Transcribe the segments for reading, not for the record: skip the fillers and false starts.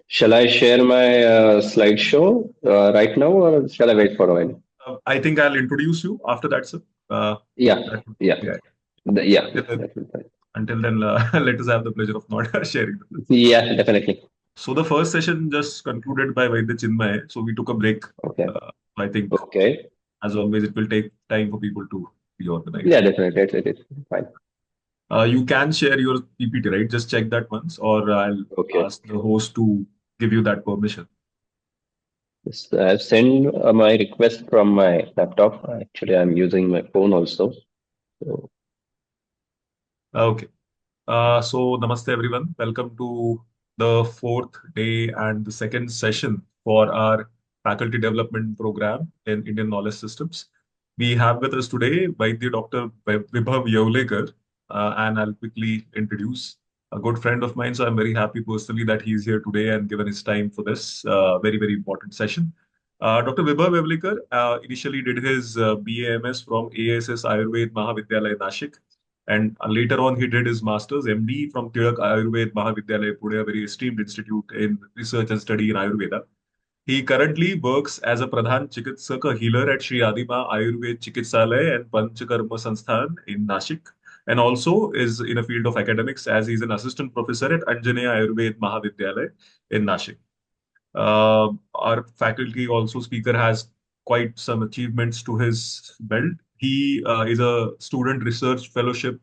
Shall I share my slideshow right now, or shall I wait for a while? I think I'll introduce you after that, sir. Uh, Yeah, that would yeah, be right. yeah. Until then, That will be fine. let us have the pleasure of not sharing the presentation. Yeah, definitely. So the first session just concluded by Vaidya Chinmay. So we took a break. Okay, I think, okay. as always, it will take time for people to be organized. Yeah, definitely. It's fine. You can share your PPT, right? Just check that once, or I'll Okay. ask the host to give you that permission. I've sent my request from my laptop. Actually, I'm using my phone also. So, Okay. So, namaste everyone. Welcome to the fourth day and the second session for our faculty development program in Indian Knowledge Systems. We have with us today Vaidya Dr. Vibhav Yavlekar, and I'll quickly introduce a good friend of mine. So, I'm very happy personally that he's here today and given his time for this very, very important session. Dr. Vibhav Yavlekar initially did his BAMS from ASS Ayurved Mahavidyalaya Nashik, and later on, he did his master's MD from Tilak Ayurved Mahavidyalaya, Pune, a very esteemed institute in research and study in Ayurveda. He currently works as a Pradhan Chikitsak, a healer at Sri Adima Ayurved Chikitsalaya and Panchakarma Sansthan in Nashik, and also is in a field of academics as he's an assistant professor at Anjaneya Ayurved Mahavidyalaya in Nashik. Our faculty also speaker has quite some achievements to his belt. He is a student research fellowship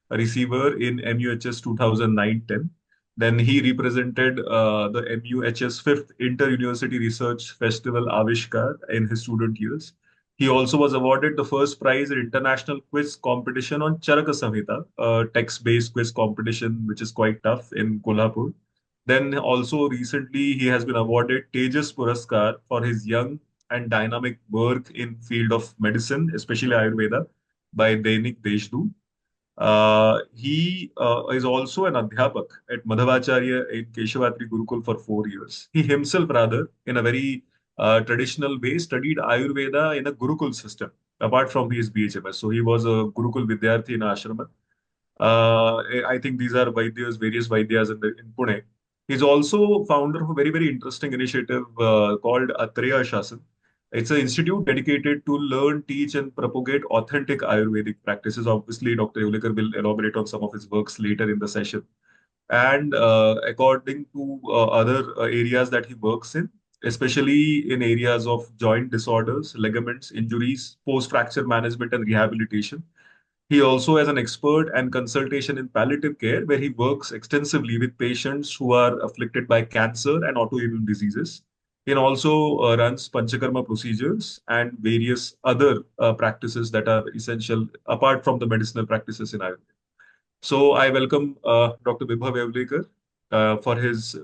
receiver in MUHS 2009-10. Then he represented the MUHS 5th Inter-University Research Festival Avishkar in his student years. He also was awarded the first prize in international quiz competition on Charaka Samhita, a text-based quiz competition which is quite tough in Kolhapur. Then also recently he has been awarded Tejas Puraskar for his young and dynamic work in field of medicine, especially Ayurveda, by Dainik Deshdoot. He is also an adhyapak at Madhavacharya in Keshavatri Gurukul for 4 years. He himself, rather, in a very traditional way, studied Ayurveda in a Gurukul system, apart from his BHMS. So he was a Gurukul Vidyarthi in Ashram. I think these are Vaidyas, various Vaidyas in Pune. He's also founder of a very, very interesting initiative called Atreya Shasan. It's an institute dedicated to learn, teach, and propagate authentic Ayurvedic practices. Obviously, Dr. Yulekar will elaborate on some of his works later in the session. And according to other areas that he works in, especially in areas of joint disorders, ligaments, injuries, post-fracture management, and rehabilitation, he also has an expert and consultation in palliative care, where he works extensively with patients who are afflicted by cancer and autoimmune diseases. He also runs Panchakarma procedures and various other practices that are essential apart from the medicinal practices in Ayurveda. So I welcome Dr. Vibhav Yavlekar for his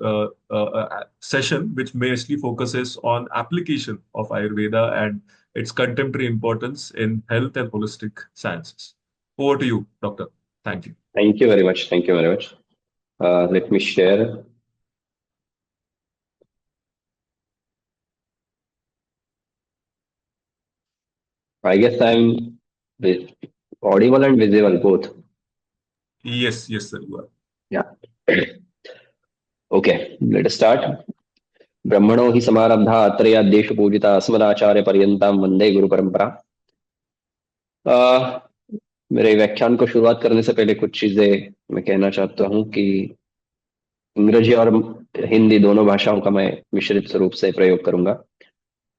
session, which mostly focuses on application of Ayurveda and its contemporary importance in health and holistic sciences. Over to you, Doctor. Thank you. thank you very much. Thank you very much. Let me share. I guess I'm audible and visible both. Yes, yes, sir, you are. Yeah. Okay, let us start. ब्रह्मणो ही समारब्धा अत्रया देश पूजिता अस्मदाचार्य पर्यंताम वंदे गुरु परंपरा। अह, मेरे व्याख्यान को शुरुआत करने से पहले कुछ चीजें मैं कहना चाहता हूं कि अंग्रेजी और हिंदी दोनों भाषाओं का मैं मिश्रित रूप से प्रयोग करूंगा।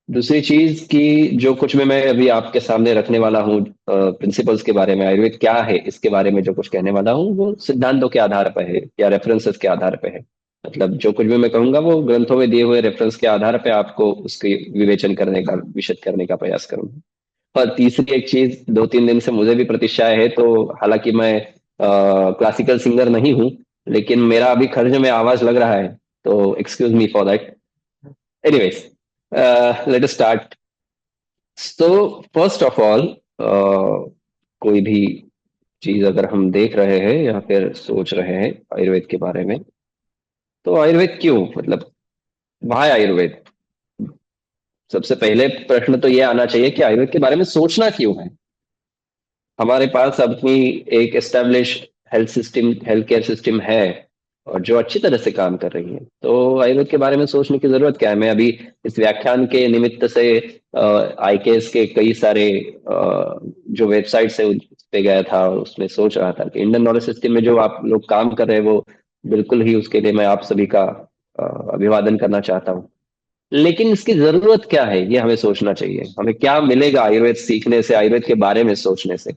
दूसरी चीज कि जो कुछ भी मैं अभी आपके सामने रखने वाला हूँ प्रिंसिपल्स के बारे में, आयुर्वेद क्या है इसके बारे में जो कुछ कहने वाला हूँ वो सिद्धांतों के आधार पर है या रेफरेंसेस के आधार पर है। मतलब जो कुछ भी मैं कहूंगा वो ग्रंथों में दिए हुए रेफरेंस के आधार पर आपको उसकी विवेचन करने का, विशद करने का प्रयास करूंगा। और तीसरी एक चीज, 2-3 दिन से मुझे भी प्रतीक्षा है, तो हालांकि मैं क्लासिकल सिंगर नहीं हूँ, लेकिन मेरा अभी खर्च में आवाज लग रहा है, तो excuse me for that. Anyways, let us start. So first of all, कोई भी चीज अगर हम देख रहे हैं या फिर सोच रहे हैं आयुर्वेद के बारे में, तो आयुर्वेद क्यों, मतलब वाई आयुर्वेद। सबसे पहले प्रश्न तो ये आना चाहिए कि आयुर्वेद के बारे में सोचना क्यों है। हमारे पास अपनी एक establish health system, health care system है, और जो अच्छी तरह से काम कर रही हैं। तो आयुर्वेद के बारे में सोचने की जरूरत क्या है। मैं अभी इस व्याख्यान के निमित्त से आईकेएस के कई सारे जो वेबसाइट्स है उस पे गया था और उसमें सोच रहा था कि इंडियन नॉलेज सिस्टम में जो आप लोग काम कर रहे हैं वो बिल्कुल ही, उसके लिए मैं आप सभी का अभिवादन करना चाहता हूँ। लेकिन इसकी जरूरत क्या है ये हमें सोचना चाहिए। हमें क्या मिलेगा आयुर्वेद सीखने से, आयुर्वेद के बारे में सोचने से।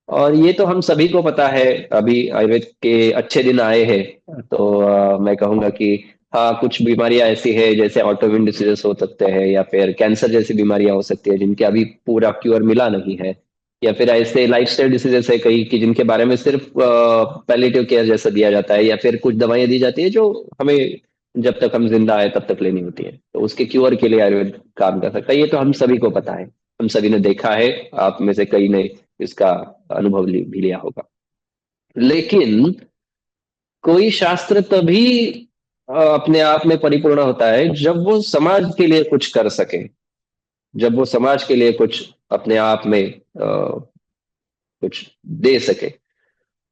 और ये तो हम सभी को पता है। अभी आयुर्वेद के अच्छे दिन आए हैं तो मैं कहूंगा कि हाँ, कुछ बीमारियां ऐसी है जैसे ऑटोइम्यून डिसीजेस हो सकते हैं या फिर कैंसर जैसी बीमारियां हो सकती है जिनके अभी पूरा क्योर मिला नहीं है। या फिर ऐसे लाइफस्टाइल डिसीजेस है कई कि जिनके बारे में सिर्फ पैलिएटिव केयर जैसा दिया जाता है या फिर कुछ दवाइयां दी जाती है जो हमें जब तक हम जिंदा है तब तक लेनी होती है। तो उसके क्योर के लिए आयुर्वेद काम कर सकता है, ये तो हम सभी को पता है। हम सभी ने देखा है, आप में से कई ने इसका अनुभव भी लिया होगा। लेकिन कोई शास्त्र तभी अपने आप में परिपूर्ण होता है जब वो समाज के लिए कुछ कर सके, जब वो समाज के लिए कुछ अपने आप में कुछ दे सके।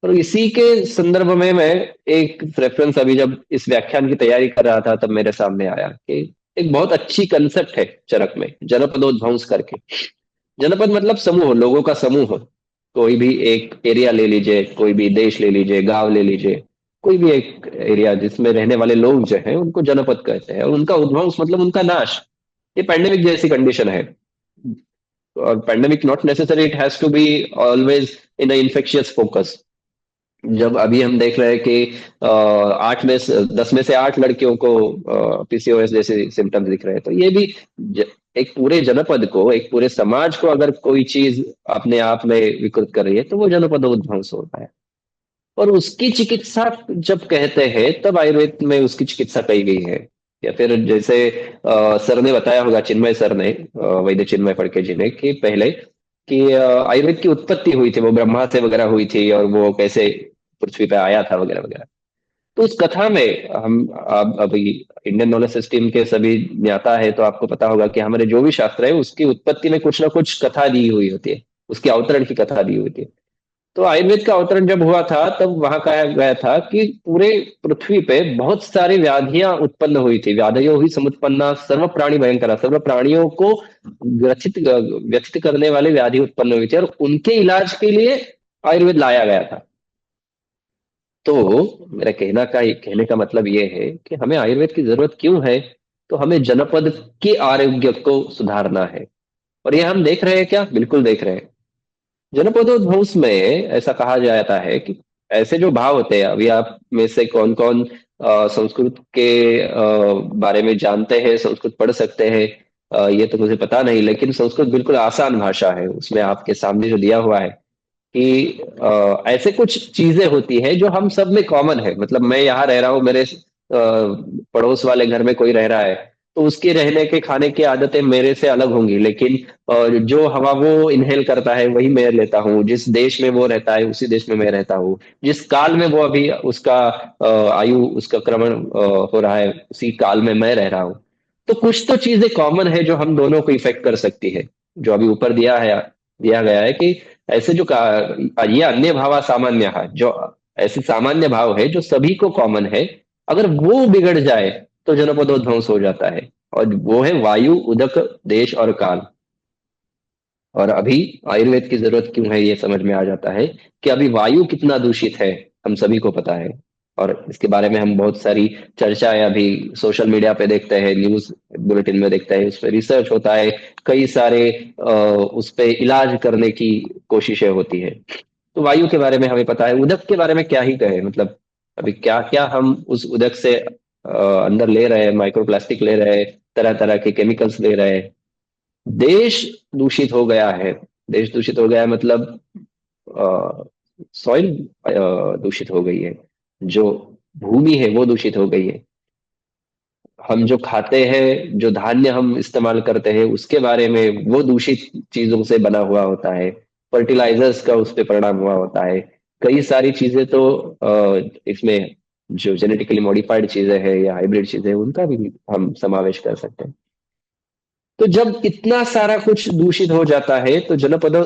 और इसी के संदर्भ में मैं एक रेफरेंस अभी जब इस व्याख्यान की तैयारी कर रहा था तब मेरे सामने आया कि एक बहुत अच्छी कंसेप्ट है चरक में, जनपदोद्भंस करके। जनपद मतलब समूह, लोगों का समूह। कोई भी एक एरिया ले लीजिए, कोई भी देश ले लीजिए, गांव ले लीजिए, कोई भी एक एरिया जिसमें रहने वाले लोग जो हैं उनको जनपद कहते हैं। और उनका उद्भव मतलब उनका नाश। ये पैंडेमिक जैसी कंडीशन है। और pandemic not necessary it has to be always in a infectious focus. जब अभी हम देख रहे हैं कि 10 में से 8 लड़कियों को पीसीओएस जैसे सिम्टम्स दिख रहे हैं, तो ये भी एक पूरे जनपद को, एक पूरे समाज को अगर कोई चीज अपने आप में विकृत कर रही है तो वो जनपद उद्ध्वंस होता है। और उसकी चिकित्सा जब कहते हैं तब आयुर्वेद में उसकी चिकित्सा कही गई है। या फिर जैसे सर ने बताया होगा, चिन्मय सर ने, वैद्य चिन्मय फड़के जी ने, कि पहले कि आयुर्वेद की उत्पत्ति हुई थी, वो ब्रह्मा से वगैरह हुई थी और वो कैसे पृथ्वी पे आया था वगैरह वगैरह। तो उस कथा में हम, आप अभी इंडियन नॉलेज सिस्टम के सभी ज्ञाता है तो आपको पता होगा कि हमारे जो भी शास्त्र है उसकी उत्पत्ति में कुछ ना कुछ कथा दी हुई होती है, उसके अवतरण की कथा दी हुई होती है। तो आयुर्वेद का अवतरण जब हुआ था तब वहां कहा गया था कि पूरे पृथ्वी पे बहुत सारी व्याधियां उत्पन्न हुई थी। व्याधियों हुई समुत्पन्ना सर्व प्राणी भयंकरा, सर्व प्राणियों को ग्रसित व्यथित करने वाली व्याधि उत्पन्न हुई थी और उनके इलाज के लिए आयुर्वेद लाया गया था। तो मेरा कहने का मतलब ये है कि हमें आयुर्वेद की जरूरत क्यों है। तो हमें जनपद के आरोग्य को सुधारना है। और ये हम देख रहे हैं क्या? बिल्कुल देख रहे हैं। जनपदोद्भंस में ऐसा कहा जाता है कि ऐसे जो भाव होते हैं, अभी आप में से कौन कौन संस्कृत के बारे में जानते हैं, संस्कृत पढ़ सकते हैं, ये तो मुझे पता नहीं। लेकिन संस्कृत बिल्कुल आसान भाषा है, उसमें आपके सामने जो दिया हुआ है कि ऐसे कुछ चीजें होती है जो हम सब में कॉमन है। मतलब मैं यहाँ रह रहा हूँ, मेरे पड़ोस वाले घर में कोई रह रहा है, तो उसके रहने के खाने की आदतें मेरे से अलग होंगी, लेकिन जो हवा वो इनहेल करता है वही मैं लेता हूँ। जिस देश में वो रहता है उसी देश में मैं रहता हूँ। जिस काल में वो अभी उसका आयु, उसका क्रमण हो रहा है, उसी काल में मैं रह रहा हूँ। तो कुछ तो चीजें कॉमन है जो हम दोनों को इफेक्ट कर सकती है। जो अभी ऊपर दिया गया है कि ऐसे ये अन्य भाव सामान्य है, जो ऐसे सामान्य भाव है जो सभी को कॉमन है, अगर वो बिगड़ जाए तो जनपदोध्वंस हो जाता है। और वो है वायु, उदक, देश और काल। और अभी आयुर्वेद की जरूरत क्यों है ये समझ में आ जाता है कि अभी वायु कितना दूषित है, हम सभी को पता है। और इसके बारे में हम बहुत सारी चर्चाएं अभी सोशल मीडिया पे देखते हैं, न्यूज बुलेटिन में देखते हैं, उस पर रिसर्च होता है, कई सारे उस पे इलाज करने की कोशिशें होती है। तो वायु के बारे में हमें पता है, उदक के बारे में क्या ही कहे। मतलब अभी क्या क्या हम उस उदक से अंदर ले रहे हैं, माइक्रोप्लास्टिक ले रहे हैं, तरह तरह के केमिकल्स ले रहे हैं। देश दूषित हो गया है। देश दूषित हो गया है मतलब सॉइल दूषित हो गई है। जो भूमि है वो दूषित हो गई है। हम जो खाते हैं, जो धान्य हम इस्तेमाल करते हैं उसके बारे में, वो दूषित चीजों से बना हुआ होता है। फर्टिलाइजर्स का उस पर परिणाम हुआ होता है। कई सारी चीजें तो इसमें जो जेनेटिकली मॉडिफाइड चीजें हैं या हाइब्रिड चीजें हैं उनका भी हम समावेश कर सकते हैं। तो जब इतना सारा कुछ दूषित हो जाता है तो जनपद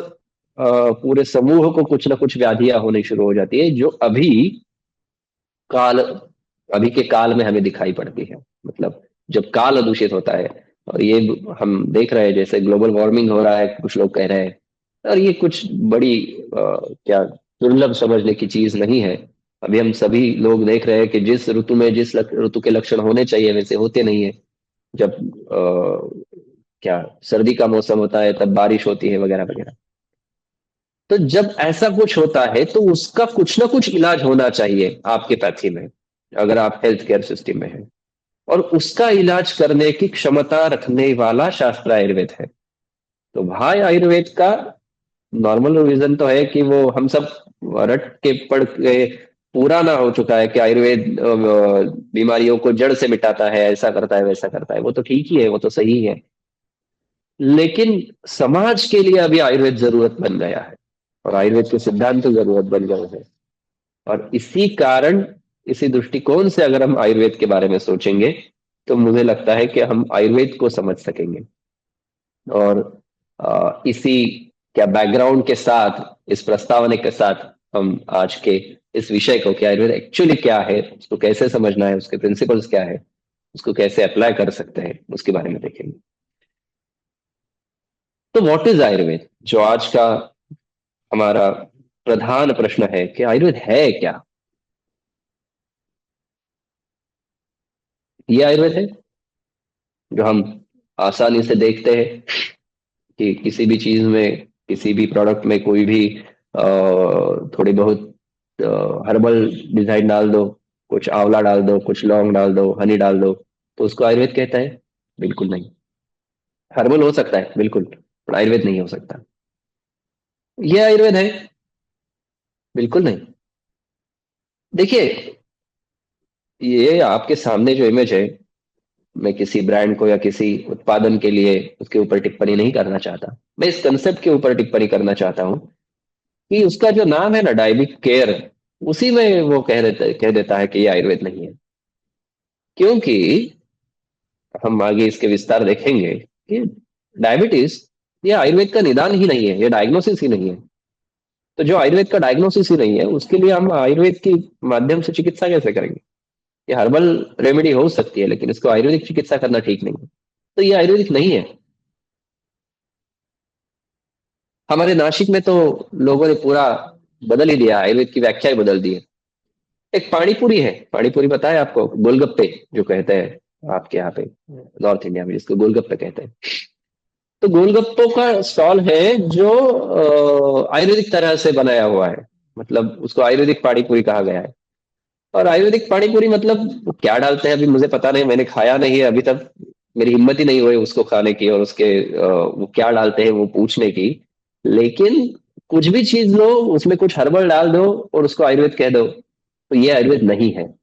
पूरे समूह को कुछ ना कुछ व्याधियां होनी शुरू हो जाती है, जो अभी काल, अभी के काल में हमें दिखाई पड़ती है। मतलब जब काल दूषित होता है, और ये हम देख रहे हैं जैसे ग्लोबल वार्मिंग हो रहा है, कुछ लोग कह रहे हैं, और ये कुछ बड़ी क्या दुर्लभ समझने की चीज नहीं है। अभी हम सभी लोग देख रहे हैं कि जिस ऋतु में जिस ऋतु के लक्षण होने चाहिए वैसे होते नहीं है। जब क्या सर्दी का मौसम होता है तब बारिश होती है वगैरह वगैरह। तो जब ऐसा कुछ होता है तो उसका कुछ ना कुछ इलाज होना चाहिए आपके पैथी में, अगर आप हेल्थ केयर सिस्टम में हैं। और उसका इलाज करने की क्षमता रखने वाला शास्त्र आयुर्वेद है। तो भाई आयुर्वेद का नॉर्मल रीजन तो है कि वो हम सब रट के पढ़ के पूरा ना हो चुका है कि आयुर्वेद बीमारियों को जड़ से मिटाता है, ऐसा करता है वैसा करता है। वो तो ठीक ही है, वो तो सही है। लेकिन समाज के लिए अभी आयुर्वेद जरूरत बन गया है, और आयुर्वेद के सिद्धांत तो जरूरत बन गए हैं। और इसी कारण, इसी दृष्टिकोण से अगर हम आयुर्वेद के बारे में सोचेंगे तो मुझे लगता है कि हम आयुर्वेद को समझ सकेंगे। और इसी क्या बैकग्राउंड के साथ, इस प्रस्तावना के साथ हम आज के इस विषय को, कि आयुर्वेद एक्चुअली क्या है, उसको कैसे समझना है, उसके प्रिंसिपल्स क्या है, उसको कैसे अप्लाई कर सकते हैं, उसके बारे में देखेंगे। तो व्हाट इज आयुर्वेद, जो आज का हमारा प्रधान प्रश्न है कि आयुर्वेद है क्या। ये आयुर्वेद है जो हम आसानी से देखते हैं कि किसी भी चीज में, किसी भी प्रोडक्ट में कोई भी थोड़ी बहुत हर्बल डिजाइन डाल दो, कुछ आंवला डाल दो, कुछ लौंग डाल दो, हनी डाल दो, तो उसको आयुर्वेद कहता है? बिल्कुल नहीं। हर्बल हो सकता है बिल्कुल, पर आयुर्वेद नहीं हो सकता। ये आयुर्वेद है? बिल्कुल नहीं। देखिए, ये आपके सामने जो इमेज है, मैं किसी ब्रांड को या किसी उत्पादन के लिए उसके ऊपर टिप्पणी नहीं करना चाहता। मैं इस कंसेप्ट के ऊपर टिप्पणी करना चाहता हूँ कि उसका जो नाम है ना, डायबिक केयर, उसी में वो कह देता है कि ये आयुर्वेद नहीं है। क्योंकि हम आगे इसके विस्तार देखेंगे कि डायबिटीज ये आयुर्वेद का निदान ही नहीं है, ये डायग्नोसिस ही नहीं है। तो जो आयुर्वेद का डायग्नोसिस ही नहीं है, उसके लिए हम आयुर्वेद के माध्यम से चिकित्सा कैसे करेंगे? ये हर्बल रेमेडी हो सकती है, लेकिन इसको आयुर्वेदिक चिकित्सा करना ठीक नहीं है। तो ये आयुर्वेदिक नहीं है। हमारे नासिक में तो लोगों ने पूरा बदल ही दिया, आयुर्वेद की व्याख्या ही बदल दी है। एक पानीपुरी है, पानीपुरी पता है आपको, गोलगप्पे जो कहते हैं आपके यहाँ पे, नॉर्थ इंडिया में जिसको गोलगप्पे कहते हैं। तो गोलगप्पों का स्टॉल है जो आयुर्वेदिक तरह से बनाया हुआ है। मतलब उसको आयुर्वेदिक पानीपुरी कहा गया है। और आयुर्वेदिक पानीपुरी मतलब क्या डालते हैं अभी मुझे पता नहीं, मैंने खाया नहीं है अभी तक। मेरी हिम्मत ही नहीं हुई उसको खाने की, और उसके वो क्या डालते हैं वो पूछने की। लेकिन कुछ भी चीज लो, उसमें कुछ हर्बल डाल दो और उसको आयुर्वेद कह दो, तो ये आयुर्वेद नहीं है।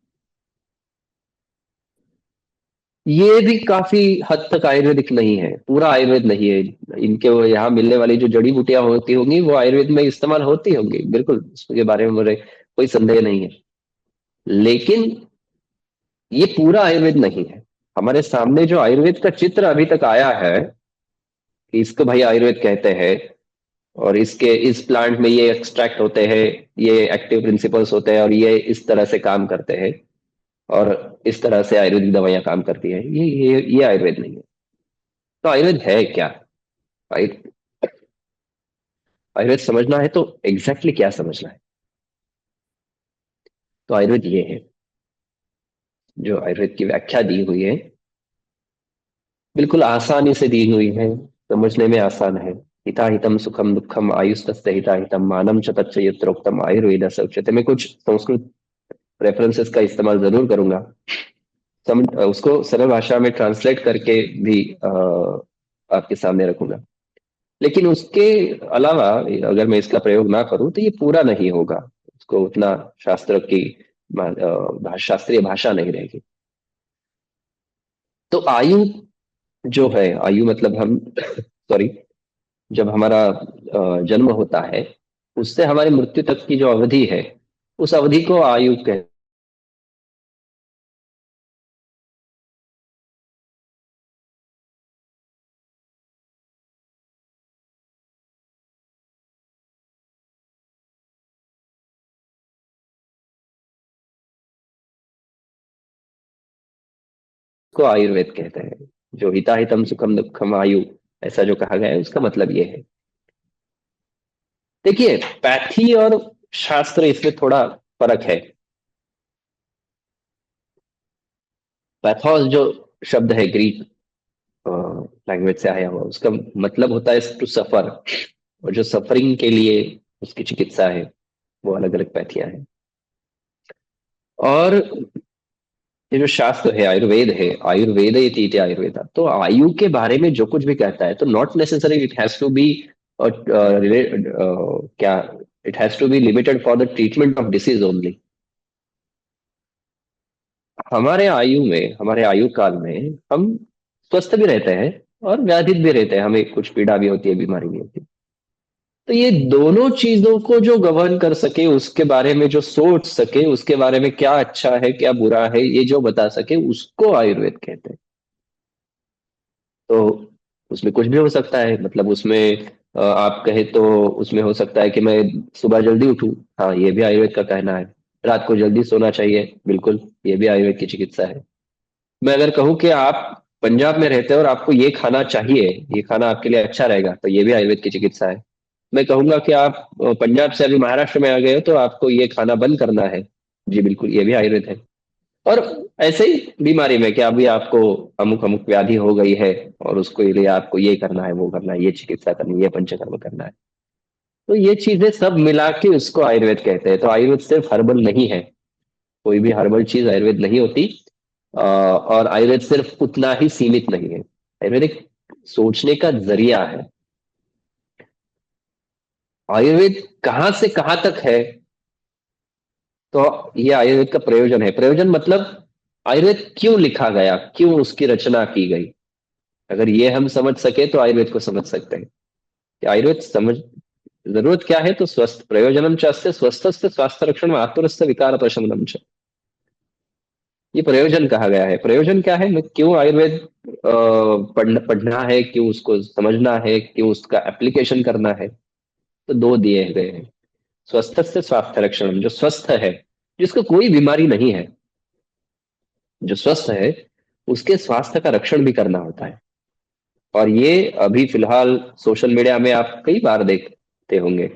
ये भी काफी हद तक आयुर्वेदिक नहीं है, पूरा आयुर्वेद नहीं है। इनके वो यहाँ मिलने वाली जो जड़ी बूटियां होती होंगी वो आयुर्वेद में इस्तेमाल होती होंगी, बिल्कुल इसके बारे में मुझे कोई संदेह नहीं है। लेकिन ये पूरा आयुर्वेद नहीं है। हमारे सामने जो आयुर्वेद का चित्र अभी तक आया है कि इसको भाई आयुर्वेद कहते हैं, और इसके इस प्लांट में ये एक्सट्रैक्ट होते हैं, ये एक्टिव प्रिंसिपल्स होते हैं, और ये इस तरह से काम करते हैं, और इस तरह से आयुर्वेदिक दवाइयां काम करती है, ये आयुर्वेद नहीं है। तो आयुर्वेद है क्या? आयु- आयुर्वेद समझना है तो एग्जैक्टली क्या समझना है? तो आयुर्वेद ये है, जो आयुर्वेद की व्याख्या दी हुई है, बिल्कुल आसानी से दी हुई है, समझने में आसान है। हिता हितम सुखम दुखम आयुस्तस्य हिता हितम मानम च तच्च यत्रोक्तम आयुर्वेद स उच्यते। मैं कुछ संस्कृत रेफरेंसेस का इस्तेमाल जरूर करूंगा, उसको सरल भाषा में ट्रांसलेट करके भी आपके सामने रखूंगा। लेकिन उसके अलावा अगर मैं इसका प्रयोग ना करूं तो ये पूरा नहीं होगा, उसको उतना शास्त्र की शास्त्रीय भाषा नहीं रहेगी। तो आयु जो है, आयु मतलब हम सॉरी, जब हमारा जन्म होता है उससे हमारी मृत्यु तक की जो अवधि है, उस अवधि को आयु कहते को आयुर्वेद कहते हैं। जो हिता हितम सुखम दुखम आयु, ऐसा जो कहा गया है उसका मतलब ये है। देखिए, पैथी और शास्त्र इसमें थोड़ा फर्क है। पैथोस जो शब्द है ग्रीक लैंग्वेज से आया हुआ, उसका मतलब होता है टू सफर। और जो सफरिंग के लिए उसकी चिकित्सा है, वो अलग अलग पैथियां हैं। और ये जो शास्त्र है, आयुर्वेद है, आयुर्वेद इति आयुर्वेदा, तो आयु के बारे में जो कुछ भी कहता है तो not necessary it has to be क्या, it has to be limited for the treatment of disease only. हमारे आयु में, हमारे आयु काल में हम स्वस्थ भी रहते हैं और व्याधित भी रहते हैं, हमें कुछ पीड़ा भी होती है, बीमारी भी होती है। तो ये दोनों चीजों को जो गवर्न कर सके, उसके बारे में जो सोच सके, उसके बारे में क्या अच्छा है क्या बुरा है ये जो बता सके, उसको आयुर्वेद कहते हैं। तो उसमें कुछ भी हो सकता है, मतलब उसमें आप कहे तो उसमें हो सकता है कि मैं सुबह जल्दी उठूं, हाँ ये भी आयुर्वेद का कहना है। रात को जल्दी सोना चाहिए, बिल्कुल, ये भी आयुर्वेद की चिकित्सा है। मैं अगर कहूँ कि आप पंजाब में रहते हो और आपको ये खाना चाहिए, ये खाना आपके लिए अच्छा रहेगा, तो ये भी आयुर्वेद की चिकित्सा है। मैं कहूंगा कि आप पंजाब से अभी महाराष्ट्र में आ गए हो तो आपको ये खाना बंद करना है, जी बिल्कुल, ये भी आयुर्वेद है। और ऐसे ही बीमारी में, क्या अभी आपको अमुक अमुक व्याधि हो गई है और उसको लिए आपको ये करना है, वो करना है, ये चिकित्सा करनी है, ये पंचकर्म करना है, तो ये चीजें सब मिला के उसको आयुर्वेद कहते हैं। तो आयुर्वेद सिर्फ हर्बल नहीं है, कोई भी हर्बल चीज आयुर्वेद नहीं होती। और आयुर्वेद सिर्फ उतना ही सीमित नहीं है, आयुर्वेद एक सोचने का जरिया है। आयुर्वेद कहाँ से कहाँ तक है, तो ये आयुर्वेद का प्रयोजन है। प्रयोजन मतलब आयुर्वेद क्यों लिखा गया, क्यों उसकी रचना की गई। अगर ये हम समझ सके तो आयुर्वेद को समझ सकते हैं कि आयुर्वेद समझ, जरूरत क्या है, तो स्वस्थ प्रयोजनम चास्य स्वस्थस्य स्वास्थ्य रक्षण आतुरस्य विकार प्रशमनम च, ये प्रयोजन कहा गया है। प्रयोजन क्या है, मैं क्यों आयुर्वेद पढ़ना है, क्यों उसको समझना है, क्यों उसका एप्लीकेशन करना है। तो दो दिए गए हैं। स्वस्थ से स्वास्थ्य रक्षण, जो स्वस्थ है, जिसको कोई बीमारी नहीं है, जो स्वस्थ है, उसके स्वास्थ्य का रक्षण भी करना होता है। और ये अभी फिलहाल सोशल मीडिया में आप कई बार देखते होंगे,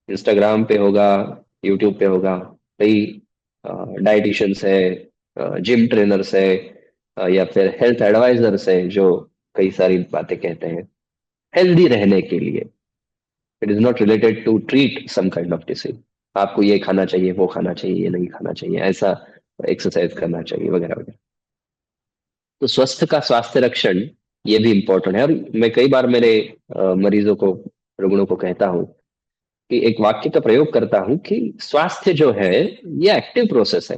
इंस्टाग्राम पे होगा, यूट्यूब पे होगा, कई डाइटिशियंस है, जिम ट्रेनर्स है, या फिर हेल्थ एडवाइजर्स है, जो कई सारी बातें कहते हैं हेल्दी रहने के लिए। It is not related to treat some kind of disease. आपको ये खाना चाहिए, वो खाना चाहिए, ये नहीं खाना चाहिए, ऐसा एक्सरसाइज करना चाहिए, वगैरह वगैरह। तो स्वस्थ का स्वास्थ्य रक्षण ये भी इम्पोर्टेंट है। और मैं कई बार मेरे मरीजों को, रुग्णों को कहता हूँ कि एक वाक्य का प्रयोग करता हूँ कि स्वास्थ्य जो है ये एक्टिव प्रोसेस है।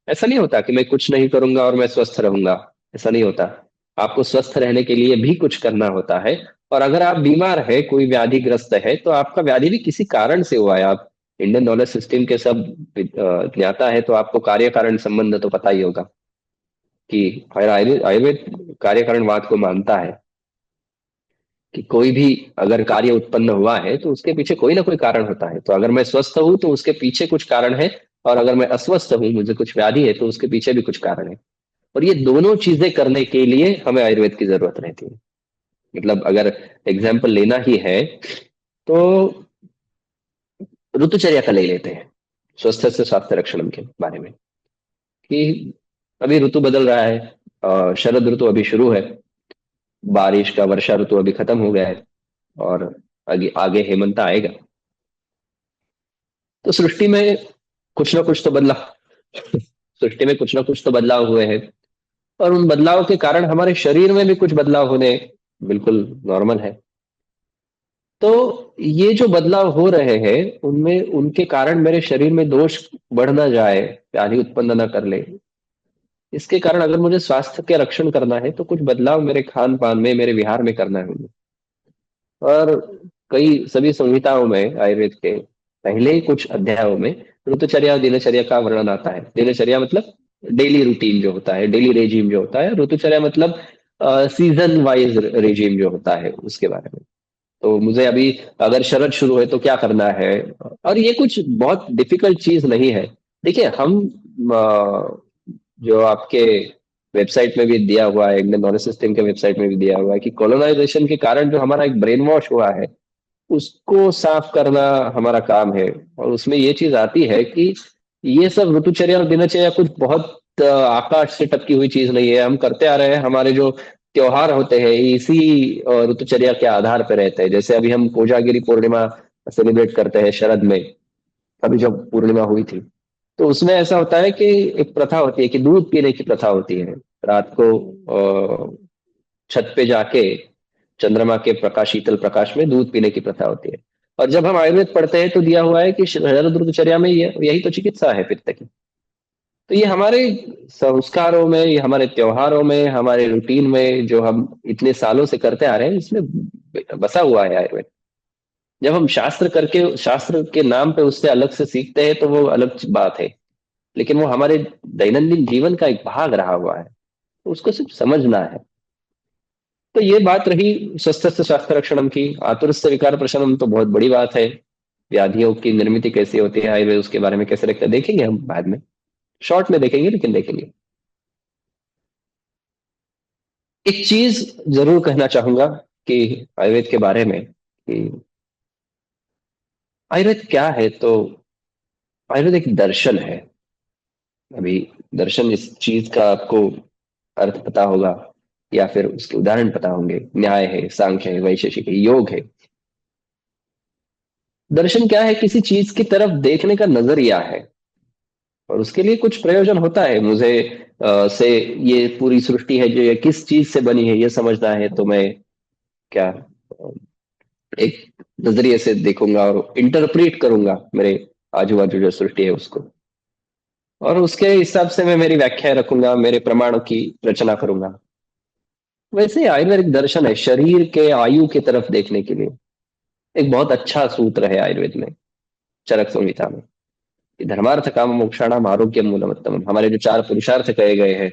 ऐसा नहीं होता कि मैं कुछ नहीं करूंगा और मैं स्वस्थ रहूंगा, ऐसा नहीं होता। आपको स्वस्थ रहने के लिए भी कुछ करना होता है। और अगर आप बीमार है, कोई व्याधिग्रस्त है, तो आपका व्याधि भी किसी कारण से हुआ है। आप इंडियन नॉलेज सिस्टम के सब ज्ञाता है, तो आपको कार्य कारण संबंध तो पता ही होगा कि आयुर्वेद आयुर्वेद कार्य कारणवाद को मानता है कि कोई भी अगर कार्य उत्पन्न हुआ है तो उसके पीछे कोई ना कोई कारण होता है। तो अगर मैं स्वस्थ हूं तो उसके पीछे कुछ कारण है, और अगर मैं अस्वस्थ हूं, मुझे कुछ व्याधि है, तो उसके पीछे भी कुछ कारण है। और ये दोनों चीजें करने के लिए हमें आयुर्वेद की जरूरत रहती है। मतलब अगर एग्जाम्पल लेना ही है तो ऋतुचर्या का ले लेते हैं, स्वस्थ से स्वास्थ्य रक्षण के बारे में, कि अभी ऋतु बदल रहा है, शरद ऋतु अभी शुरू है, बारिश का वर्षा ऋतु अभी खत्म हो गया है, और आगे आगे हेमंत आएगा। तो सृष्टि में कुछ ना कुछ तो बदलाव सृष्टि में कुछ ना कुछ तो बदलाव हुए हैं। और उन बदलाव के कारण हमारे शरीर में भी कुछ बदलाव होने बिल्कुल नॉर्मल है। तो ये जो बदलाव हो रहे हैं, उनमें उनके कारण मेरे शरीर में दोष बढ़ ना जाए, व्याधि उत्पन्न ना कर ले, इसके कारण अगर मुझे स्वास्थ्य के रक्षण करना है तो कुछ बदलाव मेरे खान पान में, मेरे विहार में करना है मुझे। और कई सभी संहिताओं में आयुर्वेद के पहले ही कुछ अध्यायों में ऋतुचर्या और दिनचर्या का वर्णन आता है। दिनचर्या मतलब डेली रूटीन जो होता है, डेली रेजिम जो होता है। ऋतुचर्या मतलब सीजन वाइज रेजिम जो होता है, उसके बारे में। तो मुझे अभी अगर शरद शुरू है तो क्या करना है, और ये कुछ बहुत डिफिकल्ट चीज नहीं है। देखिए, हम जो आपके वेबसाइट में भी दिया हुआ है, इंडियन नॉलेज सिस्टम के वेबसाइट में भी दिया हुआ है कि कॉलोनाइजेशन के कारण जो हमारा एक ब्रेन वॉश हुआ है उसको साफ करना हमारा काम है। और उसमें ये चीज आती है कि ये सब ऋतुचर्या और दिनचर्या कुछ बहुत आकाश से टपकी हुई चीज नहीं है, हम करते आ रहे हैं। हमारे जो त्योहार होते हैं इसी ऋतुचर्या के आधार पर रहते हैं। जैसे अभी हम कोजागिरी पूर्णिमा सेलिब्रेट करते हैं शरद में, अभी जब पूर्णिमा हुई थी, तो उसमें ऐसा होता है कि एक प्रथा होती है कि दूध पीने की प्रथा होती है। रात को छत पे जाके चंद्रमा के प्रकाश, शीतल प्रकाश में दूध पीने की प्रथा होती है। और जब हम आयुर्वेद पढ़ते हैं तो दिया हुआ है कि शरद ऋतुचर्या में यही तो चिकित्सा है पित्त की। तो ये हमारे संस्कारों में, ये हमारे त्योहारों में, हमारे रूटीन में जो हम इतने सालों से करते आ रहे हैं इसमें बसा हुआ है आयुर्वेद। जब हम शास्त्र करके, शास्त्र के नाम पे उससे अलग से सीखते हैं तो वो अलग बात है, लेकिन वो हमारे दैनंदिन जीवन का एक भाग रहा हुआ है, तो उसको सिर्फ समझना है। तो ये बात रही स्वस्थ शास्त्र रक्षणम की। आतुरस्य विकार प्रशमन तो बहुत बड़ी बात है। व्याधियों की निर्मिति कैसे होती है, आयुर्वेद उसके बारे में कैसे रखता है, देखेंगे हम बाद में, शॉर्ट में देखेंगे, लेकिन देखेंगे। एक चीज जरूर कहना चाहूंगा कि आयुर्वेद के बारे में, कि आयुर्वेद क्या है, तो आयुर्वेद एक दर्शन है। अभी दर्शन इस चीज का आपको अर्थ पता होगा या फिर उसके उदाहरण पता होंगे। न्याय है, सांख्य है, वैशेषिक है, योग है। दर्शन क्या है? किसी चीज की तरफ देखने का नजरिया है, और उसके लिए कुछ प्रयोजन होता है। मुझे से ये पूरी सृष्टि है जो ये किस चीज से बनी है ये समझना है, तो मैं क्या एक नजरिए से देखूंगा और इंटरप्रेट करूंगा मेरे आजू बाजू जो सृष्टि है उसको, और उसके हिसाब से मैं मेरी व्याख्या रखूंगा, मेरे प्रमाणों की रचना करूंगा। वैसे ही आयुर्वेदिक दर्शन है शरीर के आयु की तरफ देखने के लिए। एक बहुत अच्छा सूत्र है आयुर्वेद में, चरक संहिता में, कि धर्मार्थ काम मोक्षाणाम आरोग्य मूलमत्तम। हमारे जो चार पुरुषार्थ कहे गए हैं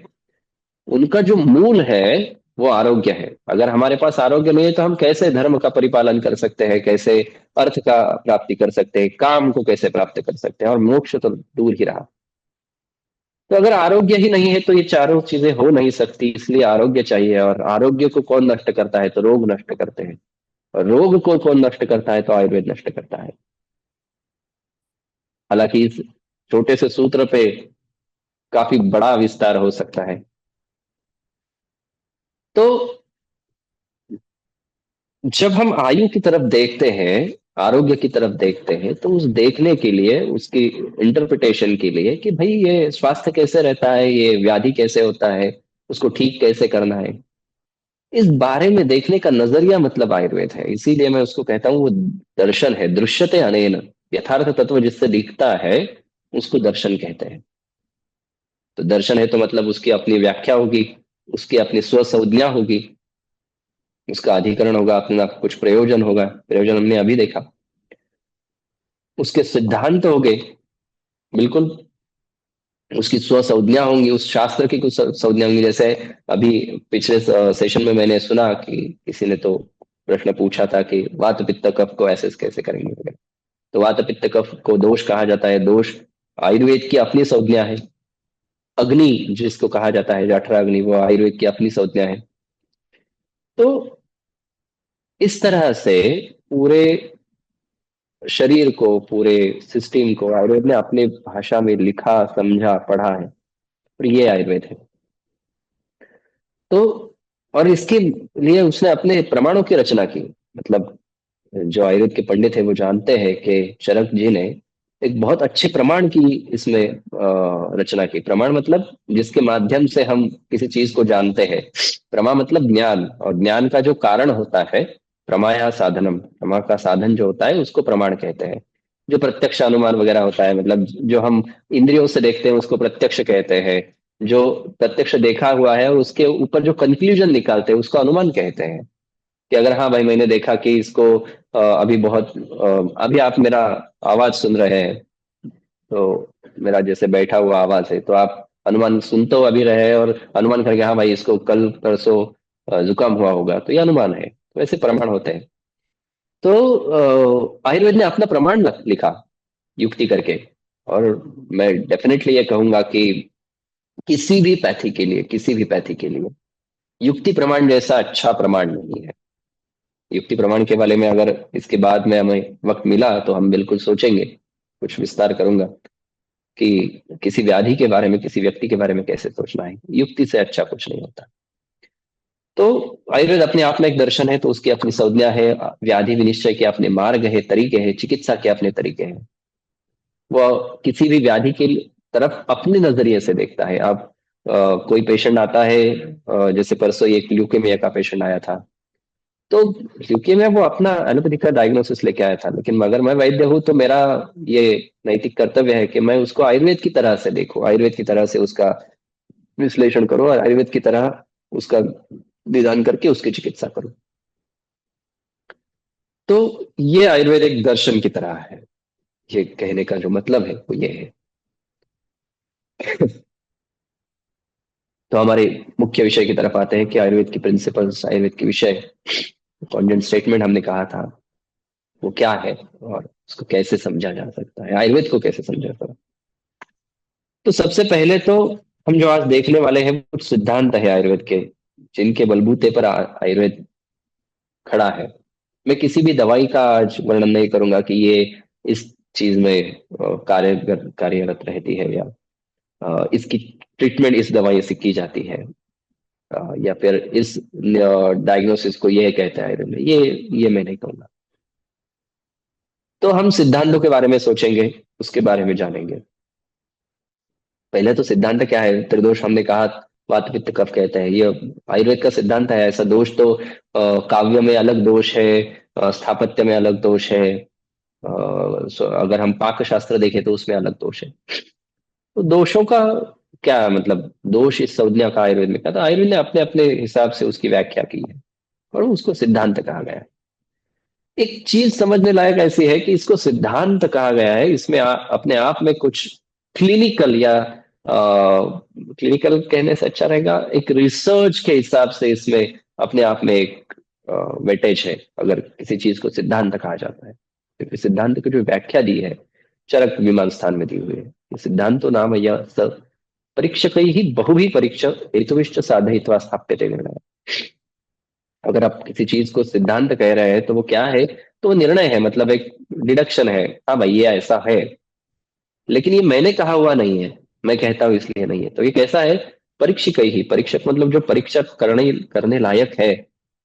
उनका जो मूल है वो आरोग्य है। अगर हमारे पास आरोग्य नहीं है तो हम कैसे धर्म का परिपालन कर सकते हैं, कैसे अर्थ का प्राप्ति कर सकते हैं, काम को कैसे प्राप्त कर सकते हैं, और मोक्ष तो दूर ही रहा। तो अगर आरोग्य ही नहीं है तो ये चारों चीजें हो नहीं सकती, इसलिए आरोग्य चाहिए। और आरोग्य को कौन नष्ट करता है? तो रोग नष्ट करते हैं। और रोग को कौन नष्ट करता है? तो आयुर्वेद नष्ट करता है। हालांकि इस छोटे से सूत्र पे काफी बड़ा विस्तार हो सकता है। तो जब हम आयु की तरफ देखते हैं, आरोग्य की तरफ देखते हैं, तो उस देखने के लिए, उसकी इंटरप्रिटेशन के लिए कि भाई ये स्वास्थ्य कैसे रहता है, ये व्याधि कैसे होता है, उसको ठीक कैसे करना है, इस बारे में देखने का नजरिया मतलब आयुर्वेद है। इसीलिए मैं उसको कहता हूँ वो दर्शन है। दृश्यते अनेन, यथार्थ तत्व जिससे दिखता है उसको दर्शन कहते हैं। तो दर्शन है तो मतलब उसकी अपनी व्याख्या होगी, उसकी अपनी स्व संज्ञा होगी, उसका अधिकरण होगा, अपना कुछ प्रयोजन होगा। प्रयोजन हमने अभी देखा। उसके सिद्धांत होंगे, बिल्कुल। उसकी स्व संज्ञा होंगी, उस शास्त्र की कुछ संज्ञा होंगी। जैसे अभी पिछले सेशन में मैंने सुना कि किसी ने तो प्रश्न पूछा था कि वात पित्त कफ को ऐसे कैसे करेंगे वगैरह। तो वात पित्त कफ को दोष कहा जाता है। दोष आयुर्वेद की अपनी संज्ञा है। अग्नि जिसको कहा जाता है, जठरा अग्नि, वो आयुर्वेद की अपनी संज्ञा है। तो इस तरह से पूरे शरीर को, पूरे सिस्टम को आयुर्वेद ने अपनी भाषा में लिखा, समझा, पढ़ा है, और ये आयुर्वेद है। तो और इसके लिए उसने अपने प्रमाणों की रचना की। मतलब जो आयुर्वेद के पंडित है वो जानते हैं कि चरक जी ने एक बहुत अच्छे प्रमाण की इसमें रचना की। प्रमाण मतलब जिसके माध्यम से हम किसी चीज को जानते हैं। प्रमा मतलब ज्ञान, और ज्ञान का जो कारण होता है, प्रमाया साधनम, प्रमा का साधन जो होता है उसको प्रमाण कहते हैं। जो प्रत्यक्ष अनुमान वगैरह होता है, मतलब जो हम इंद्रियों से देखते हैं उसको प्रत्यक्ष कहते हैं। जो प्रत्यक्ष देखा हुआ है और उसके ऊपर जो कंक्लूजन निकालते हैं उसको अनुमान कहते हैं। कि अगर हाँ भाई मैंने देखा कि इसको अभी बहुत अभी आप मेरा आवाज सुन रहे हैं, तो मेरा जैसे बैठा हुआ आवाज है, तो आप अनुमान सुन तो अभी रहे हैं, और अनुमान करके हाँ भाई इसको कल परसों जुकाम हुआ होगा, तो ये अनुमान है। तो ऐसे प्रमाण होते हैं। तो आयुर्वेद ने अपना प्रमाण लिखा युक्ति करके। और मैं डेफिनेटली ये कहूंगा कि किसी भी पैथी के लिए, किसी भी पैथी के लिए युक्ति प्रमाण जैसा अच्छा प्रमाण नहीं है। युक्ति प्रमाण के बारे में अगर इसके बाद में हमें वक्त मिला तो हम बिल्कुल सोचेंगे, कुछ विस्तार करूंगा कि किसी व्याधि के बारे में, किसी व्यक्ति के बारे में कैसे सोचना है। युक्ति से अच्छा कुछ नहीं होता। तो आयुर्वेद अपने आप में एक दर्शन है, तो उसकी अपनी संज्ञा है, व्याधि विनिश्चय के अपने मार्ग है, तरीके हैं, चिकित्सा के अपने तरीके हैं। वो किसी भी व्याधि की तरफ अपने नजरिए से देखता है। अब कोई पेशेंट आता है, जैसे परसों एक ल्यूकेमिया का पेशेंट आया था, तो ल्यूकेमिया वो अपना एलोपैथी का डायग्नोसिस लेके आया था, लेकिन अगर मैं वैद्य हूँ तो मेरा ये नैतिक कर्तव्य है कि मैं उसको आयुर्वेद की तरह से देखूं, आयुर्वेद की तरह से उसका विश्लेषण करूं और आयुर्वेद की तरह उसका निदान करके उसकी चिकित्सा करूं। तो ये आयुर्वेद एक दर्शन की तरह है। ये कहने का जो मतलब है वो ये है। तो हमारे मुख्य विषय की तरफ आते हैं कि आयुर्वेद की प्रिंसिपल्स, आयुर्वेद के विषय, कॉन्जेंट स्टेटमेंट हमने कहा था वो क्या है और उसको कैसे समझा जा सकता है, आयुर्वेद को कैसे समझा जा सकता है। तो सबसे पहले तो हम जो आज देखने वाले हैं कुछ सिद्धांत है आयुर्वेद के, जिनके बलबूते पर आयुर्वेद खड़ा है। मैं किसी भी दवाई का आज वर्णन नहीं करूंगा कि ये इस चीज में कार्यरत रहती है, या इसकी ट्रीटमेंट इस दवाई से की जाती है, या फिर इस डायग्नोसिस को ये कहता है आयुर्वेद में, ये मैं नहीं कहूंगा। तो हम सिद्धांतों के बारे में सोचेंगे, उसके बारे में जानेंगे। पहले तो सिद्धांत क्या है, त्रिदोष हमने कहा, वात पित्त कफ कहते हैं, ये आयुर्वेद का सिद्धांत है। ऐसा दोष तो काव्य में अलग दोष है, स्थापत्य में अलग दोष है, अगर हम पाक शास्त्र देखें तो उसमें अलग दोष है। तो दोषों का क्या मतलब, दोष इस संज्ञा का आयुर्वेद में क्या था, आयुर्वेद ने अपने अपने हिसाब से उसकी व्याख्या की है और उसको सिद्धांत कहा गया है। एक चीज समझने लायक ऐसी है कि इसको सिद्धांत कहा गया है, इसमें अपने आप में कुछ क्लिनिकल या क्लिनिकल कहने से अच्छा रहेगा, एक रिसर्च के हिसाब से इसमें अपने आप में एक वेटेज है अगर किसी चीज को सिद्धांत कहा जाता है। क्योंकि सिद्धांत की जो व्याख्या दी है चरक विमान स्थान में दी हुई है, ये सिद्धांतो नाम यह स परीक्षक ही बहुभी परीक्ष हेतुविश्च साधयित्वा स्थाप्यते निर्णय। अगर आप किसी चीज को सिद्धांत कह रहे हैं तो वो क्या है, तो वो निर्णय है, मतलब एक डिडक्शन है, हाँ भाई ये ऐसा है, लेकिन ये मैंने कहा हुआ नहीं है, मैं कहता हूं इसलिए नहीं है। तो ये कैसा है, परीक्षक ही, परीक्षक मतलब जो परीक्षक करने करने लायक है,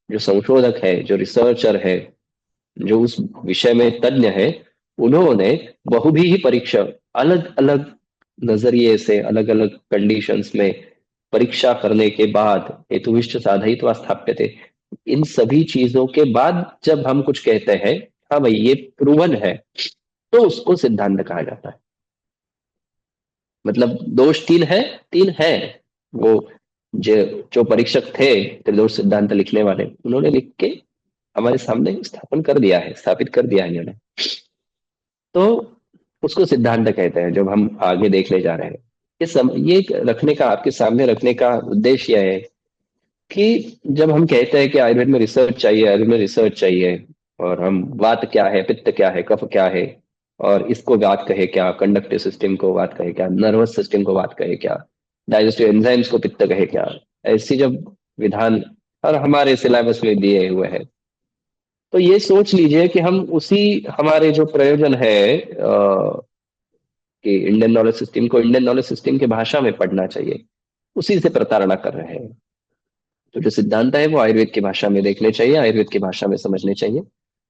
जो संशोधक है, जो रिसर्चर है, जो उस विषय में तज्ञ है, उन्होंने बहुभी ही परीक्षा, अलग अलग नजरिए से, अलग अलग कंडीशंस में परीक्षा करने के बाद हेतुविष्ट साधयित्वा स्थाप्यते, इन सभी चीजों के बाद जब हम कुछ कहते हैं, हाँ भाई ये प्रूवन है, तो उसको सिद्धांत कहा जाता है। मतलब दोष तीन है, तीन है। वो जो जो परीक्षक थे त्रिदोष सिद्धांत लिखने वाले, उन्होंने लिख के हमारे सामने स्थापन कर दिया है, स्थापित कर दिया है इन्होंने। तो उसको सिद्धांत कहते हैं। जब हम आगे देखने जा रहे हैं, ये रखने का, आपके सामने रखने का उद्देश्य यह है कि जब हम कहते हैं कि आयुर्वेद में रिसर्च चाहिए, आयुर्वेद में रिसर्च चाहिए, और हम वात क्या है, पित्त क्या है, कफ क्या है, और इसको वात कहे क्या, कंडक्टिव सिस्टम को वात कहे क्या, नर्वस सिस्टम को वात कहे क्या, डाइजेस्टिव एंजाइम्स को पित्त कहे क्या, ऐसी जब विधान और हमारे सिलेबस में दिए हुए हैं, तो ये सोच लीजिए कि हम उसी, हमारे जो प्रयोजन है कि इंडियन नॉलेज सिस्टम को इंडियन नॉलेज सिस्टम की भाषा में पढ़ना चाहिए, उसी से प्रताड़ना कर रहे हैं। तो जो सिद्धांत है वो आयुर्वेद की भाषा में देखने चाहिए, आयुर्वेद की भाषा में समझने चाहिए,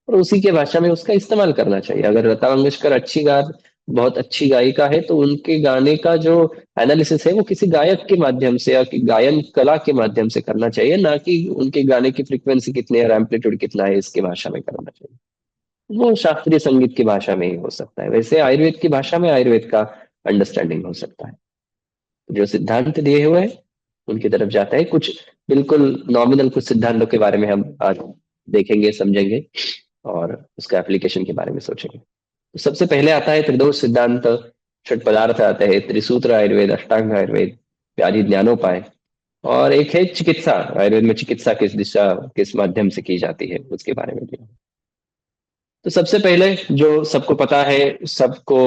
और उसी के भाषा में उसका इस्तेमाल करना चाहिए। अगर लता मंगेशकर अच्छी बहुत अच्छी गायिका है, तो उनके गाने का जो एनालिसिस है वो किसी गायक के माध्यम से या गायन कला के माध्यम से करना चाहिए, ना कि उनके गाने की फ्रीक्वेंसी कितनी है और एम्पलीट्यूड कितना है इसकी भाषा में करना चाहिए। वो शास्त्रीय संगीत की भाषा में ही हो सकता है, वैसे आयुर्वेद की भाषा में आयुर्वेद का अंडरस्टैंडिंग हो सकता है। जो सिद्धांत दिए हुए हैं उनकी तरफ जाता है। कुछ बिल्कुल नॉमिनल कुछ सिद्धांतों के बारे में हम आज देखेंगे, समझेंगे, और उसका एप्लीकेशन के बारे में सोचेंगे। तो सबसे पहले आता है त्रिदोष सिद्धांत, षट पदार्थ आता है, त्रिसूत्र आयुर्वेद, अष्टांग आयुर्वेद, व्याधि ज्ञानोपाय, और एक है चिकित्सा आयुर्वेद में, चिकित्सा किस दिशा किस माध्यम से की जाती है उसके बारे में भी। तो सबसे पहले जो सबको पता है, सबको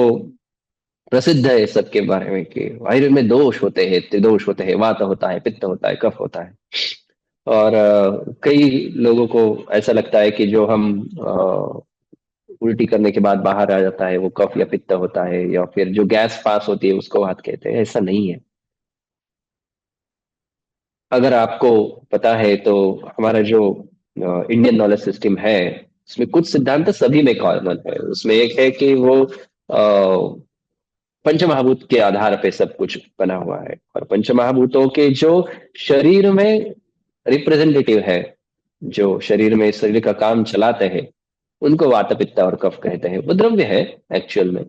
प्रसिद्ध है इस सब के बारे में कि आयुर्वेद में दोष होते हैं, त्रिदोष होते हैं, वात होता है, पित्त होता है, कफ होता है। और कई लोगों को ऐसा लगता है कि जो हम उल्टी करने के बाद बाहर आ जाता है वो कफ या पित्त होता है, या फिर जो गैस पास होती है उसको वात कहते हैं। ऐसा नहीं है। अगर आपको पता है तो हमारा जो इंडियन नॉलेज सिस्टम है उसमें कुछ सिद्धांत सभी में कॉमन है। उसमें एक है कि वो पंचमहाभूत के आधार पे सब कुछ बना हुआ है, और पंचमहाभूतों के जो शरीर में रिप्रेजेंटेटिव है, जो शरीर में शरीर का काम चलाते हैं, उनको वात पित्त और कफ कहते हैं। वो द्रव्य है एक्चुअल में,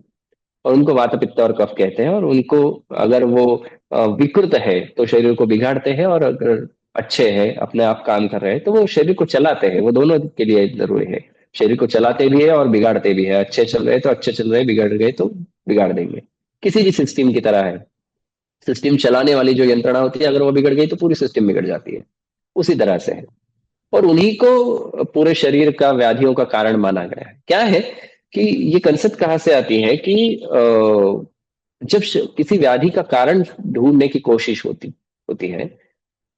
और उनको वात पित्त और कफ कहते हैं। और उनको अगर वो विकृत है तो शरीर को बिगाड़ते हैं, और अगर अच्छे हैं, अपने आप काम कर रहे हैं, तो वो शरीर को चलाते हैं। वो दोनों के लिए जरूरी है। शरीर को चलाते भी है और बिगाड़ते भी है। अच्छे चल रहे तो अच्छे चल रहे, बिगड़ गए तो बिगाड़ देंगे। किसी भी सिस्टम की तरह है। सिस्टम चलाने वाली जो यंत्रणा होती है, अगर वो बिगड़ गई तो पूरी सिस्टम बिगड़ जाती है। उसी तरह से है। और उन्हीं को पूरे शरीर का व्याधियों का कारण माना गया है। क्या है कि ये कंसेप्ट कहाँ से आती है कि जब किसी व्याधि का कारण ढूंढने की कोशिश होती होती है,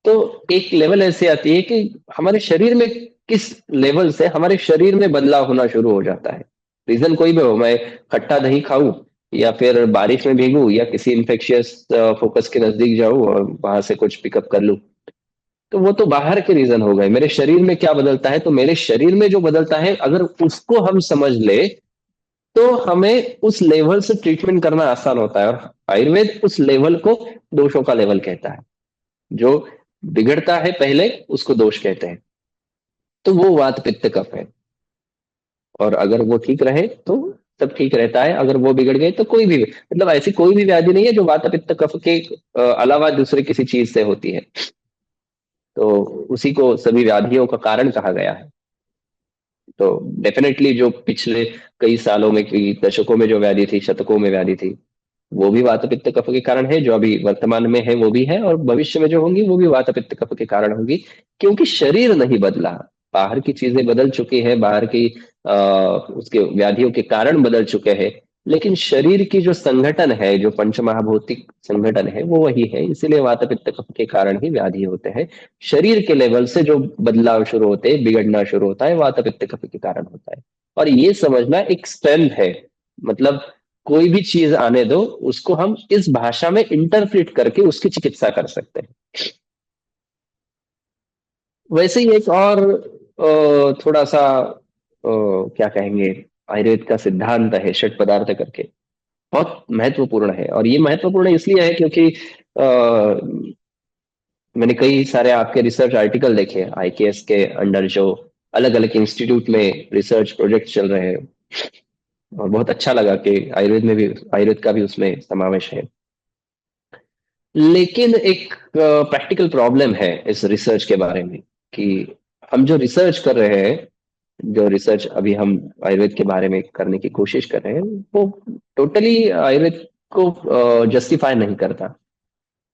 तो एक लेवल ऐसे आती है कि हमारे शरीर में किस लेवल से हमारे शरीर में बदलाव होना शुरू हो जाता है। रीजन कोई भी हो, मैं खट्टा दही खाऊं, या फिर बारिश में भीगूं, या किसी इंफेक्शियस फोकस के नजदीक जाऊं और वहां से कुछ पिकअप कर लूं, तो वो तो बाहर के रीजन हो गए। मेरे शरीर में क्या बदलता है, तो मेरे शरीर में जो बदलता है अगर उसको हम समझ ले, तो हमें उस लेवल से ट्रीटमेंट करना आसान होता है। और आयुर्वेद उस लेवल को दोषों का लेवल कहता है। जो बिगड़ता है पहले उसको दोष कहते हैं। तो वो वात पित्त कफ है। और अगर वो ठीक रहे तो सब ठीक रहता है। अगर वो बिगड़ गए तो कोई भी, मतलब ऐसी कोई भी व्याधि नहीं है जो वात पित्त कफ के अलावा दूसरे किसी चीज से होती है। तो उसी को सभी व्याधियों का कारण कहा गया है। तो डेफिनेटली जो पिछले कई सालों में, कई दशकों में जो व्याधि थी, शतकों में व्याधि थी, वो भी वात पित्त कफ के कारण है। जो अभी वर्तमान में है वो भी है, और भविष्य में जो होंगी वो भी वात पित्त कफ के कारण होगी। क्योंकि शरीर नहीं बदला। बाहर की चीजें बदल चुकी है, बाहर की उसके व्याधियों के कारण बदल चुके हैं, लेकिन शरीर की जो संगठन है, जो पंचमहाभौतिक संगठन है, वो वही है। इसीलिए वात पित्त कफ के कारण ही व्याधि होते हैं। शरीर के लेवल से जो बदलाव शुरू होते हैं, बिगड़ना शुरू होता है, वात पित्त कफ के कारण होता है। और ये समझना एक स्ट्रेंथ है। मतलब कोई भी चीज आने दो, उसको हम इस भाषा में इंटरप्रेट करके उसकी चिकित्सा कर सकते हैं। वैसे ही एक और थोड़ा सा क्या कहेंगे, आयुर्वेद का सिद्धांत है षट पदार्थ करके। बहुत महत्वपूर्ण है, और ये महत्वपूर्ण इसलिए है क्योंकि मैंने कई सारे आपके रिसर्च आर्टिकल देखे आईकेएस के अंडर, जो अलग अलग इंस्टीट्यूट में रिसर्च प्रोजेक्ट चल रहे हैं। और बहुत अच्छा लगा कि आयुर्वेद का भी उसमें समावेश है। लेकिन एक प्रैक्टिकल प्रॉब्लम है इस रिसर्च के बारे में, कि हम जो रिसर्च कर रहे हैं, जो रिसर्च अभी हम आयुर्वेद के बारे में करने की कोशिश कर रहे हैं, वो टोटली आयुर्वेद को जस्टिफाई नहीं करता।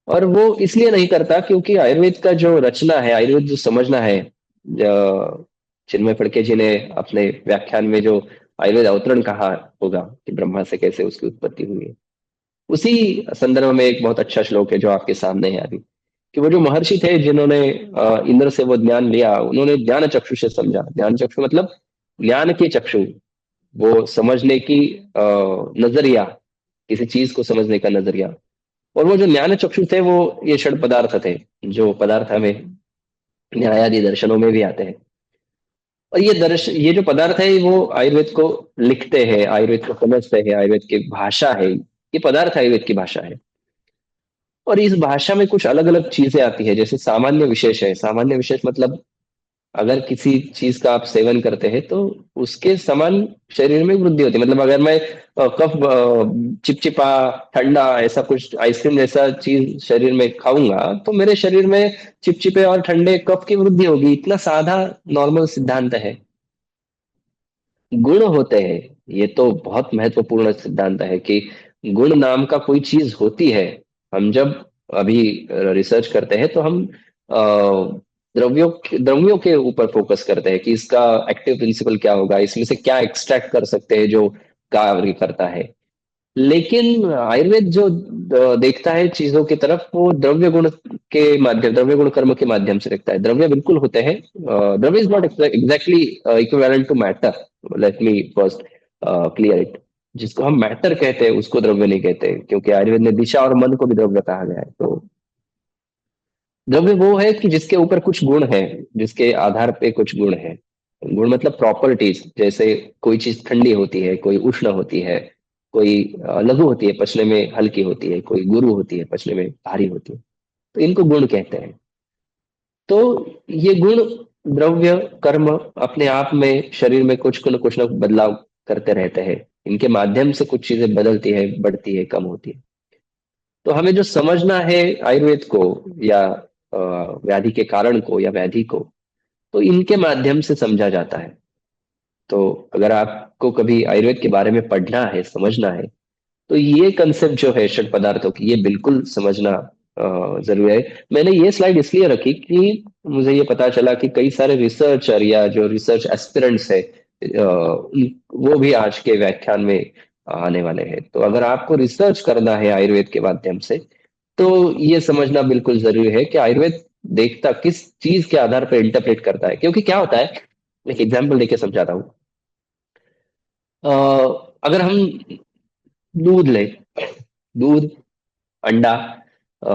और वो इसलिए नहीं करता क्योंकि आयुर्वेद का जो रचना है, आयुर्वेद जो समझना है, चिन्मय फड़के जी ने अपने व्याख्यान में जो आयुर्वेद अवतरण कहा होगा कि ब्रह्मा से कैसे उसकी उत्पत्ति हुई है, उसी संदर्भ में एक बहुत अच्छा श्लोक है जो आपके सामने है अभी। कि वो जो महर्षि थे जिन्होंने इंद्र से वो ज्ञान लिया, उन्होंने ज्ञान चक्षु से समझा। ज्ञान चक्षु मतलब ज्ञान के चक्षु, वो समझने की नजरिया, किसी चीज को समझने का नजरिया। और वो जो ज्ञान चक्षु थे वो ये षड पदार्थ थे, जो पदार्थ हमें न्याय आदि दर्शनों में भी आते हैं। और ये जो पदार्थ है वो आयुर्वेद को लिखते हैं, आयुर्वेद को समझते हैं, आयुर्वेद की भाषा है। ये पदार्थ आयुर्वेद की भाषा है। और इस भाषा में कुछ अलग अलग चीजें आती है, जैसे सामान्य विशेष है। सामान्य विशेष मतलब अगर किसी चीज का आप सेवन करते हैं तो उसके समान शरीर में वृद्धि होती है। मतलब अगर मैं कफ चिपचिपा ठंडा ऐसा कुछ आइसक्रीम जैसा चीज शरीर में खाऊंगा, तो मेरे शरीर में चिपचिपे और ठंडे कफ की वृद्धि होगी। इतना साधा नॉर्मल सिद्धांत है। गुण होते हैं, ये तो बहुत महत्वपूर्ण सिद्धांत है कि गुण नाम का कोई चीज होती है। हम जब अभी रिसर्च करते हैं तो हम द्रव्यों के ऊपर फोकस करते हैं कि इसका एक्टिव प्रिंसिपल क्या होगा, इसमें से क्या एक्सट्रैक्ट कर सकते हैं जो कार्य करता है। लेकिन आयुर्वेद जो देखता है चीजों की तरफ, वो द्रव्य गुण के माध्यम, द्रव्य गुण कर्म के माध्यम से देखता है। द्रव्य बिल्कुल होते हैं, द्रव्य is not exactly equivalent to matter. Let me first clear it. जिसको हम मैटर कहते हैं उसको द्रव्य नहीं कहते, क्योंकि आयुर्वेद में दिशा और मन को भी द्रव्य कहा गया है। तो द्रव्य वो है कि जिसके ऊपर कुछ गुण है, जिसके आधार पे कुछ गुण है। गुण मतलब प्रॉपर्टीज, जैसे कोई चीज ठंडी होती है, कोई उष्ण होती है, कोई लघु होती है पचने में हल्की होती है, कोई गुरु होती है पचने में भारी होती है। तो इनको गुण कहते हैं। तो ये गुण, द्रव्य, कर्म अपने आप में शरीर में कुछ न बदलाव करते रहते हैं। इनके माध्यम से कुछ चीजें बदलती है, बढ़ती है, कम होती है। तो हमें जो समझना है आयुर्वेद को, या व्याधि के कारण को या व्याधि को, तो इनके माध्यम से समझा जाता है। तो अगर आपको कभी आयुर्वेद के बारे में पढ़ना है, समझना है, तो ये कंसेप्ट जो है षट पदार्थों की, ये बिल्कुल समझना जरूरी है। मैंने ये स्लाइड इसलिए रखी कि मुझे ये पता चला कि कई सारे रिसर्चर या जो रिसर्च एस्पिरेंट्स है, वो भी आज के व्याख्यान में आने वाले हैं। तो अगर आपको रिसर्च करना है आयुर्वेद के माध्यम से, तो ये समझना बिल्कुल जरूरी है कि आयुर्वेद देखता किस चीज के आधार पर इंटरप्रेट करता है। क्योंकि क्या होता है, एक एग्जाम्पल देके समझाता हूँ। अगर हम दूध ले, दूध, अंडा, अ,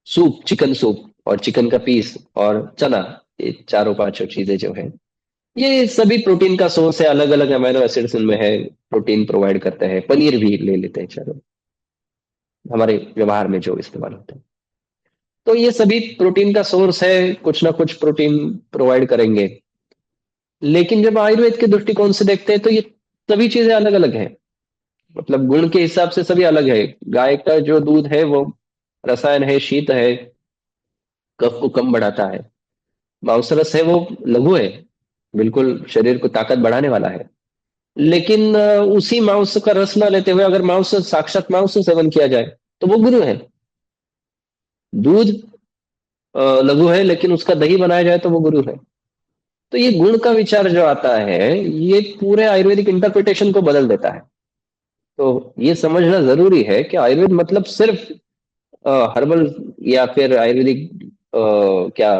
सूप, चिकन सूप और चिकन का पीस और चना, ये चारों पांचों चीजें जो है, ये सभी प्रोटीन का सोर्स है। अलग अलग अमीनो एसिड्स इनमें है, प्रोटीन प्रोवाइड करते हैं। पनीर भी ले लेते हैं, चलो, हमारे व्यवहार में जो इस्तेमाल होता है। तो ये सभी प्रोटीन का सोर्स है, कुछ ना कुछ प्रोटीन प्रोवाइड करेंगे। लेकिन जब आयुर्वेद के दृष्टिकोण से देखते हैं, तो ये सभी चीजें अलग अलग हैं। मतलब गुण के हिसाब से सभी अलग है। गाय का जो दूध है वो रसायन है, शीत है, कफ को कम बढ़ाता है। मांस रस है वो लघु है, बिल्कुल शरीर को ताकत बढ़ाने वाला है। लेकिन उसी मांस का रस ना लेते हुए अगर मांस, साक्षात मांस से सेवन किया जाए, तो वो गुरु है। दूध लघु है, लेकिन उसका दही बनाया जाए तो वो गुरु है। तो ये गुण का विचार जो आता है, ये पूरे आयुर्वेदिक इंटरप्रिटेशन को बदल देता है। तो ये समझना जरूरी है कि आयुर्वेद मतलब सिर्फ हर्बल या फिर आयुर्वेदिक क्या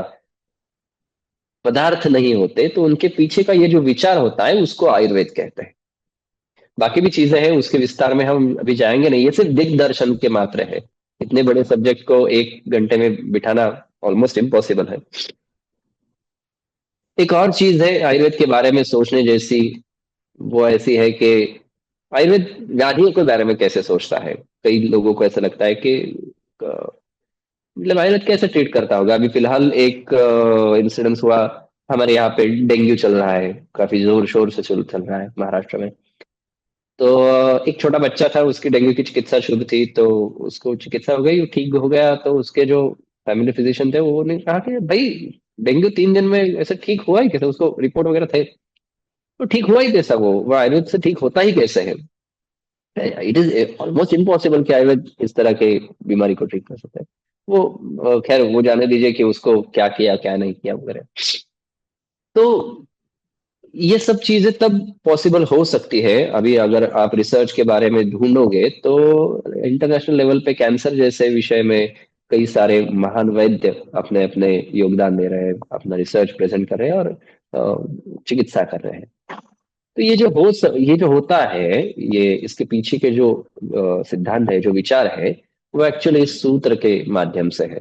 पदार्थ नहीं होते। तो उनके पीछे का ये जो विचार होता है, उसको आयुर्वेद कहते हैं। बाकी भी चीजें हैं, उसके विस्तार में हम अभी जाएंगे नहीं। ये सिर्फ दिग्दर्शन के मात्र है। इतने बड़े सब्जेक्ट को 1 घंटे में बिठाना ऑलमोस्ट इम्पॉसिबल है। एक और चीज है आयुर्वेद के बारे में सोचने जैसी, वो ऐसी है कि आयुर्वेद व्याधियों के बारे में कैसे सोचता है। कई लोगों को ऐसा लगता है कि मतलब आयुर्वेद कैसे ट्रीट करता होगा। अभी फिलहाल एक इंसिडेंस हुआ, हमारे यहाँ पे डेंगू चल रहा है, काफी जोर शोर से चल रहा है महाराष्ट्र में। तो एक छोटा बच्चा था, उसकी डेंगू की चिकित्सा शुरू थी, तो उसको चिकित्सा हो गई, वो ठीक हो गया। तो उसके जो फैमिली फिजिशियन थे, वो ने कहा कि भाई, डेंगू 3 दिन में ऐसे ठीक हुआ ही कैसे, उसको रिपोर्ट वगैरह थे, तो ठीक हुआ ही कैसा, वो आयुर्वेद से ठीक होता ही कैसे है। इट इज ऑलमोस्ट इम्पॉसिबल कि आयुर्वेद इस तरह के बीमारी को ठीक कर सकता है। वो खैर वो जाने दीजिए कि उसको क्या किया क्या नहीं किया वगैरह। तो ये सब चीजें तब पॉसिबल हो सकती है, अभी अगर आप रिसर्च के बारे में ढूंढोगे तो। इंटरनेशनल लेवल पे कैंसर जैसे विषय में कई सारे महान वैद्य अपने अपने योगदान दे रहे हैं, अपना रिसर्च प्रेजेंट कर रहे हैं और चिकित्सा कर रहे हैं। तो ये जो होता है, ये इसके पीछे के जो सिद्धांत है, जो विचार है, वो एक्चुअली इस सूत्र के माध्यम से है,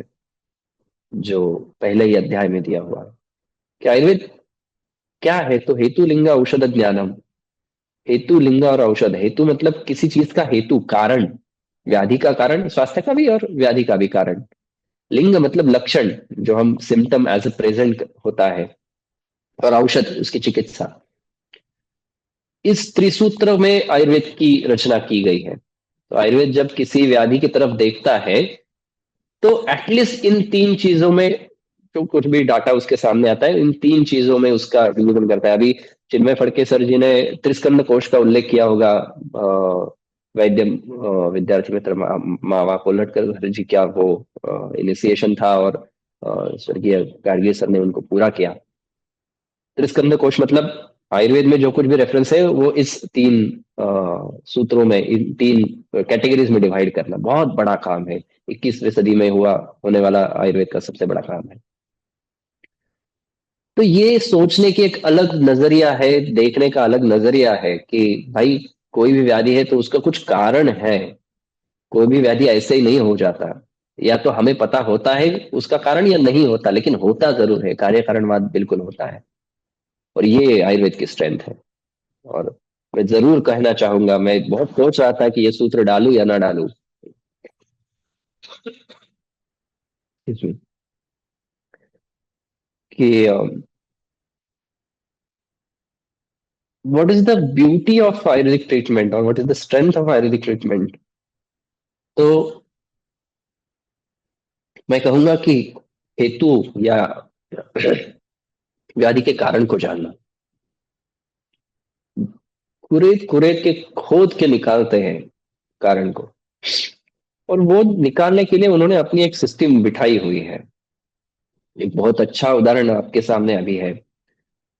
जो पहले ही अध्याय में दिया हुआ है। कि आयुर्वेद क्या है, तो हेतु लिंग औषध ज्ञानम। हेतु, लिंग और औषध। हेतु मतलब किसी चीज का हेतु, कारण, व्याधि का कारण, स्वास्थ्य का भी और व्याधि का भी कारण। लिंग मतलब लक्षण, जो हम सिम्टम एज ए प्रेजेंट होता है। और औषध, उसकी चिकित्सा। इस त्रिसूत्र में आयुर्वेद की रचना की गई है। तो आयुर्वेद जब किसी व्याधि की तरफ देखता है, तो एटलीस्ट इन 3 चीजों में, जो कुछ भी डाटा उसके सामने आता है, इन 3 चीजों में उसका डिवीजन करता है। अभी चिन्मय फड़के सर जी ने त्रिस्कंद कोश का उल्लेख किया होगा, वैद्य विद्यार्थी मित्र मावा कोल्हटकर जी, क्या वो इनिशिएशन था, और स्वर्गीय गाडगे सर ने उनको पूरा किया। त्रिस्कंद कोश मतलब आयुर्वेद में जो कुछ भी रेफरेंस है वो इस तीन सूत्रों में, इन तीन कैटेगरीज में डिवाइड करना बहुत बड़ा काम है। 21वीं सदी में हुआ होने वाला आयुर्वेद का सबसे बड़ा काम है। तो ये सोचने की एक अलग नजरिया है, देखने का अलग नजरिया है कि भाई कोई भी व्याधि है तो उसका कुछ कारण है। कोई भी व्याधि ऐसे ही नहीं हो जाता। या तो हमें पता होता है उसका कारण या नहीं होता, लेकिन होता जरूर है, कार्य कारणवाद बिल्कुल होता है। और ये आयुर्वेद की स्ट्रेंथ है। और मैं जरूर कहना चाहूंगा, मैं बहुत सोच रहा था कि ये सूत्र डालूं या ना डालूं इसमें, कि what is the beauty of ayurvedic treatment और what is the strength of ayurvedic treatment. तो मैं कहूंगा कि हेतु या व्याधि के कारण को जानना, कुरेद कुरेद के खोद के निकालते हैं कारण को। और वो निकालने के लिए उन्होंने अपनी एक सिस्टम बिठाई हुई है। एक बहुत अच्छा उदाहरण आपके सामने अभी है।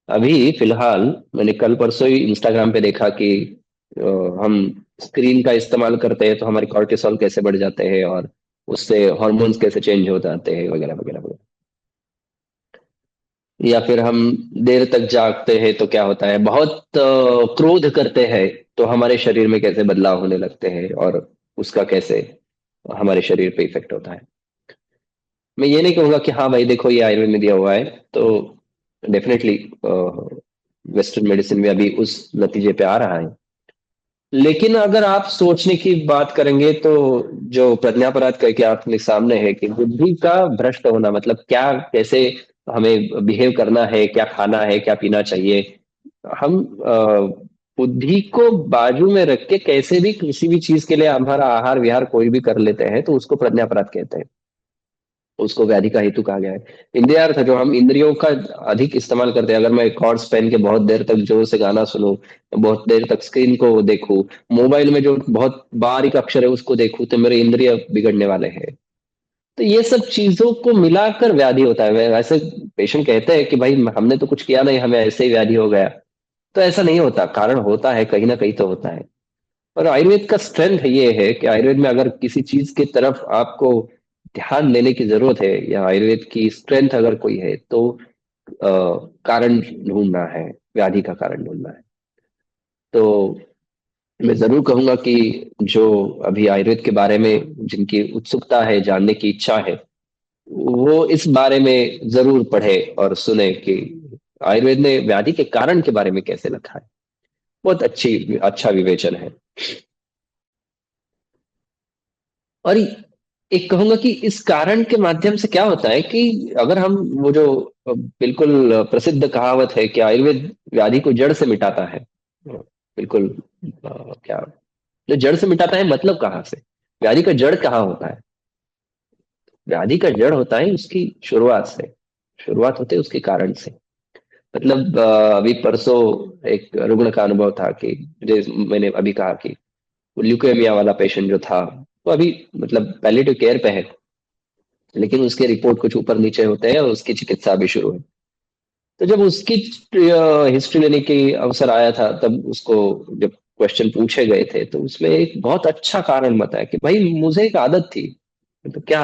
अभी फिलहाल मैंने कल परसों ही इंस्टाग्राम पे देखा कि अ, हम स्क्रीन का इस्तेमाल करते हैं तो हमारे कॉर्टिसोल कैसे बढ़ जाते हैं और उससे हॉर्मोन्स कैसे चेंज हो जाते हैं वगैरह वगैरह वगैरह। या फिर हम देर तक जागते हैं तो क्या होता है, बहुत क्रोध करते हैं तो हमारे शरीर में कैसे बदलाव होने लगते हैं और उसका कैसे हमारे शरीर पे इफेक्ट होता है। मैं ये नहीं कहूंगा कि हाँ भाई देखो ये आयुर्वेद में दिया हुआ है तो डेफिनेटली वेस्टर्न मेडिसिन में अभी उस नतीजे पे आ रहा है। लेकिन अगर आप सोचने की बात करेंगे तो जो प्रज्ञापराध करके आपके सामने है कि बुद्धि का भ्रष्ट होना मतलब क्या, कैसे हमें बिहेव करना है, क्या खाना है, क्या पीना चाहिए। हम बुद्धि को बाजू में रख के कैसे भी किसी भी चीज के लिए हमारा आहार विहार कोई भी कर लेते हैं तो उसको प्रज्ञापराध कहते हैं। उसको व्याधि का हेतु कहा गया है। इंद्रियार्थ है, जो हम इंद्रियों का अधिक इस्तेमाल करते हैं। अगर मैं कॉर्ड्स पहन के बहुत देर तक जोर से गाना सुनूं, बहुत देर तक स्क्रीन को देखूं, मोबाइल में जो बहुत बारीक अक्षर है उसको देखूं, तो मेरे इंद्रिय बिगड़ने वाले हैं। तो ये सब चीजों को मिलाकर व्याधि होता है। वैसे पेशेंट कहते हैं कि भाई हमने तो कुछ किया नहीं, हमें ऐसे ही व्याधि हो गया। तो ऐसा नहीं होता, कारण होता है, कहीं ना कहीं तो होता है। और आयुर्वेद का स्ट्रेंथ ये है कि आयुर्वेद में अगर किसी चीज की तरफ आपको ध्यान देने की जरूरत है या आयुर्वेद की स्ट्रेंथ अगर कोई है तो कारण ढूंढना है, व्याधि का कारण ढूंढना है। तो मैं जरूर कहूंगा कि जो अभी आयुर्वेद के बारे में जिनकी उत्सुकता है, जानने की इच्छा है, वो इस बारे में जरूर पढ़े और सुने कि आयुर्वेद ने व्याधि के कारण के बारे में कैसे लिखा है। बहुत अच्छा विवेचन है। और एक कहूंगा कि इस कारण के माध्यम से क्या होता है कि अगर हम वो जो बिल्कुल प्रसिद्ध कहावत है कि आयुर्वेद व्याधि को जड़ से मिटाता है, बिल्कुल क्या, जो जड़ से मिटाता है मतलब कहाँ से, व्याधि का जड़ कहाँ होता है। व्याधि का जड़ होता है उसकी शुरुआत से, शुरुआत होती है उसके कारण से। मतलब अभी परसों एक रुग्ण का अनुभव था कि जैसे मैंने अभी कहा कि ल्यूकेमिया वाला पेशेंट जो था वो अभी मतलब पैलिएटिव केयर पे है, लेकिन उसके रिपोर्ट कुछ ऊपर नीचे होते हैं और उसकी चिकित्सा भी शुरू है। तो जब उसकी हिस्ट्री लेने की अवसर आया था तब उसको जब क्वेश्चन पूछे गए थे तो उसमें एक बहुत अच्छा कारण बताया कि भाई मुझे एक आदत थी। तो क्या,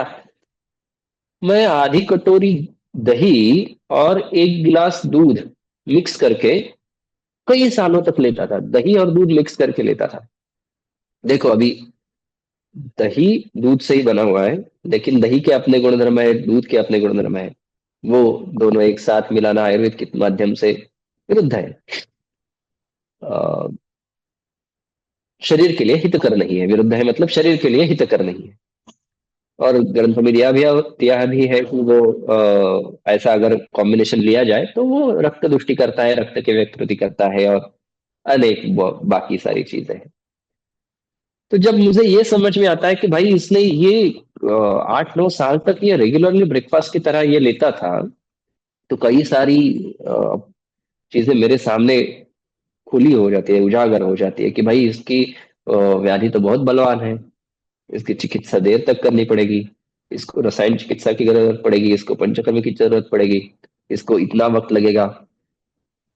मैं आधी कटोरी दही और एक गिलास दूध मिक्स करके कई सालों तक लेता था, दही और दूध मिक्स करके लेता था। देखो अभी दही दूध से ही बना हुआ है, लेकिन दही के अपने गुणधर्म है, दूध के अपने गुणधर्म है। वो दोनों एक साथ मिलाना आयुर्वेद के माध्यम से विरुद्ध है, अ, शरीर के लिए हितकर नहीं है। विरुद्ध है मतलब शरीर के लिए हितकर नहीं है। और ग्रंथों में दिया भी है कि वो ऐसा अगर कॉम्बिनेशन लिया जाए तो वो रक्त दुष्टि करता है, रक्त के व्यक्ति करता है और अनेक बाकी सारी चीजें हैं। तो जब मुझे ये समझ में आता है कि भाई इसने ये 8-9 साल तक ये रेगुलरली ब्रेकफास्ट की तरह ये लेता था, तो कई सारी अ, चीजें मेरे सामने खुली हो जाती है, उजागर हो जाती है कि भाई इसकी व्याधि तो बहुत बलवान है। इसकी चिकित्सा देर तक करनी पड़ेगी, इसको रसायन चिकित्सा की जरूरत पड़ेगी, इसको पंचकर्म की जरूरत पड़ेगी, इसको इतना वक्त लगेगा।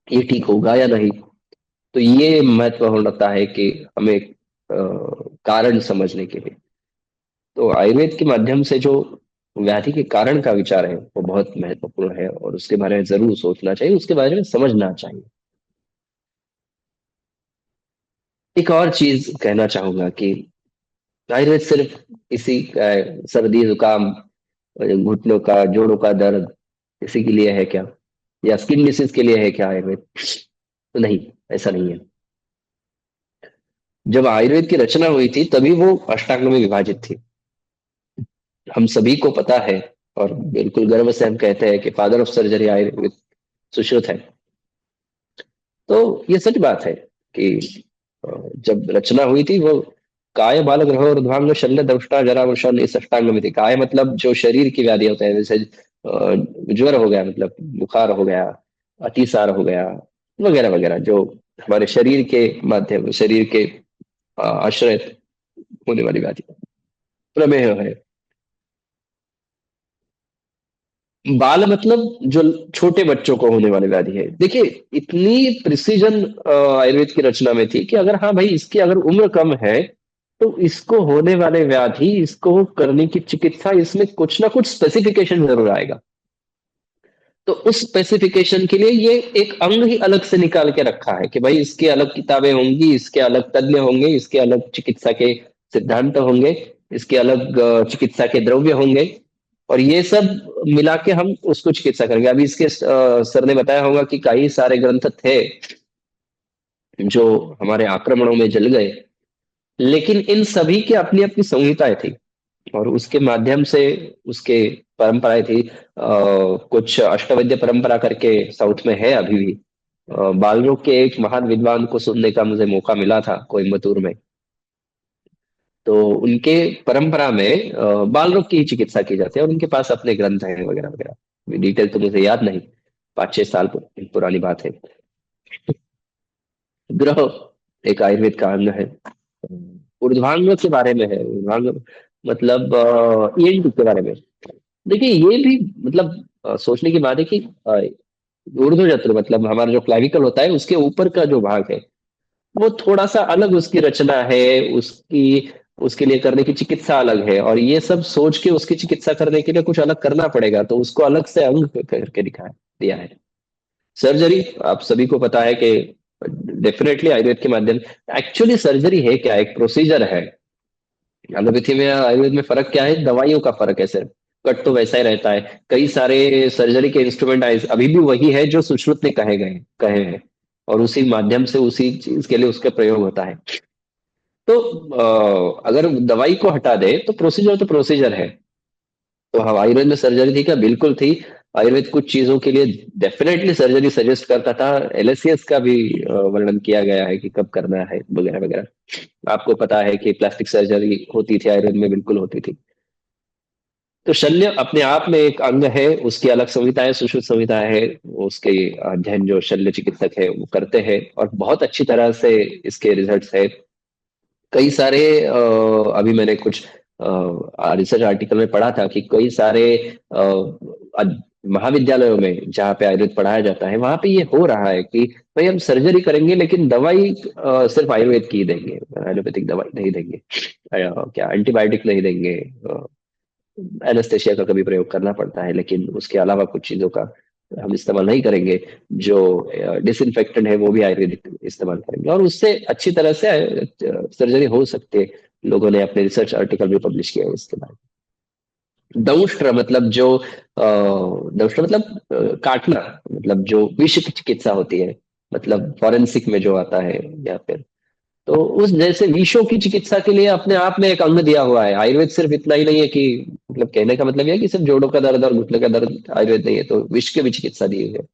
ये ठीक होगा या नहीं। तो ये महत्वपूर्ण होता है कि हमें कारण समझने के लिए, तो आयुर्वेद के माध्यम से जो व्याधि के कारण का विचार है वो बहुत महत्वपूर्ण है, और उसके बारे में जरूर सोचना चाहिए, उसके बारे में समझना चाहिए। एक और चीज कहना चाहूंगा कि आयुर्वेद सिर्फ इसी सर्दी जुकाम, घुटनों का, जोड़ों का दर्द, इसी के लिए है क्या, या स्किन डिसीज के लिए है क्या आयुर्वेद? तो नहीं, ऐसा नहीं है। जब आयुर्वेद की रचना हुई थी तभी वो अष्टांग में विभाजित थी। हम सभी को पता है, और बिल्कुल गर्व से हम कहते हैं कि father of surgery Ayurveda Sushruta है। तो ये सच बात है कि जब रचना हुई थी वो काय बाल ग्रह और ध्वांग शल्य दंष्टा जरा वृषण इस अष्टांग में थी। काय मतलब जो शरीर की व्याधि होता है, जैसे ज्वर हो गया, मतलब बुखार हो गया, अतिसार हो गया, वगैरह वगैरह, जो हमारे शरीर के माध्यम, शरीर के आश्रित होने वाली व्याधि। प्रमेह है। बाल मतलब जो छोटे बच्चों को होने वाली व्याधि है। देखिए, इतनी प्रिसीजन आयुर्वेद की रचना में थी कि अगर हाँ भाई इसकी अगर उम्र कम है तो इसको होने वाले व्याधि, इसको करने की चिकित्सा, इसमें कुछ ना कुछ स्पेसिफिकेशन जरूर आएगा। तो उस स्पेसिफिकेशन के लिए ये एक अंग ही अलग से निकाल के रखा है कि भाई इसकी अलग किताबें होंगी, इसके अलग तज्ञ होंगे, इसके अलग चिकित्सा के सिद्धांत होंगे, इसके अलग चिकित्सा के द्रव्य होंगे, और ये सब मिला के हम उसको चिकित्सा करेंगे। अभी इसके सर ने बताया होगा कि कई सारे ग्रंथ थे जो हमारे आक्रमणों में जल गए, लेकिन इन सभी की अपनी अपनी संहिताएं थी, और उसके माध्यम से उसके परंपराएं थी। कुछ अष्टवैद्य परंपरा करके साउथ में है अभी भी। बालरोग के एक महान विद्वान को सुनने का मुझे मौका मिला था कोयम्बतूर में। तो उनके परंपरा में बाल रोग की ही चिकित्सा की जाती है, और उनके पास अपने ग्रंथ हैं वगैरह वगैरह। डिटेल तो मुझे याद नहीं, 5-6 साल पुरानी बात है। ग्रह एक आयुर्वेद का अंग है। ऊर्ध्वांग के बारे में है। ऊर्ध्वांग मतलब ईएनटी के बारे में। देखिए ये भी मतलब सोचने की बात है कि ऊर्ध्वजत्र मतलब हमारा जो क्लाविकल होता है उसके ऊपर का जो भाग है वो थोड़ा सा अलग उसकी रचना है, उसकी उसके लिए करने की चिकित्सा अलग है, और ये सब सोच के उसकी चिकित्सा करने के लिए कुछ अलग करना पड़ेगा, तो उसको अलग से अंग करके दिखाया दिया है। सर्जरी आप सभी को पता है कि डेफिनेटली आयुर्वेद के माध्यम। एक्चुअली सर्जरी है क्या? एक प्रोसीजर है। एलोपैथी में आयुर्वेद में फर्क क्या है? दवाइयों का फर्क है सिर्फ। कट तो वैसा ही रहता है। कई सारे सर्जरी के इंस्ट्रूमेंट अभी भी वही है जो सुश्रुत ने कहे हैं, और उसी माध्यम से उसी चीज के लिए उसका प्रयोग होता है। तो अगर दवाई को हटा दे तो प्रोसीजर है। तो हाँ, आयुर्वेद में सर्जरी थी क्या? बिल्कुल थी। आयुर्वेद कुछ चीजों के लिए डेफिनेटली सर्जरी सजेस्ट करता था। एलएसएस का भी वर्णन किया गया है कि कब करना है वगैरह वगैरह। आपको पता है कि प्लास्टिक सर्जरी होती थी आयुर्वेद में, बिल्कुल होती थी। तो शल्य अपने आप में एक अंग है, उसकी अलग संहिताएं, सुश्रुत संहिताएं है। उसके अध्ययन जो शल्य चिकित्सक है वो करते हैं, और बहुत अच्छी तरह से इसके रिजल्ट्स है। कई सारे अभी मैंने कुछ रिसर्च आर्टिकल में पढ़ा था कि कई सारे महाविद्यालयों में जहाँ पे आयुर्वेद पढ़ाया जाता है वहां पे ये हो रहा है कि भाई हम सर्जरी करेंगे लेकिन दवाई सिर्फ आयुर्वेद की ही देंगे, एलोपैथिक दवाई नहीं देंगे, क्या एंटीबायोटिक नहीं देंगे। एनेस्थेशिया का कभी प्रयोग करना पड़ता है, लेकिन उसके अलावा कुछ चीजों का हम इस्तेमाल नहीं करेंगे। जो डिसइंफेक्टेंट है वो भी आयुर्वेदिक इस्तेमाल करेंगे, और उससे अच्छी तरह से सर्जरी हो सकती है। लोगों ने अपने रिसर्च आर्टिकल भी पब्लिश किया है इसके बारे में। दंष्ट्र मतलब जो दंष्ट्र मतलब काटना, मतलब जो विष की चिकित्सा होती है, मतलब फॉरेंसिक में जो आता है, या फिर तो उस जैसे विषों की चिकित्सा के लिए अपने आप में एक अंग दिया हुआ है। आयुर्वेद सिर्फ इतना ही नहीं है कि, मतलब कहने का मतलब यह है कि सिर्फ जोड़ों का दर्द और घुटने का दर्द आयुर्वेद नहीं है, तो विष की भी चिकित्सा दी है।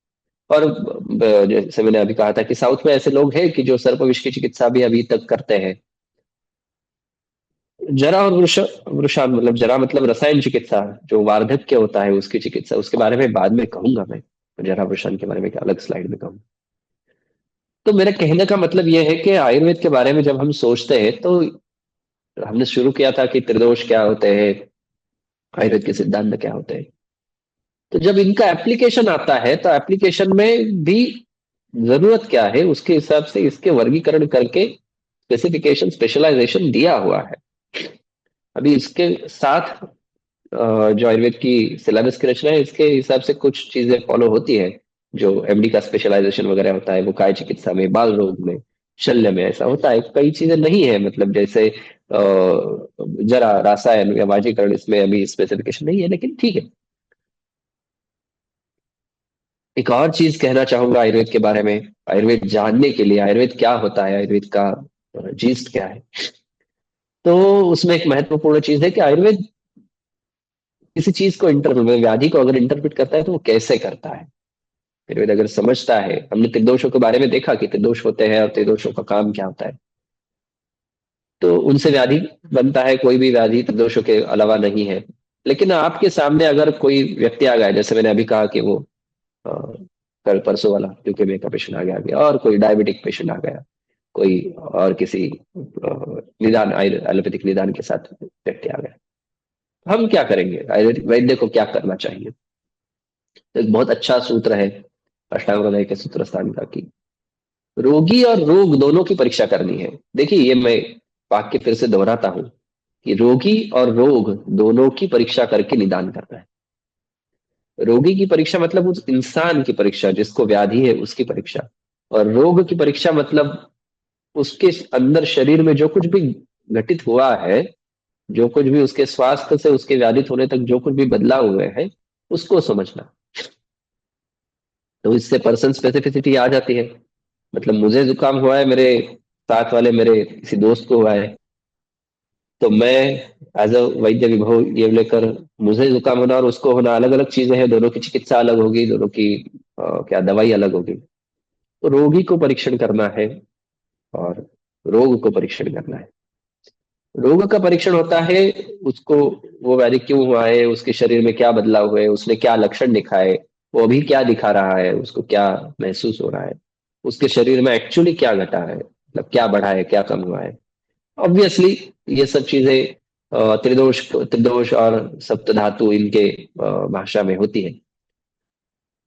और जैसे मैंने अभी कहा था कि साउथ में ऐसे लोग हैं कि जो सर्प विष की चिकित्सा भी अभी तक करते हैं। जरा और वृषान मतलब जरा मतलब रसायन चिकित्सा, जो वार्धक्य होता है उसकी चिकित्सा, उसके बारे में बाद में कहूंगा मैं। जरा वृषान के बारे में एक अलग स्लाइड में कहूंगा। तो मेरे कहने का मतलब यह है कि आयुर्वेद के बारे में जब हम सोचते हैं तो हमने शुरू किया था कि त्रिदोष क्या होते हैं, आयुर्वेद के सिद्धांत क्या होते हैं। तो जब इनका एप्लीकेशन आता है तो एप्लीकेशन में भी जरूरत क्या है उसके हिसाब से इसके वर्गीकरण करके स्पेसिफिकेशन स्पेशलाइजेशन दिया हुआ है। अभी इसके साथ जो आयुर्वेद की सिलेबस की रचना है इसके हिसाब से कुछ चीजें फॉलो होती है। जो एमडी का स्पेशलाइजेशन वगैरह होता है वो काय चिकित्सा में, बाल रोग में, शल्य में ऐसा होता है। कई चीजें नहीं है, मतलब जैसे जरा रसायन या वाजीकरण, इसमें अभी स्पेसिफिकेशन नहीं है, लेकिन ठीक है। एक और चीज कहना चाहूंगा आयुर्वेद के बारे में। आयुर्वेद जानने के लिए, आयुर्वेद क्या होता है, आयुर्वेद का जीस्ट क्या है, तो उसमें एक महत्वपूर्ण चीज है कि आयुर्वेद किसी चीज को व्याधि को अगर इंटरप्रेट करता है तो वो कैसे करता है। आयुर्वेद अगर समझता है, हमने त्रिदोषों के बारे में देखा कि त्रिदोष होते हैं और त्रिदोषों का काम क्या होता है, तो उनसे व्याधि बनता है। कोई भी व्याधि त्रिदोषों के अलावा नहीं है। लेकिन आपके सामने अगर कोई व्यक्ति आ गया, जैसे मैंने अभी कहा कि वो अ, कल परसों वाला ल्यूकेमिया का पेशेंट आ गया, और कोई डायबिटिक पेशेंट आ गया, कोई और किसी निदान एलोपैथिक निदान के साथ व्यक्ति आ गया, हम क्या करेंगे, आयुर्वेदिक वैद्य को क्या करना चाहिए। तो एक बहुत अच्छा सूत्र है अष्टांग हृदय के सूत्र स्थान का, कि रोगी और रोग दोनों की परीक्षा करनी है। देखिए, ये मैं वाक्य फिर से दोहराता हूं कि रोगी और रोग दोनों की परीक्षा करके निदान करना है। रोगी की परीक्षा मतलब उस इंसान की परीक्षा जिसको व्याधि है उसकी परीक्षा, और रोग की परीक्षा मतलब उसके अंदर शरीर में जो कुछ भी घटित हुआ है, जो कुछ भी उसके स्वास्थ्य से उसके व्याधित होने तक जो कुछ भी बदलाव हुए हैं, उसको समझना। तो इससे पर्सन स्पेसिफिसिटी आ जाती है। मतलब मुझे जुकाम हुआ है, मेरे साथ वाले मेरे किसी दोस्त को हुआ है, तो मैं एज अ वैद्य विभव ये लेकर, मुझे जुकाम होना और उसको होना अलग अलग चीजें हैं, दोनों की चिकित्सा अलग होगी, दोनों की क्या दवाई अलग होगी। तो रोगी को परीक्षण करना है और रोग को परीक्षण करना है। रोग का परीक्षण होता है उसको, वो व्याधि क्यों हुआ है, उसके शरीर में क्या बदलाव हुए, उसने क्या लक्षण दिखाए, वो अभी क्या दिखा रहा है, उसको क्या महसूस हो रहा है, उसके शरीर में एक्चुअली क्या घटा है, मतलब क्या बढ़ा है, क्या कम हुआ है। ऑब्वियसली ये सब चीजें त्रिदोष त्रिदोष और सप्तधातु इनके भाषा में होती है।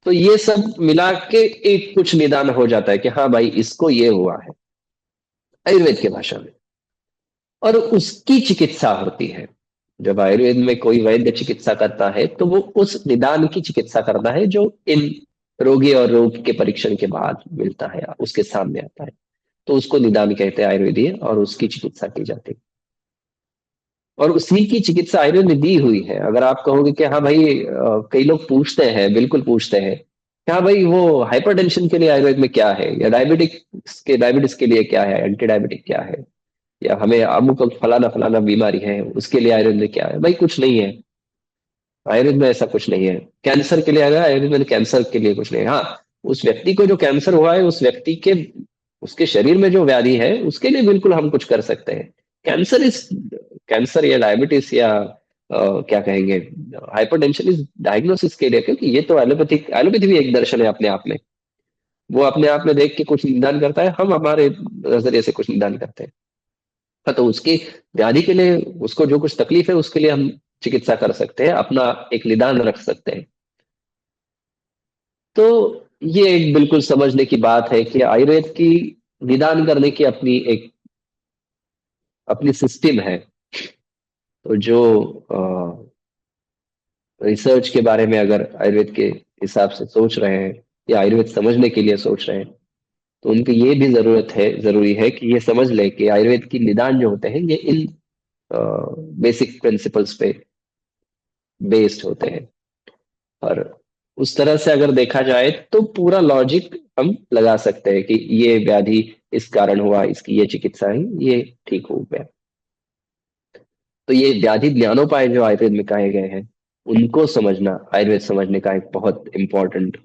तो ये सब मिला के एक कुछ निदान हो जाता है कि हाँ भाई इसको ये हुआ है, आयुर्वेद के भाषा में। और उसकी चिकित्सा होती है। जब आयुर्वेद में कोई वैद्य चिकित्सा करता है तो वो उस निदान की चिकित्सा करता है जो इन रोगी और रोग के परीक्षण के बाद मिलता है, उसके सामने आता है। तो उसको निदान कहते हैं आयुर्वेदीय, और उसकी चिकित्सा की जाती है। और उसी की चिकित्सा आयुर्वेद में दी हुई है। अगर आप कहोगे कि हाँ भाई, कई लोग पूछते हैं, बिल्कुल पूछते हैं कि हाँ भाई वो हाइपरटेंशन के लिए आयुर्वेद में क्या है, या डायबिटिस के लिए क्या है, एंटी डायबिटिक क्या है, या हमें अमुक फलाना फलाना बीमारी है उसके लिए आयुर्वेद में क्या है। भाई कुछ नहीं है, आयुर्वेद में ऐसा कुछ नहीं है। कैंसर के लिए अगर आयुर्वेद में, कैंसर के लिए कुछ नहीं है। हाँ, उस व्यक्ति को जो कैंसर हुआ है, उस व्यक्ति के उसके शरीर में जो व्याधि है उसके लिए बिल्कुल हम कुछ कर सकते हैं। कैंसर इस कैंसर या डायबिटीज या क्या कहेंगे, हाइपरटेंशन इस डायग्नोसिस के लिए, क्योंकि ये तो एलोपैथी भी एक दर्शन है अपने आप में। वो अपने आप में देख के कुछ निदान करता है, हम हमारे नजरिए से कुछ निदान करते हैं। हाँ, तो उसकी व्याधि के लिए, उसको जो कुछ तकलीफ है उसके लिए हम चिकित्सा कर सकते हैं, अपना एक निदान रख सकते हैं। तो ये एक बिल्कुल समझने की बात है कि आयुर्वेद की निदान करने की अपनी सिस्टम है। तो जो रिसर्च के बारे में अगर आयुर्वेद के हिसाब से सोच रहे हैं, या आयुर्वेद समझने के लिए सोच रहे हैं, तो उनकी ये भी जरूरी है कि ये समझ ले कि आयुर्वेद की निदान जो होते हैं ये इन बेसिक प्रिंसिपल्स पे बेस्ड होते हैं। और उस तरह से अगर देखा जाए तो पूरा लॉजिक हम लगा सकते हैं कि ये व्याधि इस कारण हुआ, इसकी ये चिकित्सा है, ये ठीक हो गया। तो ये व्याधि ज्ञानोपाय जो आयुर्वेद में कहे गए हैं, उनको समझना आयुर्वेद समझने का एक बहुत इंपॉर्टेंट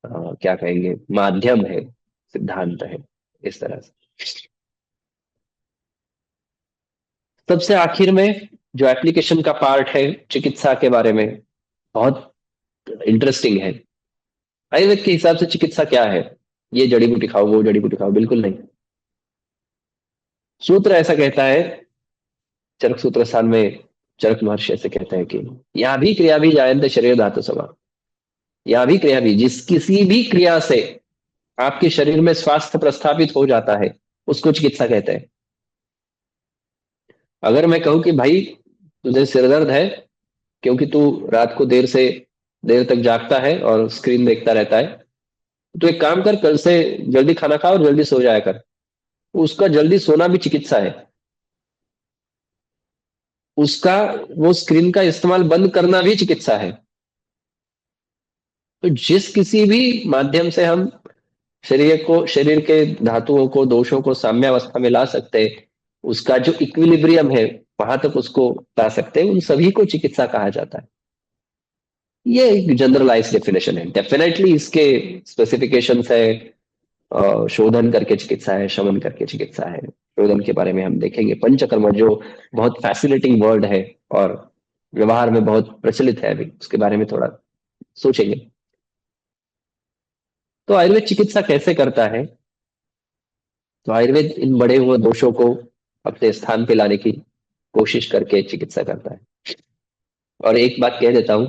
क्या कहेंगे, माध्यम है, सिद्धांत है, इस तरह से। सबसे आखिर में जो एप्लीकेशन का पार्ट है चिकित्सा के बारे में, बहुत इंटरेस्टिंग है। आयुर्वेद के हिसाब से चिकित्सा क्या है, ये जड़ी बूटी खाओ, वो जड़ी बूटी खाओ, बिल्कुल नहीं। सूत्र ऐसा कहता है, चरक सूत्र स्थान में चरक महर्षि ऐसे कहते हैं कि यहाँ भी क्रिया भी जायन्ते शरीर धातु समा। यहाँ भी क्रिया भी, जिस किसी भी क्रिया से आपके शरीर में स्वास्थ्य प्रस्थापित हो जाता है, उसको चिकित्सा कहते हैं। अगर मैं कहूं कि भाई तुझे सिर दर्द है क्योंकि तू रात को देर तक जागता है और स्क्रीन देखता रहता है, तो एक काम कर, कल से जल्दी खाना खा और जल्दी सो जाया कर। उसका जल्दी सोना भी चिकित्सा है। उसका वो स्क्रीन का इस्तेमाल बंद करना भी चिकित्सा है। तो जिस किसी भी माध्यम से हम शरीर के धातुओं को, दोषों को साम्यावस्था में ला सकते हैं, उसका जो इक्विलिब्रियम है वहां तक उसको ला सकते हैं, उन सभी को चिकित्सा कहा जाता है। ये एक जनरलाइज डेफिनेशन है। डेफिनेटली इसके स्पेसिफिकेशंस है। शोधन करके चिकित्सा है, शमन करके चिकित्सा है। शोधन के बारे में हम देखेंगे। पंचकर्म जो बहुत फैसिनेटिंग वर्ड है और व्यवहार में बहुत प्रचलित है, अभी उसके बारे में थोड़ा सोचेंगे। तो आयुर्वेद चिकित्सा कैसे करता है? तो आयुर्वेद इन बढ़े हुए दोषों को अपने स्थान पे लाने की कोशिश करके चिकित्सा करता है। और एक बात कह देता हूं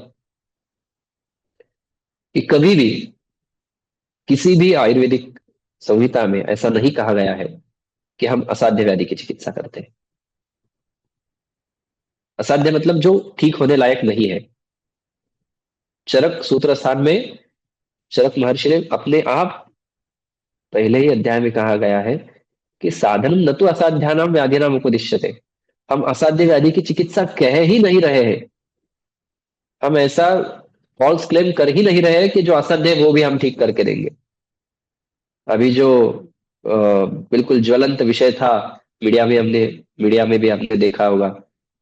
कि कभी भी किसी भी आयुर्वेदिक संहिता में ऐसा नहीं कहा गया है कि हम असाध्य व्याधि की चिकित्सा करते हैं। असाध्य मतलब जो ठीक होने लायक नहीं है। चरक सूत्र स्थान में चरक महर्षि ने अपने आप पहले ही अध्याय में कहा गया है कि साधन न तो असाध्यानाम व्याधिनाम उपदिश्यते। हम असाध्य व्याधि की चिकित्सा कह ही नहीं रहे हैं। हम ऐसा फॉल्स क्लेम कर ही नहीं रहे हैं कि जो असाध्य है वो भी हम ठीक करके देंगे। अभी जो बिल्कुल ज्वलंत विषय था, मीडिया में भी आपने देखा होगा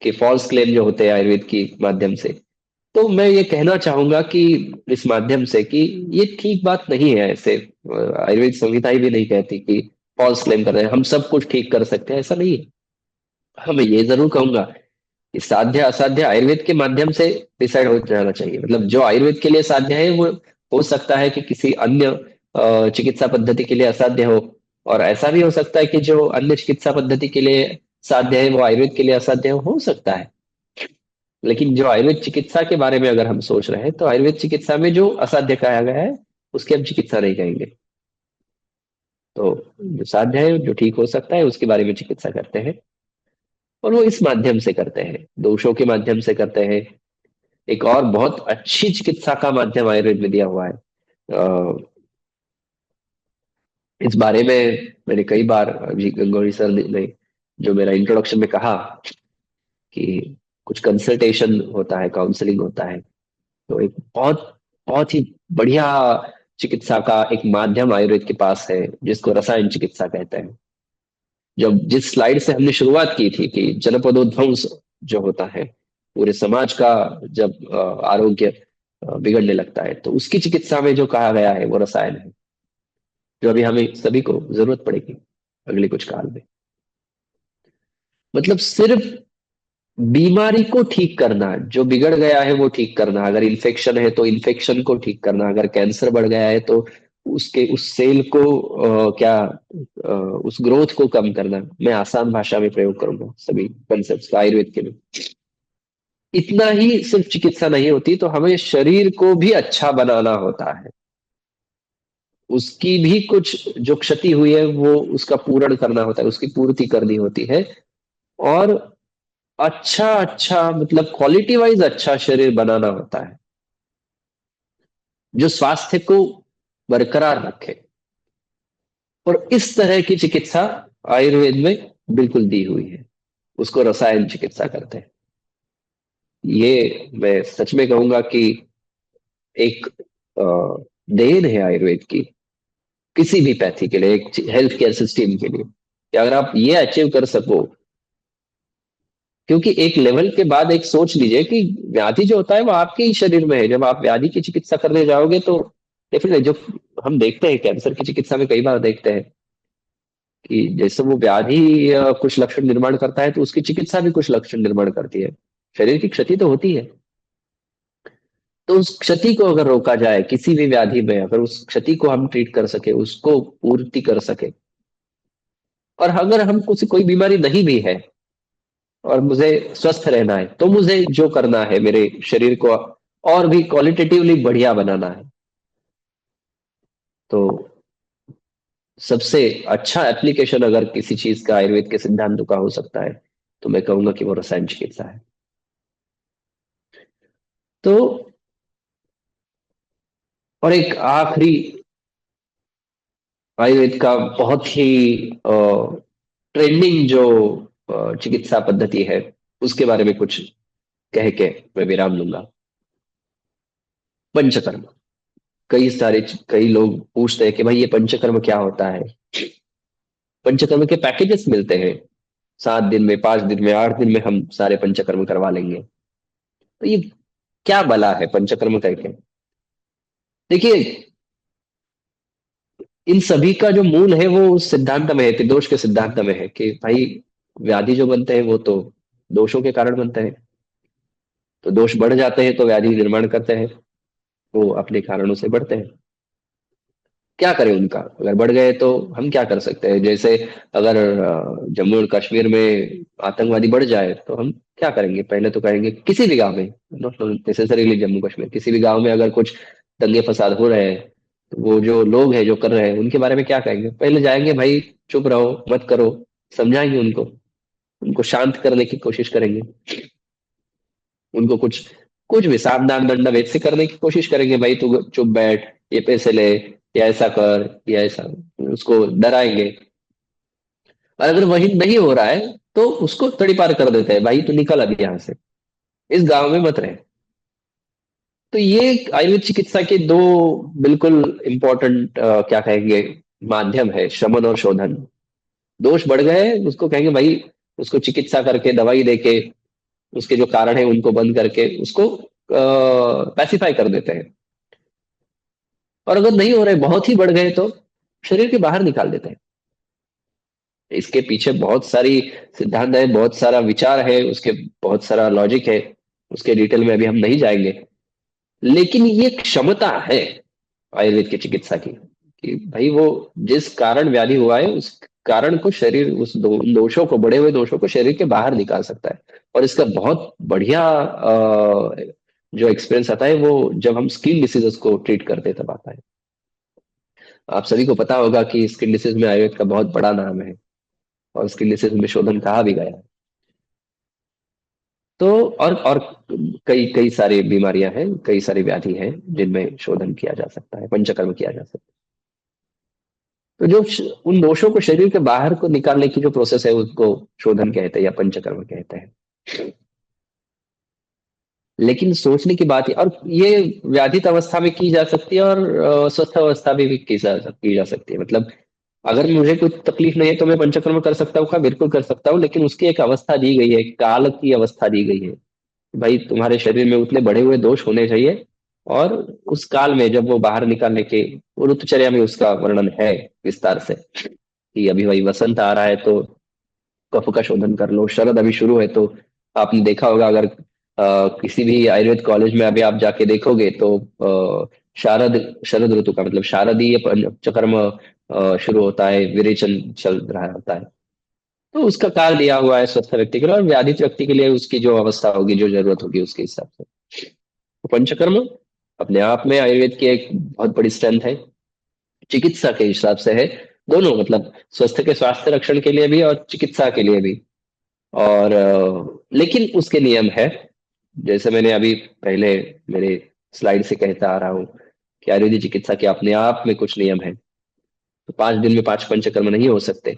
कि फॉल्स क्लेम जो होते हैं आयुर्वेद की माध्यम से। तो मैं ये कहना चाहूंगा कि इस माध्यम से कि ये ठीक बात नहीं है। ऐसे आयुर्वेद संहिता ही भी नहीं कहती कि फॉल्स क्लेम कर रहे हैं हम सब कुछ ठीक कर सकते हैं, ऐसा नहीं है। हाँ, मैं ये जरूर कहूंगा कि साध्य असाध्य आयुर्वेद के माध्यम से डिसाइड हो जाना चाहिए। मतलब जो आयुर्वेद के लिए साध्य है वो हो सकता है कि किसी अन्य चिकित्सा पद्धति के लिए असाध्य हो। और ऐसा भी हो सकता है कि जो अन्य चिकित्सा पद्धति के लिए साध्य है वो आयुर्वेद के लिए असाध्य हो सकता है। लेकिन जो आयुर्वेद चिकित्सा के बारे में अगर हम सोच रहे हैं, तो आयुर्वेद चिकित्सा में जो असाध्य कहा गया है उसकी हम चिकित्सा नहीं कहेंगे। तो जो साध्य है, जो ठीक हो सकता है, उसके बारे में चिकित्सा करते हैं। और वो इस माध्यम से करते हैं, दोषों के माध्यम से करते हैं। एक और बहुत अच्छी चिकित्सा का माध्यम आयुर्वेद में दिया हुआ है। इस बारे में मैंने कई बार, अभी गंगोरी सर ने जो मेरा इंट्रोडक्शन में कहा कि कुछ कंसल्टेशन होता है, काउंसलिंग होता है, तो एक बहुत बहुत ही बढ़िया चिकित्सा का एक माध्यम आयुर्वेद के पास है जिसको रसायन चिकित्सा कहते हैं। जब जिस स्लाइड से हमने शुरुआत की थी कि जनपदोध्वंस जो होता है पूरे समाज का, जब आरोग्य बिगड़ने लगता है, तो उसकी चिकित्सा में जो कहा गया है वो रसायन है, जो अभी हमें सभी को जरूरत पड़ेगी अगले कुछ काल में। मतलब सिर्फ बीमारी को ठीक करना, जो बिगड़ गया है वो ठीक करना। अगर इन्फेक्शन है तो इन्फेक्शन को ठीक करना, अगर कैंसर बढ़ गया है तो उसके उस सेल को उस ग्रोथ को कम करना। मैं आसान भाषा में प्रयोग करूंगा सभी कंसेप्ट का आयुर्वेद के लिए। इतना ही सिर्फ चिकित्सा नहीं होती, तो हमें शरीर को भी अच्छा बनाना होता है। उसकी भी कुछ जो क्षति हुई है वो उसका पूर्ण करना होता है, उसकी पूर्ति करनी होती है। और अच्छा अच्छा मतलब क्वालिटी वाइज अच्छा शरीर बनाना होता है जो स्वास्थ्य को बरकरार रखे। और इस तरह की चिकित्सा आयुर्वेद में बिल्कुल दी हुई है, उसको रसायन चिकित्सा करते हैं। ये मैं सच में कहूंगा कि एक अ, देन है आयुर्वेद की किसी भी पैथी के लिए, एक हेल्थ केयर सिस्टम के लिए, कि अगर आप ये अचीव कर सको। क्योंकि एक लेवल के बाद एक सोच लीजिए कि व्याधि जो होता है वो आपके ही शरीर में है। जब आप व्याधि की चिकित्सा करने जाओगे तो डेफिनेटली जो हम देखते हैं कैंसर की चिकित्सा में कई बार देखते हैं कि जैसे वो व्याधि कुछ लक्षण निर्माण करता है तो उसकी चिकित्सा भी कुछ लक्षण निर्माण करती है। शरीर की क्षति तो होती है, तो उस क्षति को अगर रोका जाए किसी भी व्याधि में, अगर उस क्षति को हम ट्रीट कर सके, उसको पूर्ति कर सके। और अगर हम कुछ कोई बीमारी नहीं भी है और मुझे स्वस्थ रहना है, तो मुझे जो करना है मेरे शरीर को और भी क्वालिटेटिवली बढ़िया बनाना है। तो सबसे अच्छा एप्लीकेशन अगर किसी चीज का आयुर्वेद के सिद्धांतों का हो सकता है, तो मैं कहूंगा कि वो रसायन चिकित्सा है। तो और एक आखिरी आयुर्वेद का बहुत ही ट्रेंडिंग जो चिकित्सा पद्धति है, उसके बारे में कुछ कह के मैं विराम लूंगा। पंचकर्म। कई लोग पूछते हैं कि भाई ये पंचकर्म क्या होता है। पंचकर्म के पैकेजेस मिलते हैं, 7 दिन में, 5 दिन में, 8 दिन में हम सारे पंचकर्म करवा लेंगे। तो ये क्या बला है पंचकर्म करके? देखिए, इन सभी का जो मूल है वो उस सिद्धांत में है, त्रिदोष के सिद्धांत में है कि भाई व्याधि जो बनते हैं वो तो दोषों के कारण बनते हैं। तो दोष बढ़ जाते हैं तो व्याधि निर्माण करते हैं, वो अपने कारणों से बढ़ते हैं। क्या करें उनका, अगर बढ़ गए तो हम क्या कर सकते हैं? जैसे अगर जम्मू और कश्मीर में आतंकवादी बढ़ जाए तो हम क्या करेंगे? पहले तो कहेंगे किसी भी गांव में, नॉट नेसेसरीली जम्मू कश्मीर, किसी भी गांव में अगर कुछ दंगे फसाद हो रहे हैं, तो वो जो लोग हैं जो कर रहे हैं उनके बारे में क्या कहेंगे? पहले जाएंगे भाई चुप रहो मत करो, समझाएंगे उनको, उनको शांत करने की कोशिश करेंगे, उनको कुछ कुछ भी सावधान दंड वैसे करने की कोशिश करेंगे, भाई तू चुप बैठ, ये पैसे ले, या ऐसा कर, या ऐसा, उसको डराएंगे। और अगर वही नहीं हो रहा है तो उसको तड़ी पार कर देते हैं, भाई तू निकल अभी यहाँ से, इस गांव में मत रहे। तो ये आयुर्वेद चिकित्सा के दो बिल्कुल इंपॉर्टेंट क्या कहेंगे माध्यम है, शमन और शोधन। दोष बढ़ गए उसको कहेंगे भाई, उसको चिकित्सा करके दवाई देके उसके जो कारण है उनको बंद करके उसको पैसिफाई कर देते हैं। और अगर नहीं हो रहे, बहुत ही बढ़ गए, तो शरीर के बाहर निकाल देते हैं। इसके पीछे बहुत सारी सिद्धांत है, बहुत सारा विचार है, उसके बहुत सारा लॉजिक है, उसके डिटेल में अभी हम नहीं जाएंगे। लेकिन ये क्षमता है आयुर्वेद की चिकित्सा की कि भाई वो जिस कारण व्याधि हुआ है उस कारण को शरीर, दोषों को, बढ़े हुए दोषों को शरीर के बाहर निकाल सकता है। और इसका बहुत बढ़िया जो एक्सपीरियंस आता है वो जब हम स्किन डिसीजेस को ट्रीट करते हैं तब आता है। आप सभी को पता होगा कि स्किन डिसीज में आयुर्वेद का बहुत बड़ा नाम है, और स्किन डिसीज में शोधन कहा भी गया है। तो और कई कई सारी बीमारियां हैं, कई सारी व्याधि हैं जिनमें शोधन किया जा सकता है, पंचकर्म किया जा सकता है। तो जो उन दोषों को शरीर के बाहर को निकालने की जो प्रोसेस है उसको शोधन कहते हैं या पंचकर्म कहते हैं। लेकिन सोचने की बात है, और ये व्याधित अवस्था में की जा सकती है और स्वस्थ अवस्था में भी की जा सकती है। मतलब अगर मुझे कोई तकलीफ नहीं है तो मैं पंचकर्म कर सकता हूँ, हाँ बिल्कुल कर सकता हूँ, लेकिन उसकी एक अवस्था दी गई है, काल की अवस्था दी गई है। भाई तुम्हारे शरीर में उतने बढ़े हुए दोष होने चाहिए, और उस काल में जब वो बाहर निकालने के, वो ऋतुचर्या में उसका वर्णन है विस्तार से कि अभी भाई वसंत आ रहा है तो कफ का शोधन कर लो, शरद अभी शुरू है तो आपने देखा होगा, अगर किसी भी आयुर्वेद कॉलेज में अभी आप जाके देखोगे तो शारद शरद ऋतु का मतलब शारदीय पंचकर्म शुरू होता है, विरेचन चल रहा होता है। तो उसका काल दिया हुआ है स्वस्थ व्यक्ति के लिए, और व्याधित व्यक्ति के लिए उसकी जो अवस्था होगी, जो जरूरत होगी उसके हिसाब से। तो पंचकर्म अपने आप में आयुर्वेद की एक बहुत बड़ी स्ट्रेंथ है, चिकित्सा के हिसाब से है, दोनों मतलब स्वस्थ के स्वास्थ्य रक्षण के लिए भी और चिकित्सा के लिए भी। और लेकिन उसके नियम है, जैसे मैंने अभी पहले मेरे स्लाइड से कहता आ रहा हूँ कि आयुर्वेदिक चिकित्सा के अपने आप में कुछ नियम है। तो 5 दिन में 5 पंचकर्म नहीं हो सकते,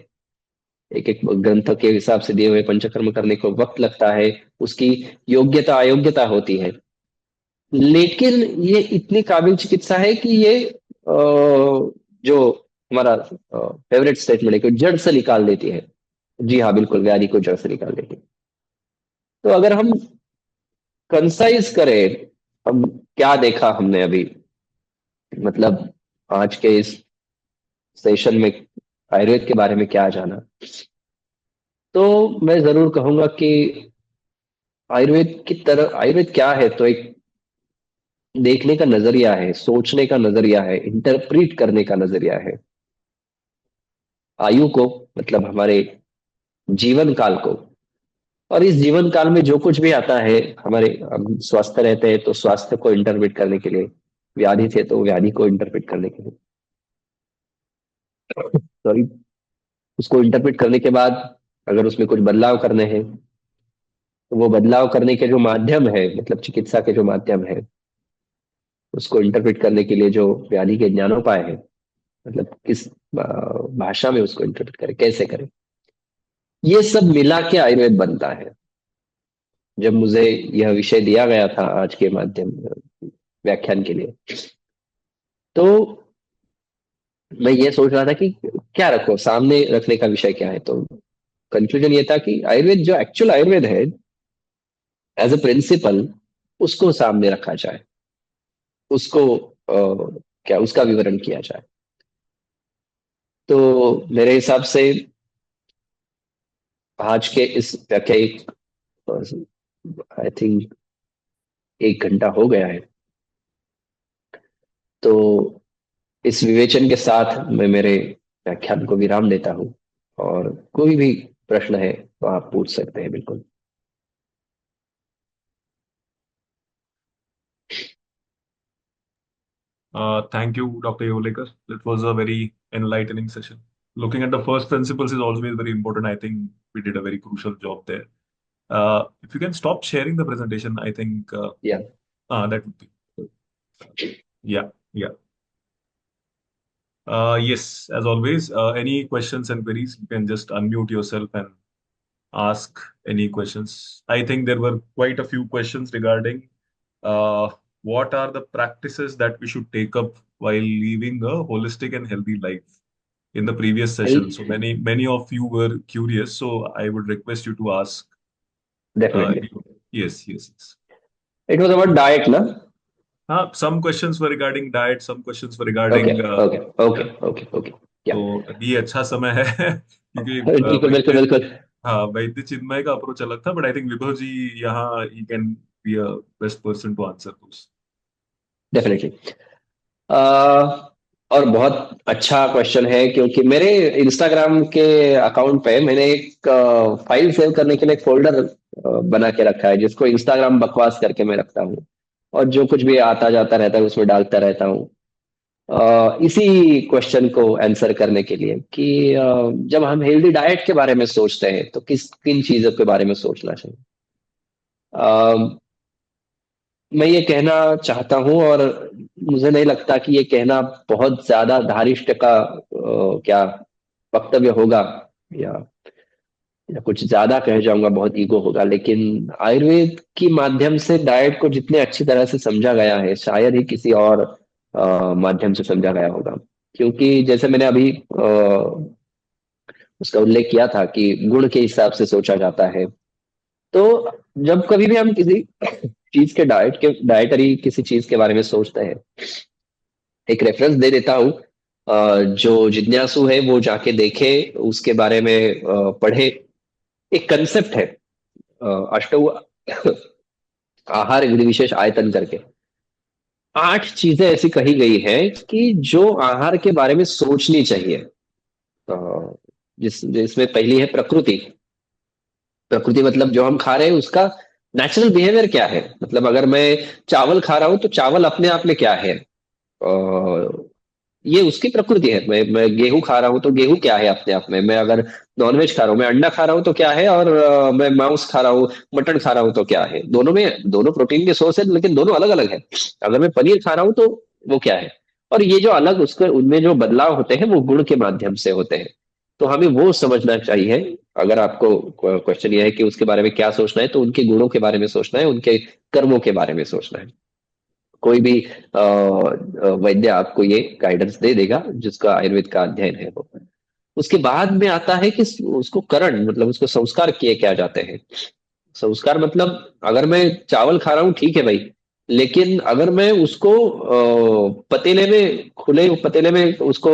एक एक ग्रंथ के हिसाब से दिए हुए पंचकर्म करने को वक्त लगता है, उसकी योग्यता अयोग्यता होती है। लेकिन ये इतनी काबिल चिकित्सा है कि ये जो हमारा फेवरेट स्टेटमेंट है कि जड़ से निकाल देती है। जी हाँ बिल्कुल, व्याधि को जड़ से निकाल देती है। तो अगर हम कंसाइज करें, हम क्या देखा हमने अभी, मतलब आज के इस सेशन में आयुर्वेद के बारे में क्या जाना, तो मैं जरूर कहूंगा कि आयुर्वेद की तरह, आयुर्वेद क्या है तो एक देखने का नजरिया है, सोचने का नजरिया है, इंटरप्रीट करने का नजरिया है। आयु को मतलब हमारे जीवन काल को, और इस जीवन काल में जो कुछ भी आता है, हमारे हम स्वस्थ रहते हैं तो स्वास्थ्य को इंटरप्रेट करने के लिए, व्याधि थे तो व्याधि को इंटरप्रेट करने के लिए। सॉरी, उसको इंटरप्रेट करने के बाद अगर उसमें कुछ बदलाव करने हैं, तो वो बदलाव करने के जो माध्यम है, मतलब चिकित्सा के जो माध्यम है, उसको इंटरप्रेट करने के लिए जो व्याधि के ज्ञानोपाय है, मतलब किस भाषा में उसको इंटरप्रेट करें, कैसे करें, ये सब मिला के आयुर्वेद बनता है। जब मुझे यह विषय दिया गया था आज के माध्यम व्याख्यान के लिए, तो मैं ये सोच रहा था कि क्या रखो, सामने रखने का विषय क्या है। तो कंक्लूजन ये था कि आयुर्वेद, जो एक्चुअल आयुर्वेद है एज ए प्रिंसिपल, उसको सामने रखा जाए, उसको क्या उसका विवरण किया जाए। तो मेरे हिसाब से आज के इस व्याख्या, आई थिंक 1 घंटा हो गया है, तो इस विवेचन के साथ मैं मेरे व्याख्यान को विराम देता हूँ। और कोई भी प्रश्न है तो आप पूछ सकते हैं, बिल्कुल। Thank you, Dr. Yolekar. It was a very enlightening session. Looking at the first principles is always very important. I think we did a very crucial job there. If you can stop sharing the presentation, I think या that would be. Yeah, yeah. Yes, as always, any questions and queries, you can just unmute yourself and ask any questions. I think there were quite a few questions regarding uh, what are the practices that we should take up while living a holistic and healthy life in the previous session. So many of you were curious. So I would request you to ask. Uh, definitely. yes, yes, yes. It was about diet ना? Some questions were regarding diet. Some questions were okay, regarding okay, okay, okay, okay. या तो ये अच्छा समय है क्योंकि बिल्कुल, बिल्कुल, वैद्य, बिल्कुल। हाँ वैद्य चिन्मय का अप्रोच अलग था, but I think Vibhav ji यहाँ ही can be a best person to answer those. Definitely. और बहुत अच्छा क्वेश्चन है, क्योंकि मेरे इंस्टाग्राम के अकाउंट पे मैंने एक फाइल सेव करने के लिए एक फोल्डर बना के रखा है, जिसको इंस्टाग्राम बकवास करके मैं रखता हूँ। और जो कुछ भी आता जाता रहता है उसमें डालता रहता हूँ। इसी क्वेश्चन को आंसर करने के लिए कि जब हम हेल्दी डाइट के बारे में सोचते हैं तो किस किन चीजों के बारे में सोचना चाहिए। मैं ये कहना चाहता हूं, और मुझे नहीं लगता कि ये कहना बहुत ज्यादा धारिष्ट का क्या वक्तव्य होगा, या या कुछ ज्यादा कह जाऊंगा, बहुत ईगो होगा। लेकिन आयुर्वेद की माध्यम से डाइट को जितने अच्छी तरह से समझा गया है, शायद ही किसी और माध्यम से समझा गया होगा। क्योंकि जैसे मैंने अभी उसका उल्लेख किया था कि गुण के हिसाब से सोचा जाता है। तो जब कभी भी हम किसी चीज के डाइटरी किसी चीज के बारे में सोचते हैं, एक रेफरेंस दे देता हूँ। जो जिज्ञासु है वो जाके देखे, उसके बारे में पढ़े। एक कंसेप्ट है, अष्टौ आहार विधि विशेष आयतन करके 8 चीजें ऐसी कही गई हैं कि जो आहार के बारे में सोचनी चाहिए। जिसमें पहली है प्रकृति। प्रकृति मतलब जो हम खा रहे हैं उसका नेचुरल बिहेवियर क्या है। मतलब अगर मैं चावल खा रहा हूं तो चावल अपने आप में क्या है, ये उसकी प्रकृति है। मैं गेहूं खा रहा हूँ तो गेहूं क्या है अपने आप में। मैं अगर नॉनवेज खा रहा हूँ, मैं अंडा खा रहा हूँ तो क्या है, और मैं मांस खा रहा हूँ, मटन खा रहा हूँ तो क्या है। दोनों प्रोटीन के सोर्स है, लेकिन दोनों अलग अलग है। अगर मैं पनीर खा रहा हूँ तो वो क्या है। और ये जो अलग उसके उनमें जो बदलाव होते हैं वो गुण के माध्यम से होते हैं। तो हमें वो समझना चाहिए। अगर आपको क्वेश्चन ये है कि उसके बारे में क्या सोचना है, तो उनके गुणों के बारे में सोचना है, उनके कर्मों के बारे में सोचना है। कोई भी वैद्य आपको ये गाइडेंस दे देगा जिसका आयुर्वेद का अध्ययन है वो। उसके बाद में आता है कि उसको करण, मतलब उसको संस्कार किए क्या जाते हैं। संस्कार मतलब अगर मैं चावल खा रहा हूँ ठीक है भाई, लेकिन अगर मैं उसको पतीले में, खुले पतीले में उसको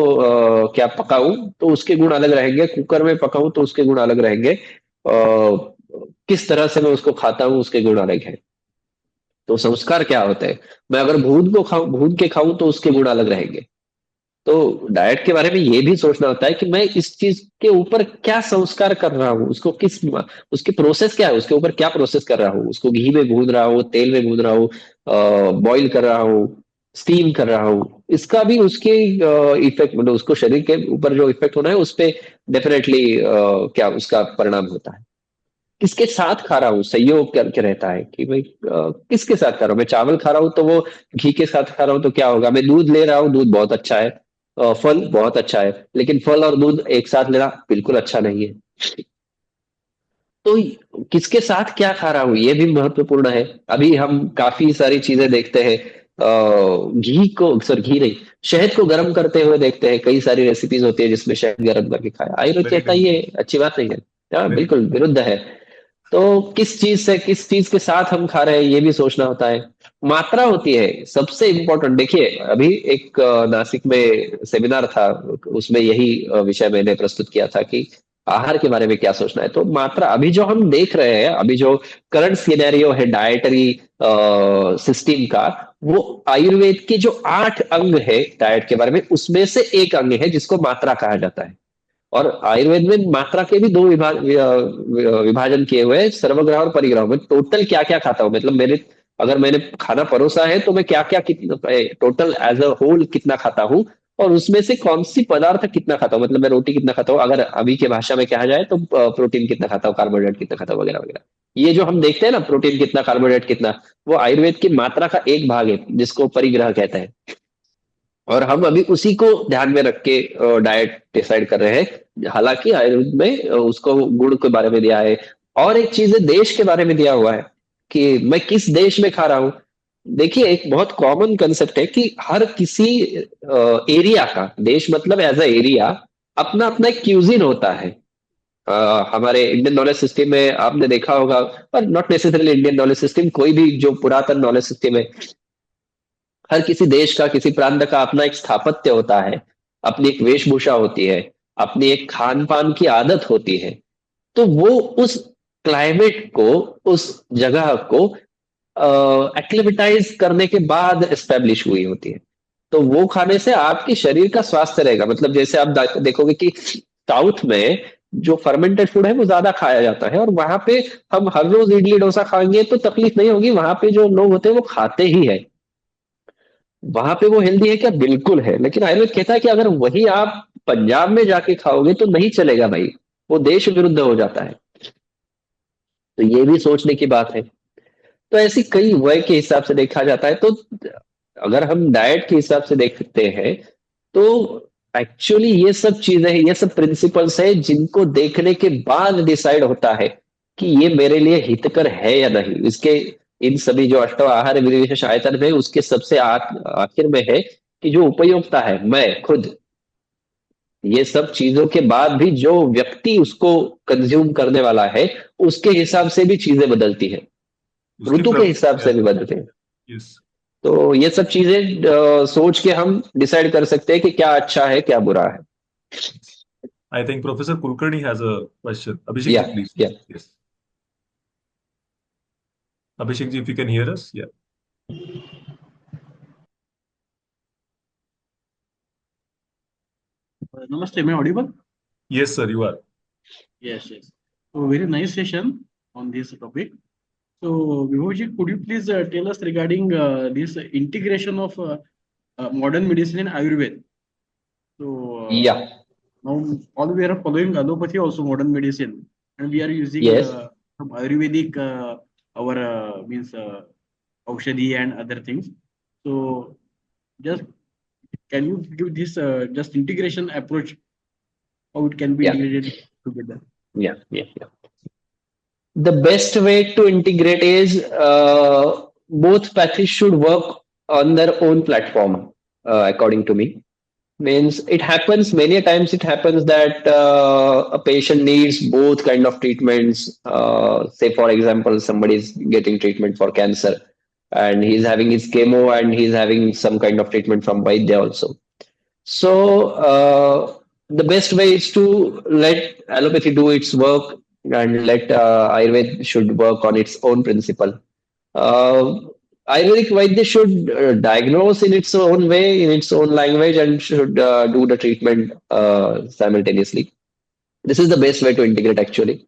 क्या पकाऊं तो उसके गुण अलग रहेंगे, कुकर में पकाऊं तो उसके गुण अलग रहेंगे। किस तरह से मैं उसको खाता हूँ उसके गुण अलग है। तो संस्कार क्या होते हैं। मैं अगर भून के खाऊं तो उसके गुण अलग रहेंगे। तो डाइट के बारे में ये भी सोचना होता है कि मैं इस चीज के ऊपर क्या संस्कार कर रहा हूँ, उसको किस उसकी प्रोसेस क्या है, उसके ऊपर क्या प्रोसेस कर रहा हूँ। उसको घी में भून रहा हूँ, तेल में भून रहा हूँ, बॉईल कर रहा हूँ, स्टीम कर रहा हूँ, इसका भी उसके इफेक्ट, मतलब उसको शरीर के ऊपर जो इफेक्ट होना है उस पे डेफिनेटली क्या उसका परिणाम होता है। किसके साथ खा रहा हूँ, संयोग करके रहता है कि भाई किसके साथ खा रहा हूँ। मैं चावल खा रहा हूँ तो वो घी के साथ खा रहा हूँ तो क्या होगा, मैं दूध ले रहा हूँ, दूध बहुत अच्छा है, फल बहुत अच्छा है, लेकिन फल और दूध एक साथ लेना बिल्कुल अच्छा नहीं है। तो किसके साथ क्या खा रहा हूँ ये भी महत्वपूर्ण है। अभी हम काफी सारी चीजें देखते हैं, घी को, सर घी नहीं, शहद को गर्म करते हुए देखते हैं, कई सारी रेसिपीज होती है जिसमें शहद गर्म करके खाया, आयुर्वेद वेरी कहता है डेंजरस। ये अच्छी बात नहीं है। हाँ, वेरी बिल्कुल विरुद्ध है। तो किस चीज से, किस चीज के साथ हम खा रहे हैं ये भी सोचना होता है। मात्रा होती है सबसे इम्पोर्टेंट। देखिए अभी एक नासिक में सेमिनार था, उसमें यही विषय मैंने प्रस्तुत किया था कि आहार के बारे में क्या सोचना है। तो मात्रा, अभी जो हम देख रहे हैं, अभी जो करंट सिनेरियो है डाइटरी सिस्टम का, वो आयुर्वेद के जो 8 अंग है डाइट के बारे में, उसमें से एक अंग है जिसको मात्रा कहा जाता है। और आयुर्वेद में मात्रा के भी दो विभाजन किए हुए हैं, सर्वग्राह और परिग्रह में। टोटल क्या क्या खाता हूँ, मतलब मेरे, अगर मैंने खाना परोसा है तो मैं क्या क्या कितना, टोटल एज अ होल कितना खाता हूँ, और उसमें से कौन सी पदार्थ कितना खाता हूँ, मतलब मैं रोटी कितना खाता हूँ, अगर अभी के भाषा में कहा जाए तो प्रोटीन कितना खाता हूँ, कार्बोहाइड्रेट कितना खाता हूँ, वगैरह वगैरह। ये जो हम देखते हैं ना, प्रोटीन कितना, कार्बोहाइड्रेट कितना, वो आयुर्वेद की मात्रा का एक भाग है जिसको परिग्रह कहते हैं। और हम अभी उसी को ध्यान में रख के डाइट डिसाइड कर रहे हैं। हालांकि आयुर्वेद में उसको गुण के बारे में दिया है, और एक चीज है देश के बारे में दिया हुआ है कि मैं किस देश में खा रहा हूँ। देखिए एक बहुत कॉमन कंसेप्ट है कि हर किसी एरिया का, देश मतलब एज अ एरिया, अपना अपना एक क्यूजिन होता है। हमारे इंडियन नॉलेज सिस्टम में आपने देखा होगा, पर not necessarily Indian knowledge system, कोई भी जो पुरातन नॉलेज सिस्टम है, हर किसी देश का, किसी प्रांत का अपना एक स्थापत्य होता है, अपनी एक वेशभूषा होती है, अपनी एक खान पान की आदत होती है। तो वो उस क्लाइमेट को, उस जगह को एक्लिमेटाइज करने के बाद एस्टेब्लिश हुई होती है। तो वो खाने से आपके शरीर का स्वास्थ्य रहेगा। मतलब जैसे आप देखोगे कि साउथ में जो फर्मेंटेड फूड है वो ज्यादा खाया जाता है, और वहां पे हम हर रोज इडली डोसा खाएंगे तो तकलीफ नहीं होगी, वहां पे जो लोग होते हैं वो खाते ही है। वहां पे वो हेल्दी है क्या, बिल्कुल है। लेकिन आयुर्वेद कहता है कि अगर वही आप पंजाब में जाके खाओगे तो नहीं चलेगा भाई, वो देश विरुद्ध हो जाता है। तो ये भी सोचने की बात है। तो ऐसी कई वय के हिसाब से देखा जाता है। तो अगर हम डाइट के हिसाब से देखते हैं तो एक्चुअली ये सब चीजें हैं, ये सब प्रिंसिपल्स है जिनको देखने के बाद डिसाइड होता है कि ये मेरे लिए हितकर है या नहीं। इसके इन सभी जो अष्ट आहार विधि विशेष आयतन में, उसके सबसे आखिर में है कि जो उपयोक्ता है, मैं खुद, ये सब चीजों के बाद भी जो व्यक्ति उसको कंज्यूम करने वाला है, उसके हिसाब से भी चीजें बदलती है, उसकी ऋतु के हिसाब से प्रेफरेंस। भी बदलते हैं। यस। तो ये सब चीजें सोच के हम डिसाइड कर सकते हैं कि क्या अच्छा है क्या बुरा है। I think Professor Kulkarni has a question. Abhishek या ji, please. या Yes. Abhishek ji, if you can hear us. Yeah. Namaste, am I audible? Yes, sir, you are. Yes, yes. So very nice session on this topic. So Vibhavji, could you please tell us regarding this integration of modern medicine in Ayurveda? So या now all we are following allopathy also modern medicine, and we are using yes some Ayurvedic our means Aushadhi and other things. So just can you give this just integration approach, how it can be या integrated together? या the best way to integrate is both paths should work on their own platform, according to me. Means it happens many times, it happens that a patient needs both kind of treatments. Say for example somebody is getting treatment for cancer, and he's having his chemo, and he's having some kind of treatment from Vaidya also. So the best way is to let allopathy do its work, and let Ayurveda should work on its own principle. Uh, Ayurvedic Vaidya should diagnose in its own way, in its own language, and should do the treatment simultaneously. This is the best way to integrate actually.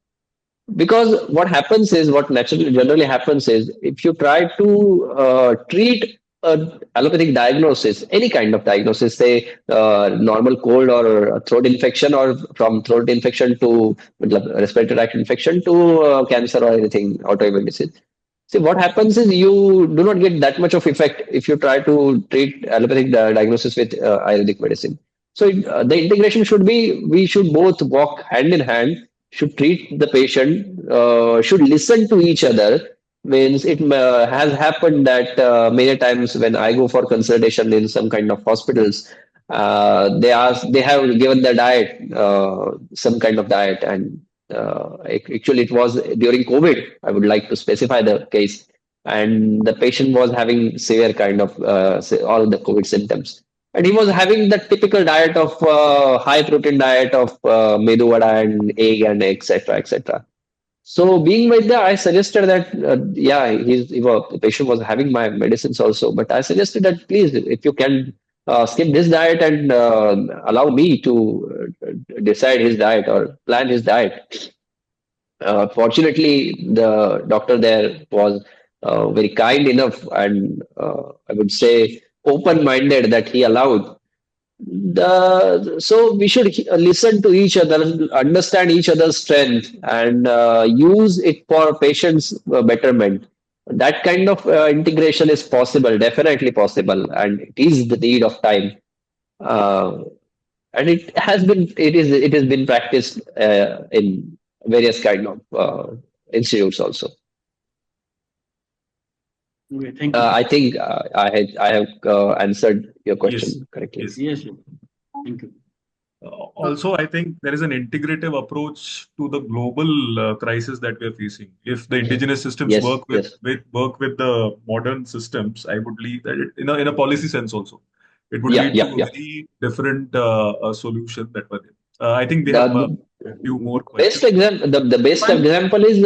Because what happens is, what naturally generally happens is, if you try to treat allopathic diagnosis, any kind of diagnosis, say normal cold or throat infection, or from throat infection to respiratory tract infection to cancer or anything, autoimmune disease. See, what happens is you do not get that much of effect if you try to treat allopathic diagnosis with Ayurvedic medicine. So the integration should be, we should both walk hand in hand, should treat the patient, should listen to each other. Means it has happened that many times when I go for consultation in some kind of hospitals, they have given the diet, some kind of diet, and actually it was during COVID. I would like to specify the case, and the patient was having severe kind of all the COVID symptoms, and he was having the typical diet of high protein diet of medu vada and egg and etc. etc. So being with I suggested that, yeah, the patient was having my medicines also, but I suggested that please, if you can skip this diet and allow me to decide his diet or plan his diet. Fortunately, the doctor there was very kind enough and I would say open-minded that he allowed so we should listen to each other, understand each other's strength, and use it for patients' betterment. That kind of integration is possible, definitely possible, and it is the need of time. Uh, and it has been practiced in various kind of institutes also. Okay, thank you. I think I have answered your question Yes. correctly. Yes. Yes, sir. Thank you. Also, I think there is an integrative approach to the global crisis that we are facing. If the indigenous systems Yes, work with, yes. work with the modern systems, I would believe that in a policy sense also, it would Yeah, lead yeah, to a yeah. very different solution that were there. I think we The, have a few more best questions. the best example is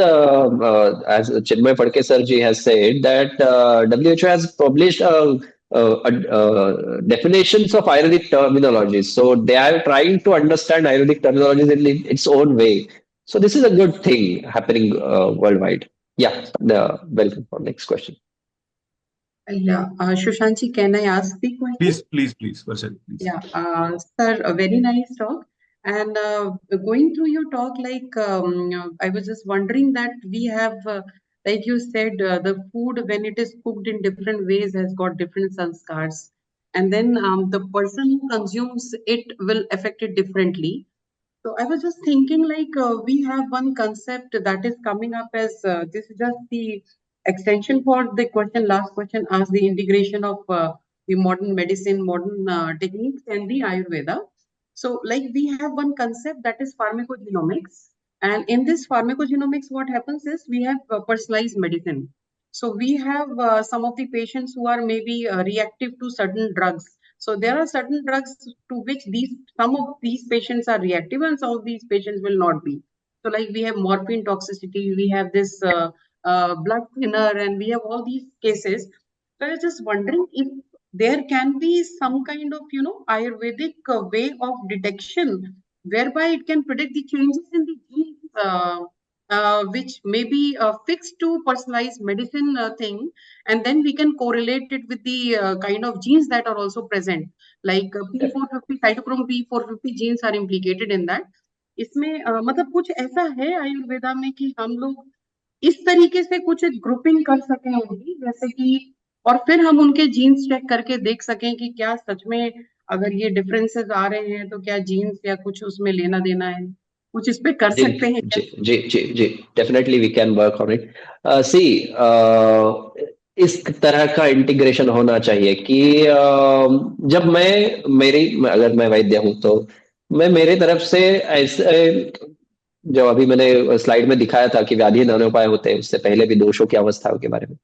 as Chinmay Phadke sir ji has said that WHO has published definitions of Ayurvedic terminologies. So they are trying to understand Ayurvedic terminologies in its own way. So this is a good thing happening worldwide. Yeah, welcome for next question. Yeah, Shushanti, can I ask the question? Please, Varsali, please. Yeah, sir, a very nice talk. And going through your talk, I was just wondering that we have, like you said, the food when it is cooked in different ways has got different sanskars, and then the person who consumes it will affect it differently. So I was just thinking, we have one concept that is coming up as this is just the extension for the question, last question asked, the integration of the modern medicine, modern techniques, and the Ayurveda. So, like we have one concept that is pharmacogenomics, and in this pharmacogenomics, what happens is we have personalized medicine. So we have some of the patients who are maybe reactive to certain drugs. So there are certain drugs to which some of these patients are reactive and some of these patients will not be. So like we have morphine toxicity, we have this blood thinner, and we have all these cases. So I was just wondering if there can be some kind of Ayurvedic way of detection whereby it can predict the changes in the genes. Which may be fixed to personalized medicine thing, and then we can correlate it with the kind of genes that are also present, like P450 cytochrome P450 genes are implicated in that. इसमें मतलब कुछ ऐसा है आयुर्वेदा में कि हम लोग इस तरीके से कुछ ग्रुपिंग कर सकें उनकी, जैसे कि और फिर हम उनके जीन्स चेक करके देख सकें कि क्या सच में अगर ये डिफरेंसेस आ रहे हैं तो क्या जीन्स या कुछ उसमें लेना देना है, कुछ इस पे कर सकते हैं क्या? जी definitely we can work on it see इस तरह का इंटीग्रेशन होना चाहिए कि जब अगर मैं वैद्य हूं तो मैं मेरे तरफ से ऐसे, जो अभी मैंने स्लाइड में दिखाया था कि व्याधि नानोपाय होते हैं, उससे पहले भी दोषों की अवस्थाओं के बारे में,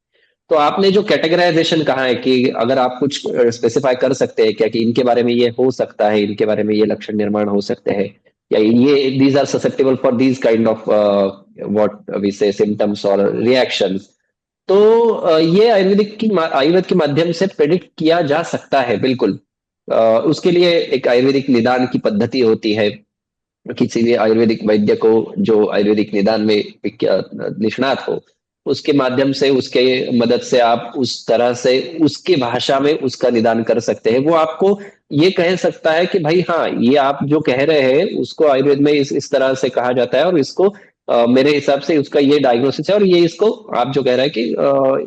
तो आपने जो कैटेगराइजेशन कहा है कि अगर आप कुछ स्पेसिफाई कर सकते हैं क्या कि इनके बारे में ये हो सकता है, इनके बारे में ये लक्षण निर्माण हो सकते हैं, या ये these are susceptible for these kind of what we say symptoms और रिएक्शंस, तो ये आयुर्वेद के माध्यम से प्रेडिक्ट किया जा सकता है बिल्कुल। उसके लिए एक आयुर्वेदिक निदान की पद्धति होती है, किसी भी आयुर्वेदिक वैद्य को जो आयुर्वेदिक निदान में निष्णात हो, उसके माध्यम से, उसके मदद से आप उस तरह से उसकी भाषा में उसका निदान कर सकते हैं। वो आपको ये कह सकता है कि भाई हाँ, ये आप जो कह रहे हैं उसको आयुर्वेद में इस तरह से कहा जाता है, और इसको मेरे हिसाब से उसका ये डायग्नोसिस है, और ये इसको आप जो कह रहे हैं कि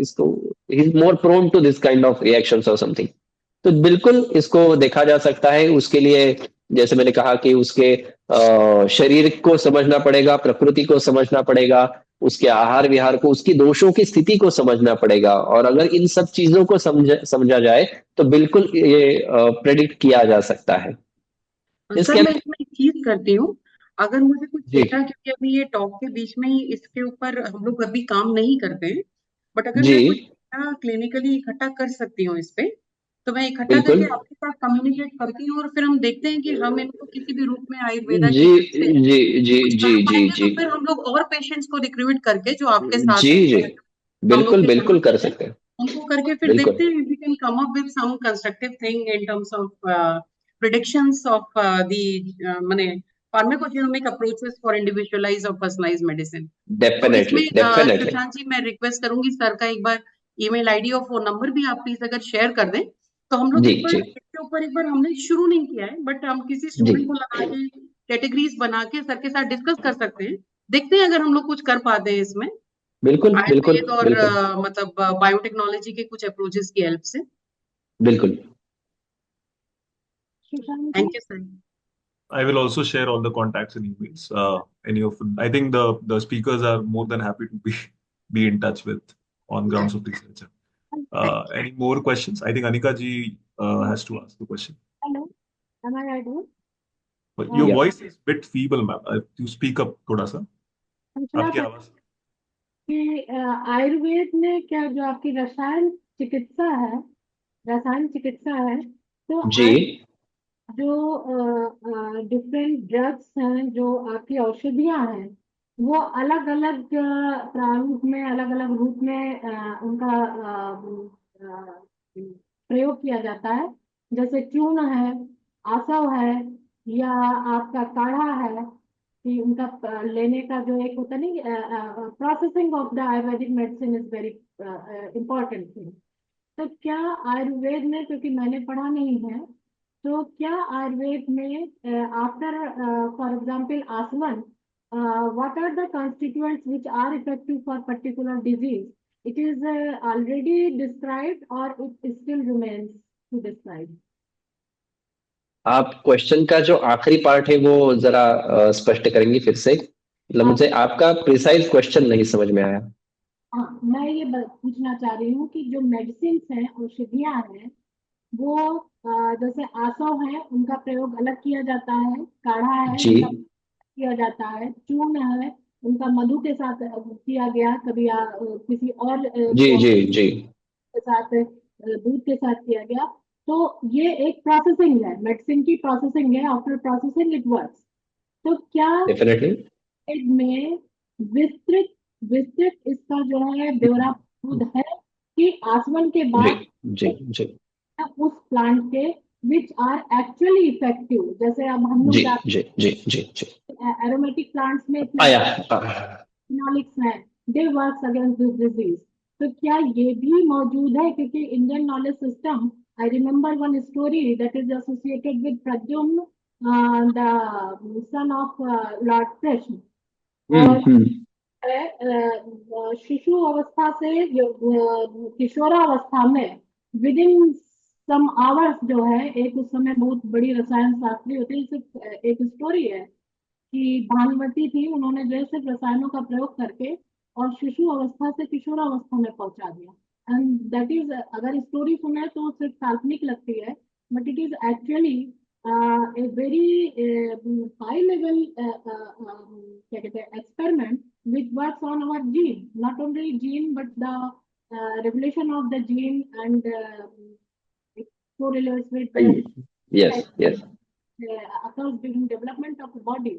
इसको ही is more prone to this kind of reactions और समथिंग। तो बिल्कुल इसको देखा जा सकता है। उसके लिए जैसे मैंने कहा कि उसके शरीर को समझना पड़ेगा, प्रकृति को समझना पड़ेगा, उसके आहार विहार को, उसकी दोषों की स्थिति को समझना पड़ेगा, और अगर इन सब चीजों को समझा जाए तो बिल्कुल ये प्रेडिक्ट किया जा सकता है। इसके सर मैं इसमें एक चीज करती हूँ, अगर मुझे कुछ जी डेटा, क्योंकि अभी ये टॉक के बीच में ही इसके ऊपर हम लोग अभी काम नहीं करते हैं, बट अगर जी मैं कुछ डेटा क्लिनिकली इकट्ठा कर सकती हूँ इस पे, तो मैं इकट्ठा बिल्कुल। करके आपके साथ कम्युनिकेट करती हूँ, और फिर हम देखते हैं कि हम इनको किसी भी रूप में आयुर्वेदा की जी हेल्प से जी जी कुछ जी कर जी पाएंगे, जी तो फिर हम लोग और पेशेंट्स को रिक्रूट करके जो आपके साथ जी हैं, जी हम लोग बिल्कुल के बिल्कुल साथ कर हैं, सकते हैं। उनको करके फिर बिल्कुल देखते हैं we can come up with some constructive thing in terms of predictions of the माने फार्माकोजेनोमिक अप्रोचेस फॉर इंडिविजुअलाइज और पर्सनलाइज मेडिसिन। तो इसमें डेफिनेटली डेफिनेटली। सुशांत जी, मैं रिक्वेस्ट करूंगी सर का एक बार ईमेल आईडी और फोन नंबर भी आप प्लीज अगर शेयर कर दें, तो हम लोग जी एक बार जी इसके ऊपर, एक बार हमने शुरू नहीं किया है, बट हम किसी जी स्टूडेंट को लगा के कैटेगरीज बना के सर के साथ डिस्कस कर सकते हैं। देखते हैं अगर हम लोग कुछ कर पाते हैं इसमें बिल्कुल बिल्कुल आयुर्वेद और बिल्कुल मतलब बायोटेक्नोलॉजी के कुछ अप्रोचेस की हेल्प से। बिल्कुल। Sushant ji, thank you sir. I will also share all the contacts and emails. Any of I think the speakers are more than happy to be in touch with on grounds of research. Any more questions? I think Anika ji has to ask the question. Hello, am I audible? But your Yeah. voice is a bit feeble, ma'am. You speak up थोड़ा सा. हम सलाह आपकी कर आवाज. कि आयुर्वेद में क्या जो आपकी रसायन चिकित्सा है, तो जी जो डिफरेंट ड्रग्स हैं, जो आपकी औषधियां हैं, वो अलग अलग प्रारूप में, अलग अलग रूप में उनका प्रयोग किया जाता है। जैसे चूर्ण है, आसव है, या आपका काढ़ा है, कि उनका लेने का जो एक होता नहीं, processing of the Ayurvedic medicine is very important thing. तो क्या आयुर्वेद में, क्योंकि मैंने पढ़ा नहीं है, तो क्या आयुर्वेद में आफ्टर फॉर एग्जांपल आसवन, what are the constituents which are effective for particular disease? It is already described or it still remains to describe? आप क्वेश्चन का जो आखिरी पार्ट है वो जरा स्पष्ट करेंगे फिर से? मतलब मुझे आपका प्रिसाइज क्वेश्चन नहीं समझ में आया। हाँ, मैं ये पूछना चाह रही हूँ कि जो मेडिसिन हैं, औषधियां हैं, वो जैसे आसव है, उनका प्रयोग अलग किया जाता है, काढ़ा है जी उनका किया जाता है, चूर्ण है उनका मधु के साथ किया गया, कभी किसी और जी जी जी के साथ, दूध के साथ किया गया। तो ये एक प्रोसेसिंग है, मेडिसिन की प्रोसेसिंग है, आफ्टर प्रोसेसिंग इट वर्क्स। तो क्या डेफिनेटली में विस्तृत विस्तृत इसका जो है ब्यौरा मौजूद है, कि आसवन के जी बाद जी जी उस प्लांट के विच आर एक्चुअली इफेक्टिव? जैसे अब हम लोग जी जाते जी जी जी जी हैं एरोमेटिक प्लांट्स में, इतना आया फिनोलिक्स है, they works against this disease. तो क्या ये भी मौजूद है? क्योंकि Indian knowledge system, I remember one story that is associated with Pradyumna, the son of lord Krishna. और शिशु अवस्था से किशोरावस्था में विद इन सम आवर्स जो है, एक उस समय बहुत बड़ी रसायन शास्त्री होती है, सिर्फ एक स्टोरी है कि भानुमति थी, उन्होंने जो है सिर्फ रसायनों का प्रयोग करके और शिशु अवस्था से किशोरावस्था में पहुंचा दिया। एंड दैट इज, अगर स्टोरी सुने तो सिर्फ काल्पनिक लगती है, but it is actually a very high level क्या कहते हैं, experiment which works on our gene, not only gene but the regulation of the gene, and it correlates with yes yes occurs during development of the body.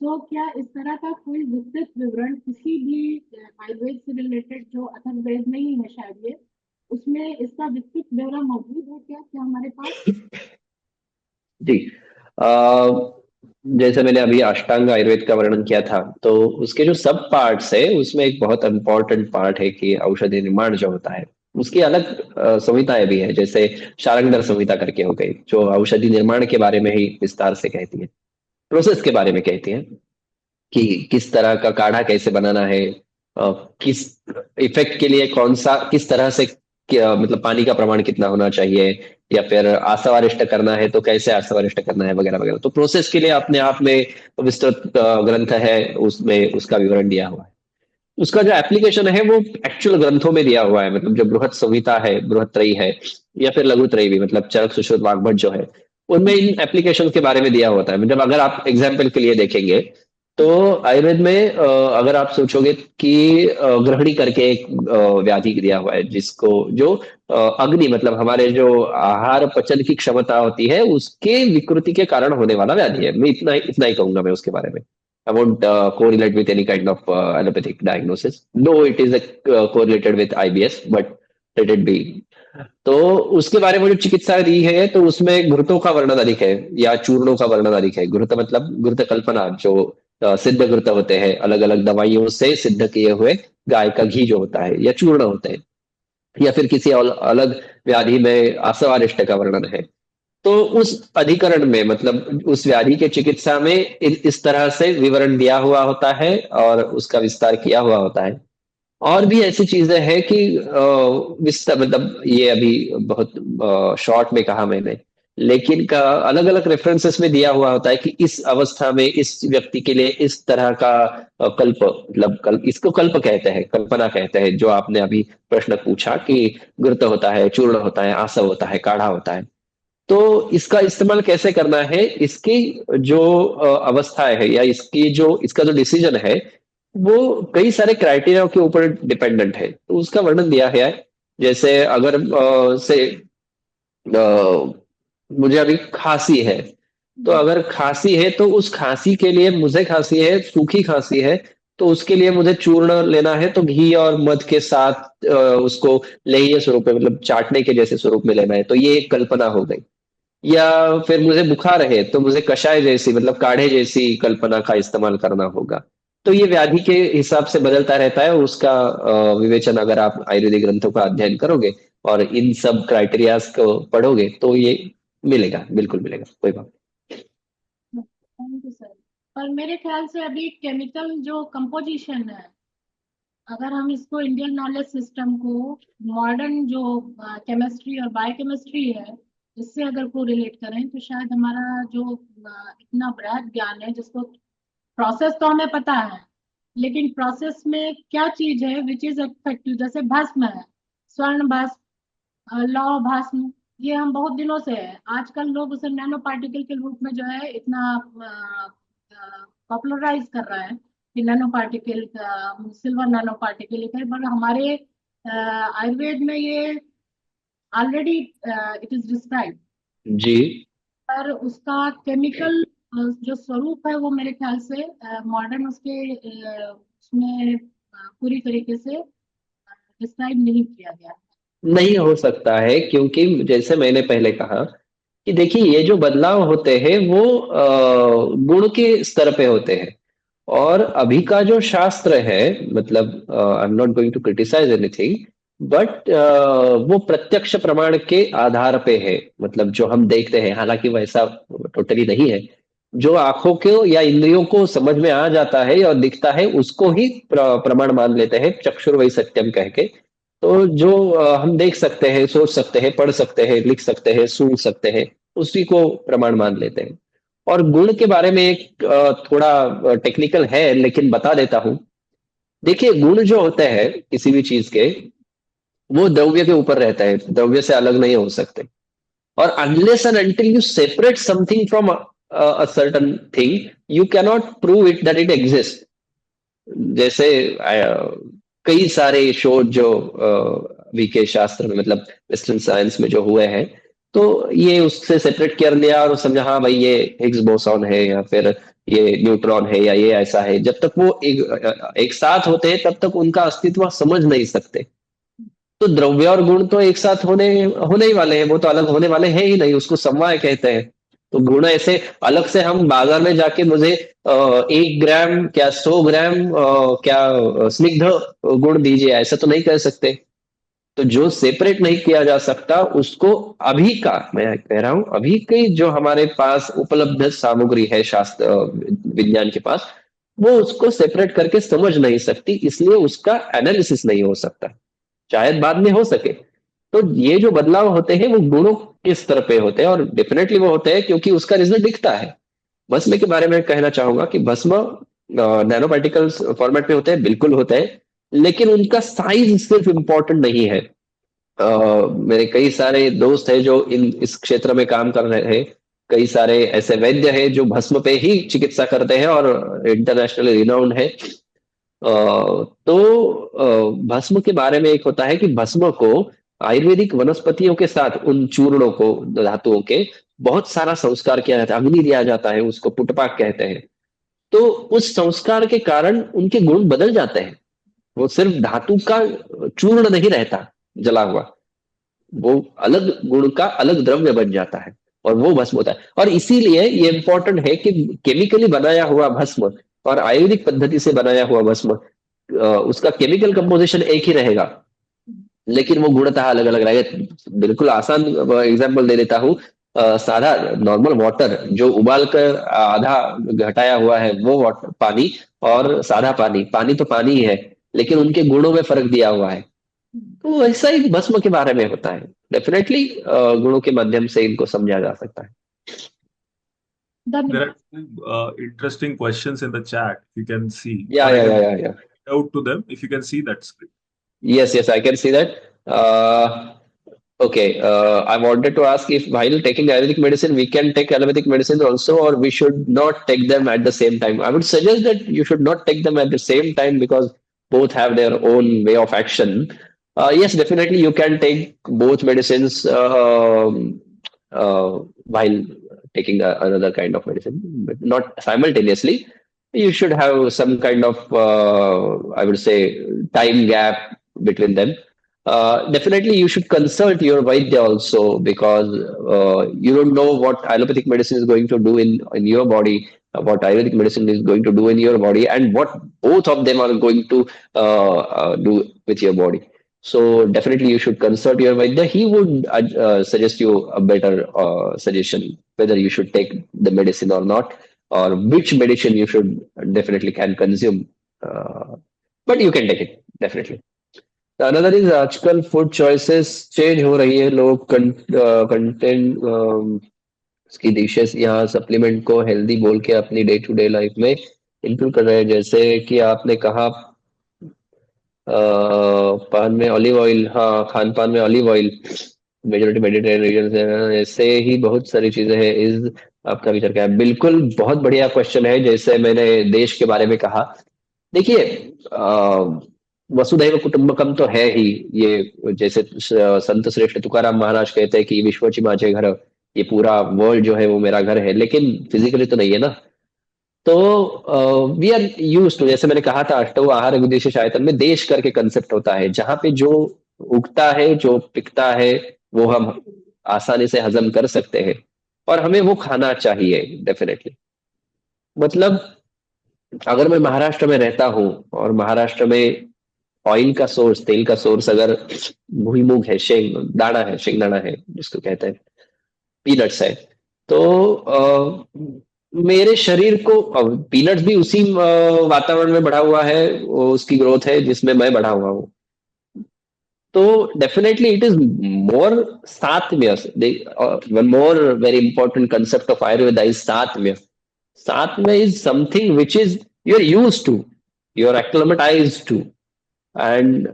So क्या इस तरह का कोई विस्तृत विवरण किसी भी आयुर्वेद से रिलेटेड, जो अथर्ववेद में ही है शायद ये, उसमें इसका विस्तृत ब्यौरा मौजूद है क्या हमारे पास? जी जैसे मैंने अभी अष्टांग आयुर्वेद का वर्णन किया था, तो उसके जो सब पार्ट्स है उसमें एक बहुत इंपॉर्टेंट पार्ट है कि औषधि निर्माण जो होता है उसकी अलग संहिताएं भी है। जैसे शारंगधर संहिता करके हो गई, जो औषधि निर्माण के बारे में ही विस्तार से कहती है, प्रोसेस के बारे में कहती है कि किस तरह का काढ़ा कैसे बनाना है, किस इफेक्ट के लिए कौन सा, किस तरह से मतलब पानी का प्रमाण कितना होना चाहिए, या फिर आसवारिष्ट करना है तो कैसे आसवारिष्ट करना है, वगैरह वगैरह। तो प्रोसेस के लिए अपने आप में विस्तृत ग्रंथ है, उसमें उसका विवरण दिया हुआ है। उसका जो एप्लीकेशन है वो एक्चुअल ग्रंथों में दिया हुआ है, मतलब जो बृहत संहिता है, बृहत त्रयी है, या फिर लघु त्रयी भी, मतलब चरक सुश्रुत वाग्भट जो है, उनमें इन एप्लीकेशन के बारे में दिया होता है। मतलब अगर आप एग्जाम्पल के लिए देखेंगे तो आयुर्वेद में अगर आप सोचोगे कि ग्रहणी करके एक व्याधि दिया हुआ है, जिसको जो अग्नि मतलब हमारे जो आहार पचन की क्षमता होती है उसके विकृति के कारण होने वाला व्याधि है। मैं इतना ही कहूंगा मैं उसके बारे में। I won't correlate with any kind of allopathic diagnosis. Though it is correlated with IBS, but let it be. तो उसके बारे में जो चिकित्सा दी है तो उसमें घृतों का वर्णन अधिक है या चूर्णों का वर्णन अधिक है। घृत मतलब घृत कल्पना, जो सिद्ध घृत होते हैं, अलग अलग दवाइयों से सिद्ध किए हुए गाय का घी जो होता है, या चूर्ण होते हैं, या फिर किसी अलग व्याधि में आसवारिष्ट का वर्णन है। तो उस अधिकरण में मतलब उस व्याधि के चिकित्सा में इस तरह से विवरण दिया हुआ होता है और उसका विस्तार किया हुआ होता है। और भी ऐसी चीजें हैं कि विस्तार, मतलब ये अभी बहुत शॉर्ट में कहा मैंने, लेकिन का अलग अलग रेफरेंसेस में दिया हुआ होता है कि इस अवस्था में इस व्यक्ति के लिए इस तरह का कल्प, मतलब कल्प, इसको कल्प कहते हैं, कल्पना कहते हैं। जो आपने अभी प्रश्न पूछा कि घृत होता है, चूर्ण होता है, आसव होता है, काढ़ा होता है, तो इसका इस्तेमाल कैसे करना है, इसकी जो अवस्थाएं है या इसकी जो इसका जो डिसीजन है वो कई सारे क्राइटेरिया के ऊपर डिपेंडेंट है, तो उसका वर्णन दिया गया है। जैसे अगर मुझे अभी खांसी है, तो अगर खांसी है तो उस खांसी के लिए, मुझे खांसी है, सूखी खांसी है, तो उसके लिए मुझे चूर्ण लेना है, तो घी और मध के साथ उसको लेह्य स्वरूप में, मतलब चाटने के जैसे स्वरूप में लेना है, तो ये एक कल्पना हो गई। या फिर मुझे बुखार है तो मुझे कषाय जैसी, मतलब काढ़े जैसी कल्पना का इस्तेमाल करना होगा। तो ये व्याधि के हिसाब से बदलता रहता है, और उसका विवेचन अगर आप आयुर्वेदिक ग्रंथों का अध्ययन करोगे और इन सब क्राइटेरियाज को पढ़ोगे तो ये मिलेगा, बिल्कुल मिलेगा, कोई बात थैंक यू सर। पर मेरे ख्याल से अभी केमिकल जो कंपोजिशन है, अगर हम इसको इंडियन नॉलेज सिस्टम को मॉडर्न जो केमिस्ट्री और बायोकेमिस्ट्री है इससे अगर को रिलेट करें तो शायद हमारा जो इतना बृहद ज्ञान है, जिसको प्रोसेस तो हमें पता है लेकिन प्रोसेस में क्या चीज है विच इज इफेक्टिव, जैसे भस्म है, स्वर्ण भस्म, लौह भस्म, ये हम बहुत दिनों से है। आजकल लोग उसे नैनो पार्टिकल के रूप में जो है इतना पॉपुलराइज कर रहा है कि nano particle, silver nano particle है, पर हमारे आयुर्वेद में ये ऑलरेडी इट इज डिस्क्राइब, है जी। पर उसका केमिकल जो स्वरूप है वो मेरे ख्याल से मॉडर्न उसके उसमें पूरी तरीके से डिस्क्राइब नहीं किया गया। नहीं हो सकता है, क्योंकि जैसे मैंने पहले कहा कि देखिए ये जो बदलाव होते हैं वो गुण के स्तर पे होते हैं। और अभी का जो शास्त्र है, मतलब I am not going to criticise anything, but वो प्रत्यक्ष प्रमाण के आधार पे है। मतलब जो हम देखते हैं, हालांकि वैसा टोटली नहीं है, जो आंखों को या इंद्रियों को समझ में आ जाता है और दिखता है उसको ही प्रमाण मान लेते हैं, चक्षुर्वै सत्यम कह के। तो जो हम देख सकते हैं, सोच सकते हैं, पढ़ सकते हैं, लिख सकते हैं, सुन सकते हैं, उसी को प्रमाण मान लेते हैं। और गुण के बारे में एक थोड़ा टेक्निकल है लेकिन बता देता हूं। देखिए गुण जो होते हैं किसी भी चीज के, वो द्रव्य के ऊपर रहता है, द्रव्य से अलग नहीं हो सकते। और unless and until you separate something from a certain thing, you cannot prove it that it exist. जैसे कई सारे शोध जो अभी के शास्त्र में, मतलब वेस्टर्न साइंस में जो हुए हैं, तो ये उससे सेपरेट कर लिया और समझा हाँ भाई ये हिग्स बोसॉन है, या फिर ये न्यूट्रॉन है, या ये ऐसा है। जब तक वो एक साथ होते हैं तब तक उनका अस्तित्व समझ नहीं सकते। तो द्रव्य और गुण तो एक साथ होने होने ही वाले हैं, वो तो अलग होने वाले हैं ही नहीं, उसको समवाय कहते हैं। तो गुण ऐसे अलग से हम बाजार में जाके मुझे 1 ग्राम क्या 100 ग्राम क्या स्निग्ध गुण दीजिए, ऐसा तो नहीं कह सकते। तो जो सेपरेट नहीं किया जा सकता उसको अभी का, मैं कह रहा हूं अभी की जो हमारे पास उपलब्ध सामग्री है शास्त्र विज्ञान के पास, वो उसको सेपरेट करके समझ नहीं सकती, इसलिए उसका एनालिसिस नहीं हो सकता। शायद बाद में हो सके। तो ये जो बदलाव होते हैं वो गुणों के स्तर पे होते हैं, और डेफिनेटली वो होते हैं क्योंकि उसका रिजल्ट दिखता है। भस्म के बारे में कहना चाहूंगा कि भस्म नैनो पार्टिकल्स फॉर्मेट में होते हैं, बिल्कुल होते हैं, लेकिन उनका साइज सिर्फ इम्पोर्टेंट नहीं है। मेरे कई सारे दोस्त हैं जो इस क्षेत्र में काम कर रहे हैं, कई सारे ऐसे वैद्य हैं जो भस्म पे ही चिकित्सा करते हैं और इंटरनेशनली रिनाउंड है। तो भस्म के बारे में एक होता है कि भस्म को आयुर्वेदिक वनस्पतियों के साथ उन चूर्णों को, धातुओं के बहुत सारा संस्कार किया जाता है, अग्नि दिया जाता है, उसको पुटपाक कहते हैं। तो उस संस्कार के कारण उनके गुण बदल जाते हैं। वो सिर्फ धातु का चूर्ण नहीं रहता जला हुआ, वो अलग गुण का अलग द्रव्य बन जाता है और वो भस्म होता है। और इसीलिए ये इंपॉर्टेंट है कि केमिकली बनाया हुआ भस्म और आयुर्वेदिक पद्धति से बनाया हुआ भस्म, उसका केमिकल कंपोजिशन एक ही रहेगा, लेकिन वो गुणतः अलग अलग रहेगा। बिल्कुल आसान एग्जांपल दे देता हूँ। सादा नॉर्मल वाटर जो उबाल कर आधा घटाया हुआ है वो वाटर पानी, और सादा पानी, पानी तो पानी ही है, लेकिन उनके गुणों में फर्क दिया हुआ है। तो वैसा ही भस्म के बारे में होता है। डेफिनेटली गुणों के माध्यम से इनको समझा जा सकता है। There are interesting questions in the chat. You can see. Yeah. Out to them. If you can see that screen. Yes, I can see that. Okay, I wanted to ask if while taking Ayurvedic medicine, we can take allopathic medicine also, or we should not take them at the same time. I would suggest that you should not take them at the same time because both have their own way of action. Yes, definitely you can take both medicines while taking another kind of medicine, but not simultaneously. You should have some kind of, I would say, time gap between them. Definitely you should consult your Vaidya also, because you don't know what allopathic medicine is going to do in your body, what Ayurvedic medicine is going to do in your body, and what both of them are going to do with your body. So definitely you should consult your Vaidya. He would suggest you a better suggestion, whether you should take the medicine or not, or which medicine you should definitely can consume. But you can take it, definitely. Another is आजकल food choices change हो रही है, लोग content उसकी dishes यहाँ supplement को healthy बोल के अपनी डे टू डे लाइफ में इंक्लूड कर रहे हैं। जैसे कि आपने कहा पान में ऑलिव ऑयल, हाँ खान पान में olive oil, majority Mediterranean reason से, ऐसे ही बहुत सारी चीजें हैं। इस आपका विचार क्या है? बिल्कुल बहुत बढ़िया क्वेश्चन है। जैसे मैंने देश के बारे में कहा, देखिए वसुधैव कुटुंबकम तो है ही, ये जैसे संत श्रेष्ठ तुकाराम महाराज कहते हैं कि विश्वची माझे घर, ये पूरा वर्ल्ड जो है वो मेरा घर है, लेकिन फिजिकली तो नहीं है ना। तो वी आर यूज्ड टू, जैसे मैंने कहा था अष्टौ आहार विदेश आयतन में देश करके कंसेप्ट होता है, जहां पे जो उगता है जो पिकता है वो हम आसानी से हजम कर सकते हैं और हमें वो खाना चाहिए डेफिनेटली। मतलब अगर मैं महाराष्ट्र में रहता हूँ और महाराष्ट्र में ऑयल का सोर्स, तेल का सोर्स अगर भुईमुग है, शेंगदाना है, शेंगदाना है जिसको कहते हैं, पीनट्स है, तो मेरे शरीर को पीनट्स भी उसी वातावरण में बढ़ा हुआ है, उसकी ग्रोथ है जिसमें मैं बढ़ा हुआ हूँ। तो definitely it is more satmya. One more very important concept of Ayurveda is satmya. Satmya is something which is you're used to, you're acclimatized to, and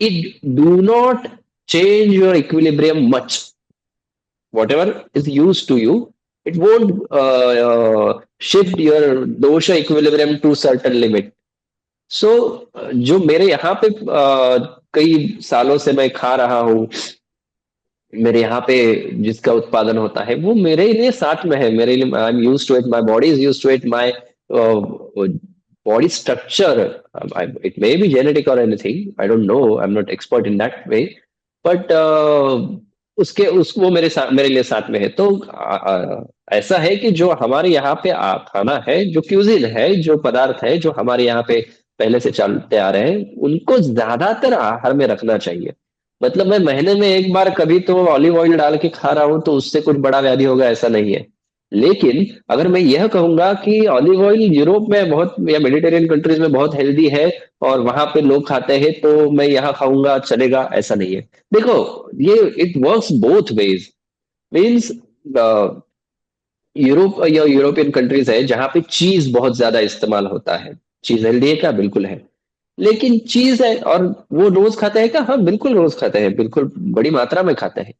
it do not change your equilibrium much. Whatever is used to you, it won't shift your dosha equilibrium to certain limit. So जो मेरे यहाँ पे कई सालों से मैं खा रहा हूँ, मेरे यहाँ पे जिसका उत्पादन होता है वो मेरे लिए साथ में है, मेरे लिए I am used to it, my body is used to it, my body structure, it may be genetic और anything, I don't know, I am not expert in that way, but वो मेरे लिए साथ में है। तो ऐसा है कि जो हमारे यहाँ पे खाना है, जो क्यूजिन है, जो पदार्थ है जो हमारे यहाँ पे पहले से चलते आ रहे हैं, उनको ज्यादातर आहार में रखना चाहिए। मतलब मैं महीने में एक बार कभी तो ऑलिव ऑयल डाल के खा रहा हूं तो उससे कुछ बड़ा व्याधि होगा, ऐसा नहीं है। लेकिन अगर मैं यह कहूंगा कि ऑलिव ऑयल यूरोप में बहुत या मेडिटेरियन कंट्रीज में बहुत हेल्दी है और वहां पे लोग खाते हैं, तो मैं यहाँ खाऊंगा चलेगा, ऐसा नहीं है। देखो, ये it works both ways. Means Europe या यूरोपियन कंट्रीज है जहां पे चीज बहुत ज्यादा इस्तेमाल होता है। चीज हेल्दी है क्या? बिल्कुल है। लेकिन चीज है और वो रोज खाते हैं क्या? हाँ, बिल्कुल रोज खाते हैं, बिल्कुल बड़ी मात्रा में खाते हैं।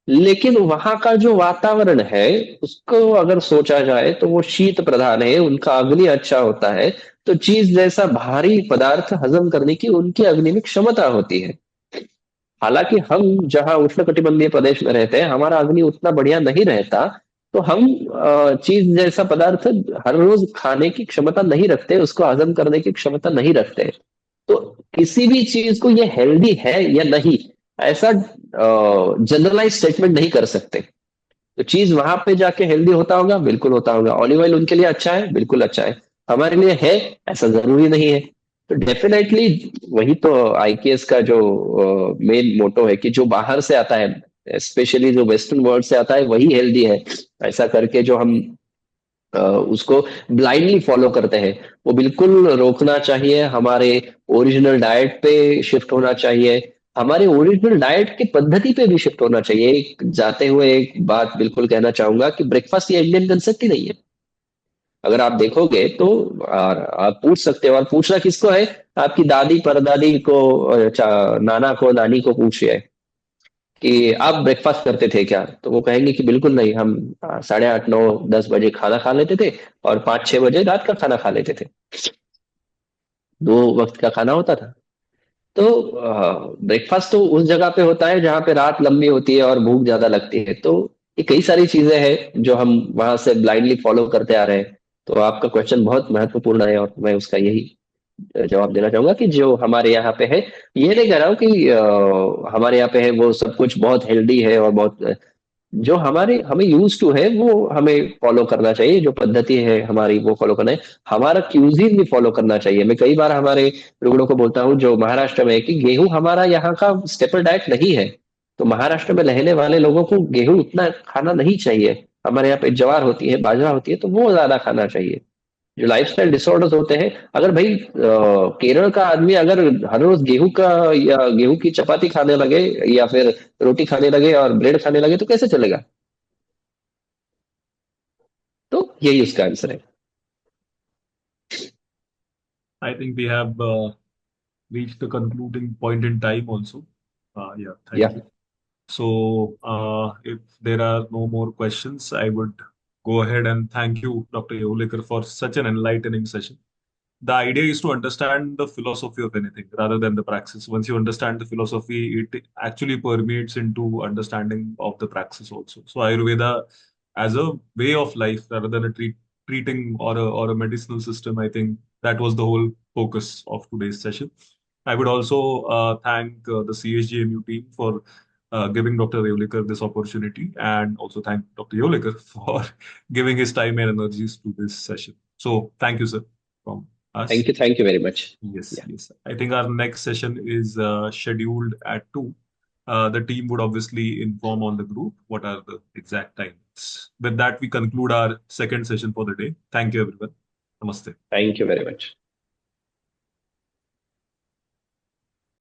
लेकिन वहां का जो वातावरण है उसको अगर सोचा जाए तो वो शीत प्रधान है, उनका अग्नि अच्छा होता है। तो चीज जैसा भारी पदार्थ हजम करने की उनकी अग्नि में क्षमता होती है। हालांकि हम जहाँ उष्णकटिबंधीय प्रदेश में रहते हैं, हमारा अग्नि उतना बढ़िया नहीं रहता। तो हम चीज जैसा पदार्थ हर रोज खाने की क्षमता नहीं रखते, उसको हजम करने की क्षमता नहीं रखते। तो किसी भी चीज को ये हेल्दी है या नहीं, ऐसा जनरलाइज स्टेटमेंट नहीं कर सकते। तो चीज वहां पे जाके हेल्दी होता होगा, बिल्कुल होता होगा। ऑलिव ऑयल उनके लिए अच्छा है, बिल्कुल अच्छा है। हमारे लिए है, ऐसा जरूरी नहीं है। तो डेफिनेटली वही तो आईकेएस का जो मेन मोटो है कि जो बाहर से आता है, स्पेशली जो वेस्टर्न वर्ल्ड से आता है, वही हेल्दी है। ऐसा करके जो हम उसको ब्लाइंडली फॉलो करते हैं, वो बिल्कुल रोकना चाहिए। हमारे ओरिजिनल डाइट पे शिफ्ट होना चाहिए, हमारे ओरिजिनल डाइट की पद्धति पे भी शिफ्ट होना चाहिए। जाते हुए एक बात बिल्कुल कहना चाहूंगा कि ब्रेकफास्ट ये इंडियन कंसेप्ट ही नहीं है। अगर आप देखोगे तो आप पूछ सकते हो, और पूछना किसको है? आपकी दादी परदादी को, नाना को, नानी को पूछिए कि आप ब्रेकफास्ट करते थे क्या, तो वो कहेंगे कि बिल्कुल नहीं, हम 8:30 9 10 बजे खाना खा लेते थे और 5 6 बजे रात का खाना खा लेते थे। 2 वक्त का खाना होता था। तो ब्रेकफास्ट तो उस जगह पे होता है जहाँ पे रात लंबी होती है और भूख ज्यादा लगती है। तो ये कई सारी चीजें हैं जो हम वहां से ब्लाइंडली फॉलो करते आ रहे हैं। तो आपका क्वेश्चन बहुत महत्वपूर्ण है और मैं उसका यही जवाब देना चाहूंगा कि जो हमारे यहाँ पे है, ये नहीं कह रहा हूँ कि हमारे यहाँ पे है वो सब कुछ बहुत हेल्दी है और बहुत जो हमारे हमें यूज टू है वो हमें फॉलो करना चाहिए। जो पद्धति है हमारी वो फॉलो करना है। हमारा क्यूजीन भी फॉलो करना चाहिए। मैं कई बार हमारे रुगड़ों को बोलता हूँ जो महाराष्ट्र में है कि गेहूं हमारा यहाँ का स्टेपल डाइट नहीं है। तो महाराष्ट्र में रहने वाले लोगों को गेहूं उतना खाना नहीं चाहिए। हमारे यहाँ पे ज्वार होती है, बाजरा होती है, तो वो ज्यादा खाना चाहिए। जो लाइफस्टाइल डिसऑर्डर्स होते हैं, अगर भाई केरल का आदमी अगर हर रोज गेहूं का या गेहूं की चपाती खाने लगे या फिर रोटी खाने लगे और ब्रेड खाने लगे तो कैसे चलेगा? तो यही उसका आंसर है। I think we have reached the concluding point in time also. Yeah, या thank you. So, if there are no more questions, I would go ahead and thank you, Dr. Yolekar, for such an enlightening session. The idea is to understand the philosophy of anything rather than the praxis. Once you understand the philosophy, it actually permeates into understanding of the praxis also. So, Ayurveda as a way of life rather than a treating or a medicinal system, I think that was the whole focus of today's session. I would also thank the CSGMU team for giving Dr. Yolekar this opportunity, and also thank Dr. Yolekar for giving his time and energies to this session. So, thank you, sir, from us. Thank you very much. Yes, या yes. I think our next session is scheduled at 2. The team would obviously inform on the group what are the exact times. With that, we conclude our second session for the day. Thank you, everyone. Namaste. Thank you very much.